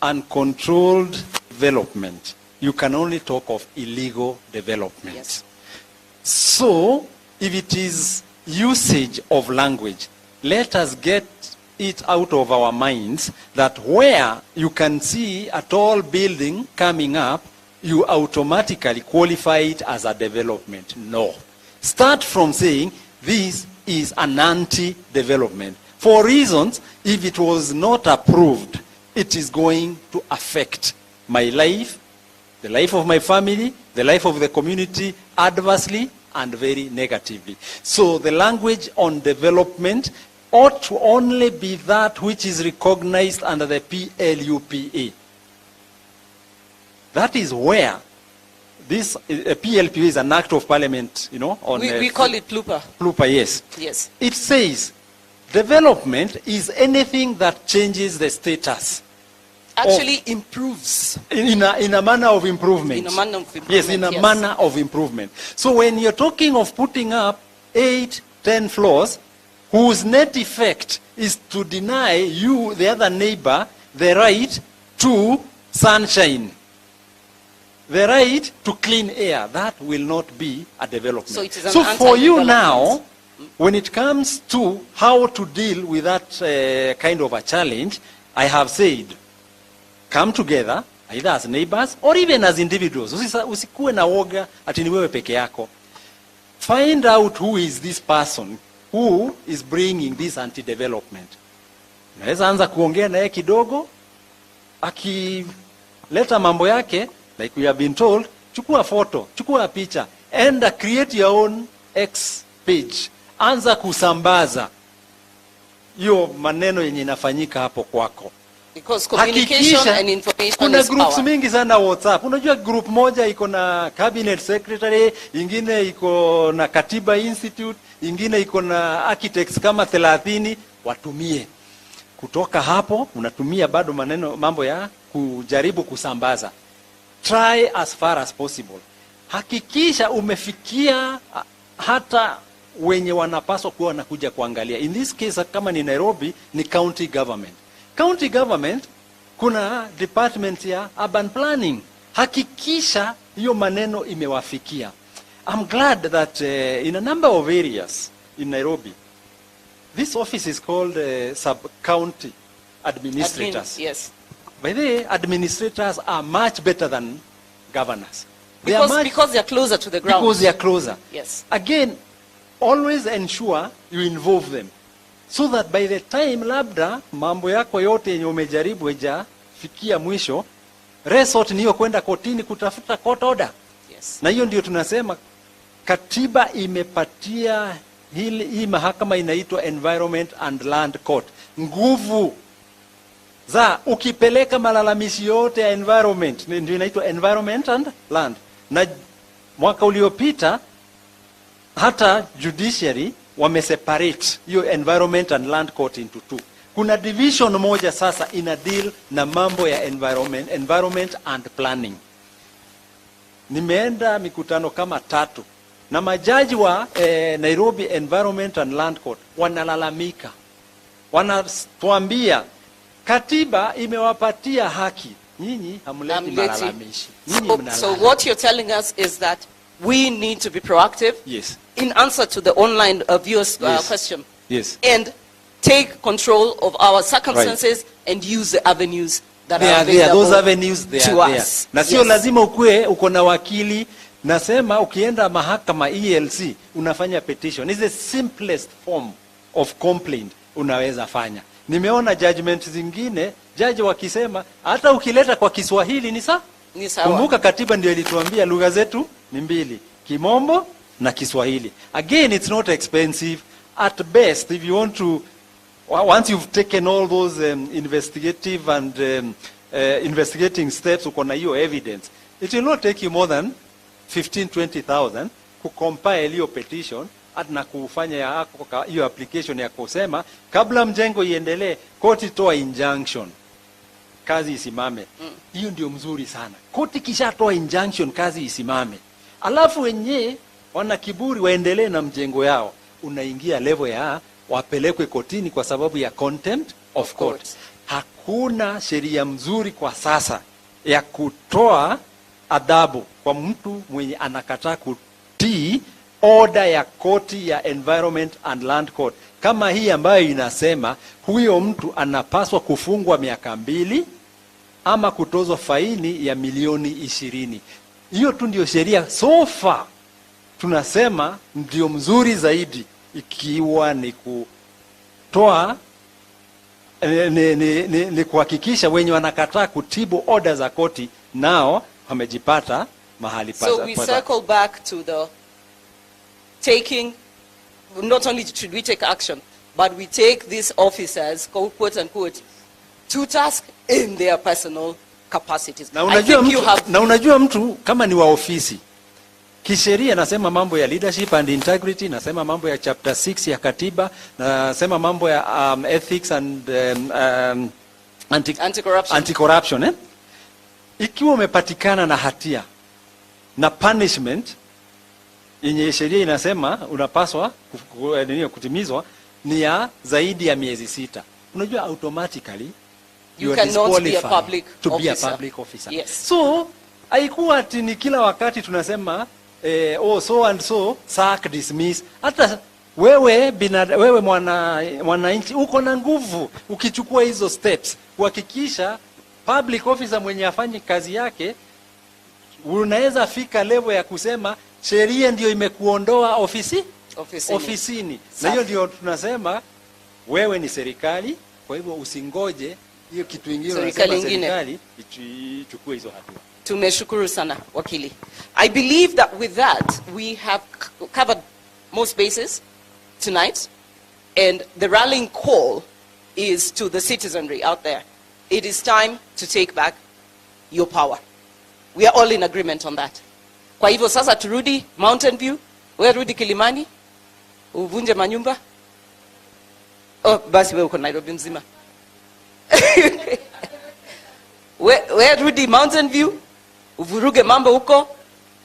uncontrolled development. You can only talk of illegal development. Yes. So, if it is usage of language, let us get it out of our minds that where you can see a tall building coming up, you automatically qualify it as a development. No. Start from saying this is an anti-development. For reasons, if it was not approved, it is going to affect my life, the life of my family, the life of the community adversely and very negatively. So the language on development ought to only be that which is recognized under the PLUPA. That is where this PLPA is an act of parliament, you know. On we call it PLUPA. PLUPA, yes. Yes. It says development is anything that changes the status. Actually improves. In a manner of improvement. In a manner of improvement. Yes, in a manner of improvement. So when you're talking of putting up 8, 10 floors, whose net effect is to deny you, the other neighbor, the right to sunshine, the right to clean air, that will not be a development. So it is an so for you anti-development. now, when it comes to how to deal with that kind of a challenge, I have said, come together, either as neighbors or even as individuals. Usikuwe na woga ati ni wewe peke yako. Find out who is this person who is bringing this anti-development. Naweza anza kuongea naye kidogo, akileta mambo yake, like we have been told, chukua photo, chukua picha, and create your own X page. Anza kusambaza hiyo maneno yenye inafanyika hapo kwako. Because communication and information kuna is groups power. mingi sana WhatsApp. Unajua group moja iko na cabinet secretary, ingine iko na Katiba Institute, ingine iko na architects kama 30, watumie. Kutoka hapo unatumia bado mambo ya kujaribu kusambaza. Try as far as possible. Hakikisha umefikia hata wenye wanapaswa kuwa wanakuja kuangalia. In this case kama ni Nairobi ni county government. County government kuna department ya urban planning. Hakikisha hiyo maneno imewafikia. I'm glad that in a number of areas in Nairobi, this office is called sub-county administrators. Yes. By the way, administrators are much better than governors. Because they are closer to the ground. Because they are closer. Yes. Again, always ensure you involve them. So that by the time labda mambo yako yote yenye umejaribu hajafikia mwisho, resort niyo kwenda kotini kutafuta court order. Yes. Na hiyo ndio tunasema katiba imepatia hii mahakama inaitwa Environment and Land Court nguvu za ukipeleka malalamishi yote ya environment, ndio inaitwa Environment and Land. Na mwaka uliopita hata judiciary wameseparate hiyo Environment and Land Court into two. Kuna division moja sasa ina deal na mambo ya environment and planning. Nimeenda mikutano kama 3 na majaji wa Nairobi Environment and Land Court wanalalamika. Wanatuambia katiba imewapatia haki. Nyinyi hamleti malalamishi. So what you're telling us is that we need to be proactive. Yes. In answer to the online viewers' question. Yes. And take control of our circumstances and use the avenues that are available there. Those avenues they to are there. us. Na sio lazima ukue uko na wakili. Nasema ukienda mahakama ELC unafanya petition. It's the simplest form of complaint unaweza fanya. Nimeona judgment zingine judge wakisema hata ukileta kwa Kiswahili ni sawa. Kumbuka katiba ndio ilituambia lugha zetu ni 2, Kimombo na Kiswahili. Again, it's not expensive. At best, if you want to, once you've taken all those investigative and investigating steps, uko na hiyo evidence, it will not take you more than 15,000-20,000 kucompile hiyo petition at na kufanya hiyo application ya kusema kabla mjengo iendelee, koti toa injunction, kazi isimame. Hiyo ndio mzuri sana. Koti kishatoa injunction, kazi isimame. Alafu wenyewe wana kiburi waendelee na mjengo yao. Unaingia level ya wapelekwe kotini kwa sababu ya contempt of court. Hakuna sheria mzuri kwa sasa ya kutoa adhabu kwa mtu mwenye anakataa kutii order ya koti ya Environment and Land Court. kama hii ambayo inasema huyo mtu anapaswa kufungwa miaka 2 ama kutozwa faini ya milioni 20. Hiyo tu ndio sheria so far tunasema ndio mzuri zaidi, ikiwa ni kutoa ni kuhakikisha wenye wanakataa kutibu order za koti nao wamejipata mahali pa. So we circle back to the taking, not only should we take action, but we take these officers, quote unquote, to task in their personal capacities. Na unajua mtu kama ni wa ofisi, kisheria nasema mambo ya leadership and integrity, nasema mambo ya chapter 6 ya katiba, nasema mambo ya ethics and anti-corruption. Ikiwa umepatikana na hatia na punishment yenye sheria inasema unapaswa kutimizwa ni ya zaidi ya miezi 6, unajua automatically you cannot be a public officer. Yes. So haikuwa ati ni kila wakati tunasema so and so sack, dismiss. Hata wewe mwananchi uko na nguvu ukichukua hizo steps kuhakikisha public officer mwenye afanye kazi yake, unaweza fika level ya kusema sheria ndio imekuondoa ofisini. Na hiyo ndio tunasema wewe ni serikali, kwa hivyo usingoje hiyo kitu kingine serikali ichukue hizo hatua. Tumeshukuru sana wakili. I believe that with that we have covered most bases tonight, and the rallying call is to the citizenry out there. It is time to take back your power. We are all in agreement on that. Kwa hivyo sasa turudi Mountain View, wewe rudi Kilimani, uvunje manyumba. Basi wewe uko Nairobi mzima. Wewe rudi Mountain View, uvuruge mambo huko.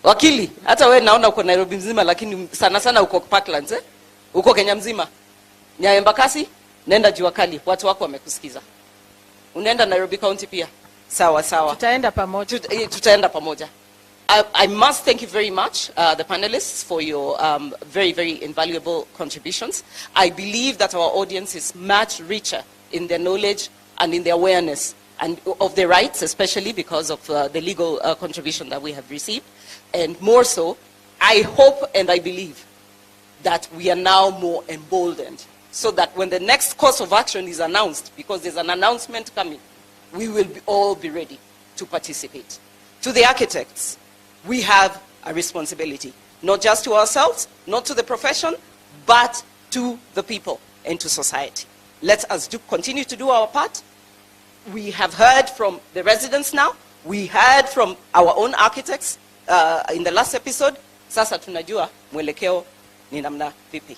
Wakili, hata wewe naona uko Nairobi mzima, lakini sana sana uko Parklands, uko Kenya mzima. Nyayo Embakasi, nenda Jua Kali, watu wako wamekusikiza. Unaenda Nairobi County pia. Sawa. Tutaenda pamoja. Tutaenda pamoja. I must thank you very much, the panelists, for your very, very invaluable contributions. I believe that our audience is much richer in their knowledge and in their awareness and of their rights, especially because of the legal contribution that we have received. And more so, I hope and I believe that we are now more emboldened, so that when the next course of action is announced, because there's an announcement coming, we will all be ready to participate. To the architects, we have a responsibility, not just to ourselves, not to the profession, but to the people and to society. Let us continue to do our part. We have heard from the residents now. We heard from our own architects in the last episode. Sasa tunajua mwelekeo ni namna vipi.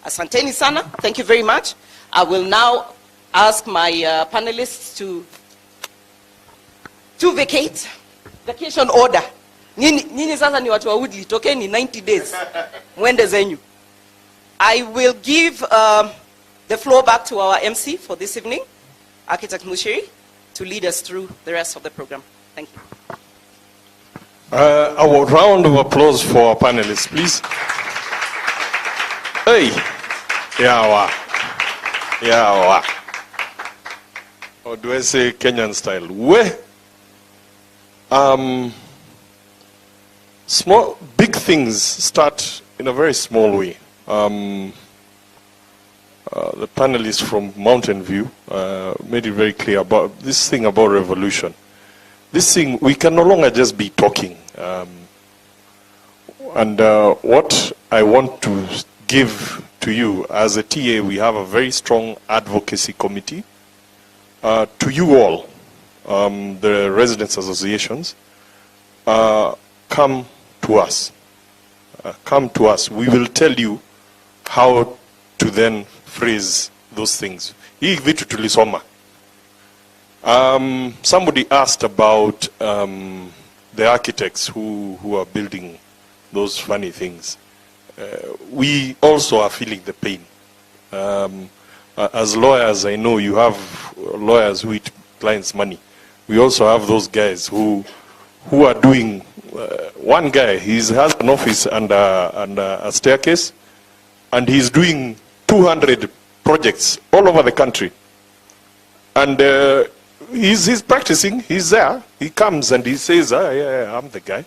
Asanteni sana. Thank you very much. I will now ask my panelists to vacate. Vacation order. Nyinyi sasa ni watu wa Woodley, tokeni 90 days. Mwende zenyu. I will give the floor back to our MC for this evening, Architect Mushiri, to lead us through the rest of the program. Thank you. A round of applause for our panelists, please. Hey, yawa. Or do I say Kenyan style? Big things start in a very small way. The panelists from Mountain View made it very clear about this thing about revolution. This thing, we can no longer just be talking. What I want to give to you as a TA, we have a very strong advocacy committee. To you all, the residents associations, come to us. We will tell you how to then phrase those things. Hii vitu tulisoma. Somebody asked about the architects who are building those funny things. We also are feeling the pain. As lawyers, I know you have lawyers who eat clients' money. We also have those guys who are doing. One guy, he has an office and a staircase, and he's doing 200 projects all over the country. And he's practicing, he's there. He comes and he says, yeah, I'm the guy.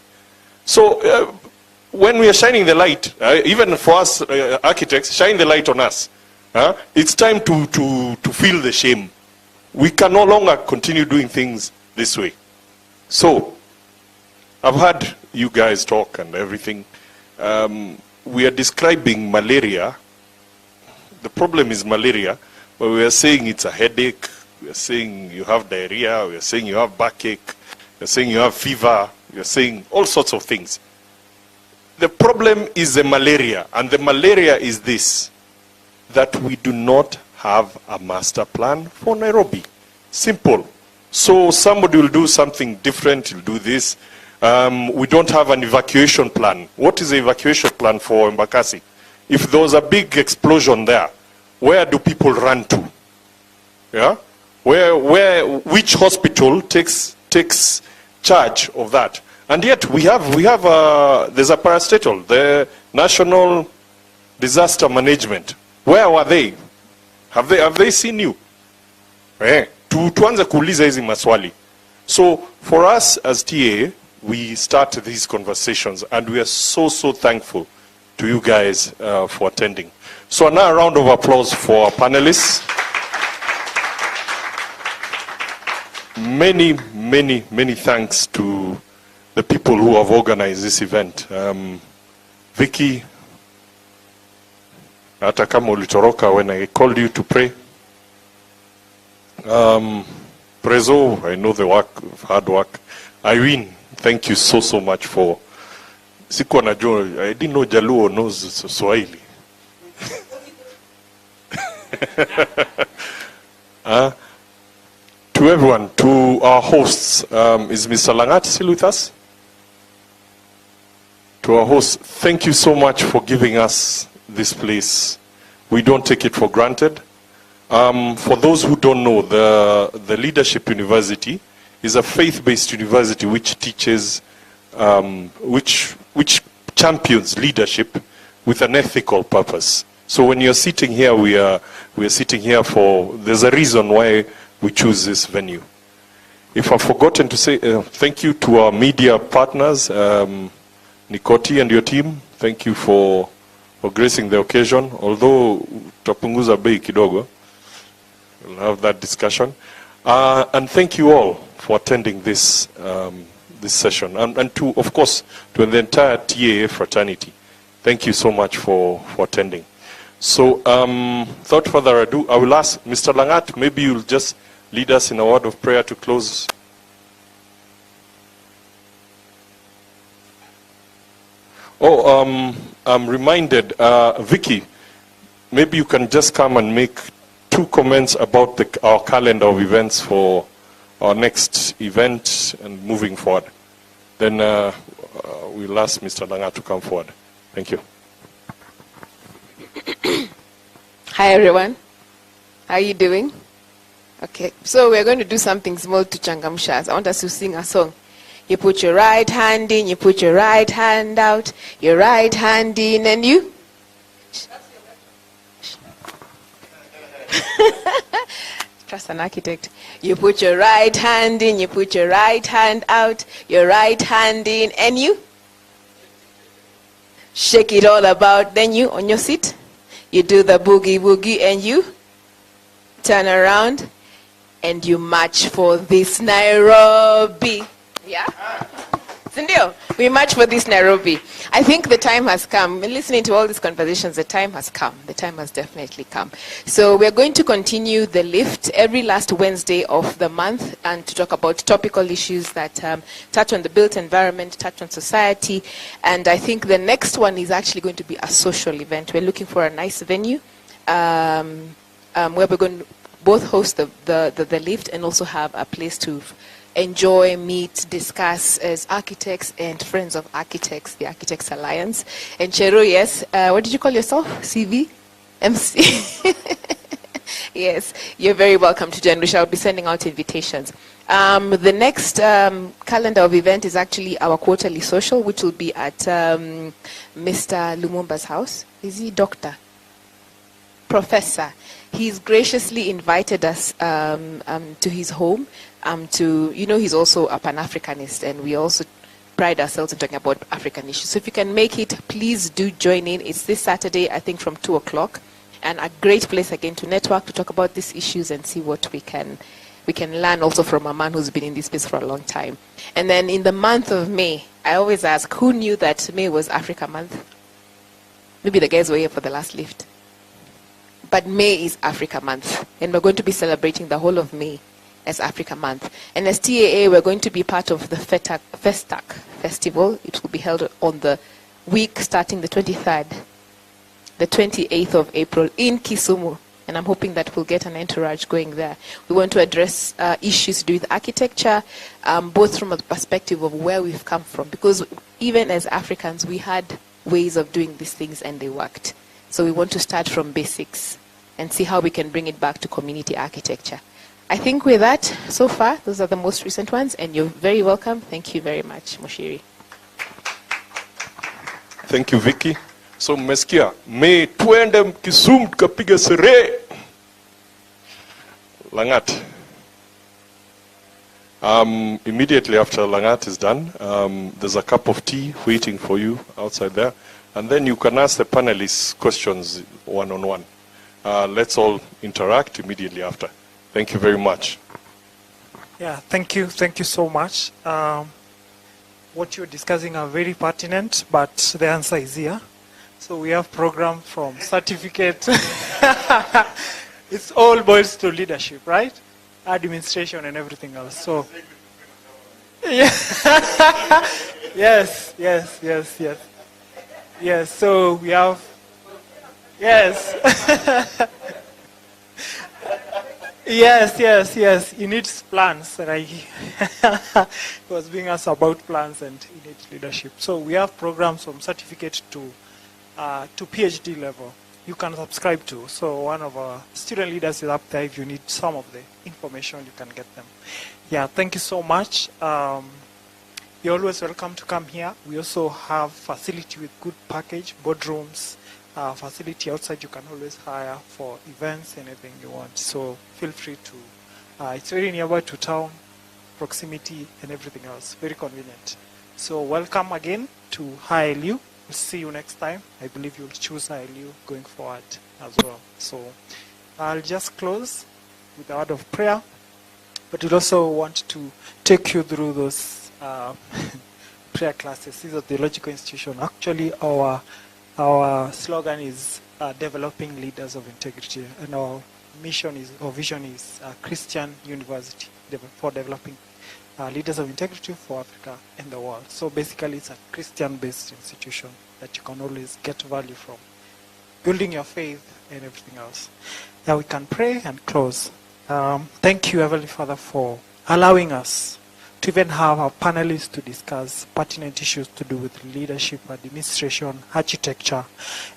So when we are shining the light, even for us architects, shine the light on us. It's time to feel the shame. We can no longer continue doing things this way. So, I've heard you guys talk and everything. We are describing malaria. The problem is malaria, but we are saying it's a headache. We are saying you have diarrhea. We are saying you have backache. We are saying you have fever. We are saying all sorts of things. The problem is the malaria, and the malaria is this, that we do not have a master plan for Nairobi. Simple. So somebody will do something different, he'll do this. We don't have an evacuation plan. What is the evacuation plan for Embakasi? If there was a big explosion there, where do people run to? Yeah? Which hospital takes charge of that? And yet we have there's a parastatal, the National Disaster Management. Where were they? Have they seen you? Tuanze kuuliza hizi maswali. So for us as TA, we start these conversations, and we are so thankful to you guys for attending. So now a round of applause for our panelists. Many thanks to the people who have organized this event. Vicky, hata kama ulitoroka when I called you to pray. Prezo, I know the work, hard work. Irene, thank you so much for. Sikuwa najua, I didn't know Jaluo knows Swahili. To everyone, to our hosts, is Mr. Langat still with us? To our hosts, thank you so much for giving us this place. We don't take it for granted. For those who don't know, the Leadership University is a faith-based university which teaches, which champions leadership with an ethical purpose. So when you're sitting here, we are sitting here for, there's a reason why we choose this venue. If I've forgotten to say, thank you to our media partners, Nikoti and your team, thank you for gracing the occasion. Although tutapunguza bei kidogo, we'll have that discussion. And thank you all for attending this this session, and to, of course, to the entire TAA fraternity. Thank you so much for attending. So, without further ado, I will ask Mr. Langat, maybe you'll just lead us in a word of prayer to close. Oh, I'm reminded, Vicky, maybe you can just come and make 2 comments about our calendar of events for our next event and moving forward. Then we'll ask Mr. Langat to come forward. Thank you. Hi everyone, how are you doing? Okay, so we're going to do something small to changamsha. I want us to sing a song. You put your right hand in, you put your right hand out, your right hand in, and you? Trust an architect. You put your right hand in, you put your right hand out, your right hand in, and you? Shake it all about, then you on your seat. You do the boogie woogie and you turn around and you march for this Nairobi. Yeah? Sindio, we march for this Nairobi. I think the time has come. Listening to all these conversations, the time has come. The time has definitely come. So we're going to continue the lift every last Wednesday of the month and to talk about topical issues that touch on the built environment, touch on society. And I think the next one is actually going to be a social event. We're looking for a nice venue where we're going to both host the lift and also have a place to enjoy, meet, discuss as architects and friends of architects, the Architects Alliance. And Chero, yes, what did you call yourself? CV? MC? Yes, you're very welcome to join. We shall be sending out invitations. The next calendar of event is actually our quarterly social, which will be at Mr. Lumumba's house. Is he doctor? Professor. he's graciously invited us to his home. He's also a Pan-Africanist, and we also pride ourselves in talking about African issues. So if you can make it, please do join in. It's this Saturday, I think, from 2 o'clock, and a great place again to network, to talk about these issues and see what we can learn also from a man who's been in this space for a long time. And then in the month of May, I always ask, who knew that May was Africa Month? Maybe the guys were here for the last lift. But May is Africa Month, and we're going to be celebrating the whole of May as Africa Month. And as TAA, we're going to be part of the FESTAC Festival. It will be held on the week starting the 23rd, the 28th of April in Kisumu. And I'm hoping that we'll get an entourage going there. We want to address issues to do with architecture, both from a perspective of where we've come from. Because even as Africans, we had ways of doing these things and they worked. So we want to start from basics and see how we can bring it back to community architecture. I think with that, so far, those are the most recent ones, and you're very welcome. Thank you very much, Mushiri. Thank you, Vicky. So mmesikia, May tuende Kisumu tukapiga sherehe. Langat. Immediately after Langat is done, there's a cup of tea waiting for you outside there. And then you can ask the panelists questions one-on-one. Let's all interact immediately after. Thank you very much. Yeah, thank you so much. What you're discussing are very pertinent, but the answer is here. So we have program from certificate. It's all boils to leadership, right? Administration and everything else. So, yeah. Yes. Yes, so we have, yes. Yes. He needs plans, right? He was being asked about plans, and he needs leadership. So we have programs from certificate to PhD level. You can subscribe to. So one of our student leaders is up there. If you need some of the information, you can get them. Yeah, thank you so much. You're always welcome to come here. We also have facility with good package, boardrooms, facility outside. You can always hire for events, anything you want. So feel free to. It's very nearby to town, proximity, and everything else. Very convenient. So welcome again to ILU. We'll see you next time. I believe you'll choose ILU going forward as well. So I'll just close with a word of prayer, but we also want to take you through those prayer classes. This is a theological institution. Actually, our slogan is developing leaders of integrity, and our vision is Christian University for developing leaders of integrity for Africa and the world. So basically, it's a Christian-based institution that you can always get value from, building your faith and everything else. Now we can pray and close. Thank you, Heavenly Father, for allowing us to even have our panelists to discuss pertinent issues to do with leadership, administration, architecture,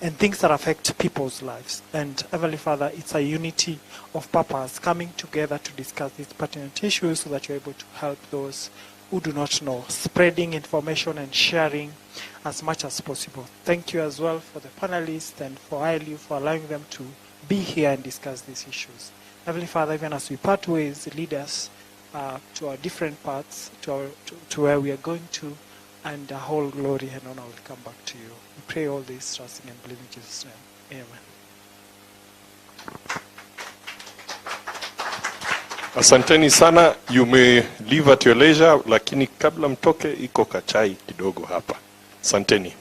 and things that affect people's lives. And Heavenly Father, it's a unity of purpose coming together to discuss these pertinent issues so that you're able to help those who do not know, spreading information and sharing as much as possible. Thank you as well for the panelists and for ILU for allowing them to be here and discuss these issues. Heavenly Father, even as we part ways, lead us to our different paths, to where we are going to, and the whole glory and honor will come back to you. We pray all this, trusting and believing in Jesus' name. Amen. Asanteni sana. You may leave at your leisure, lakini kabla mtoke iko kachai kidogo hapa. Asanteni.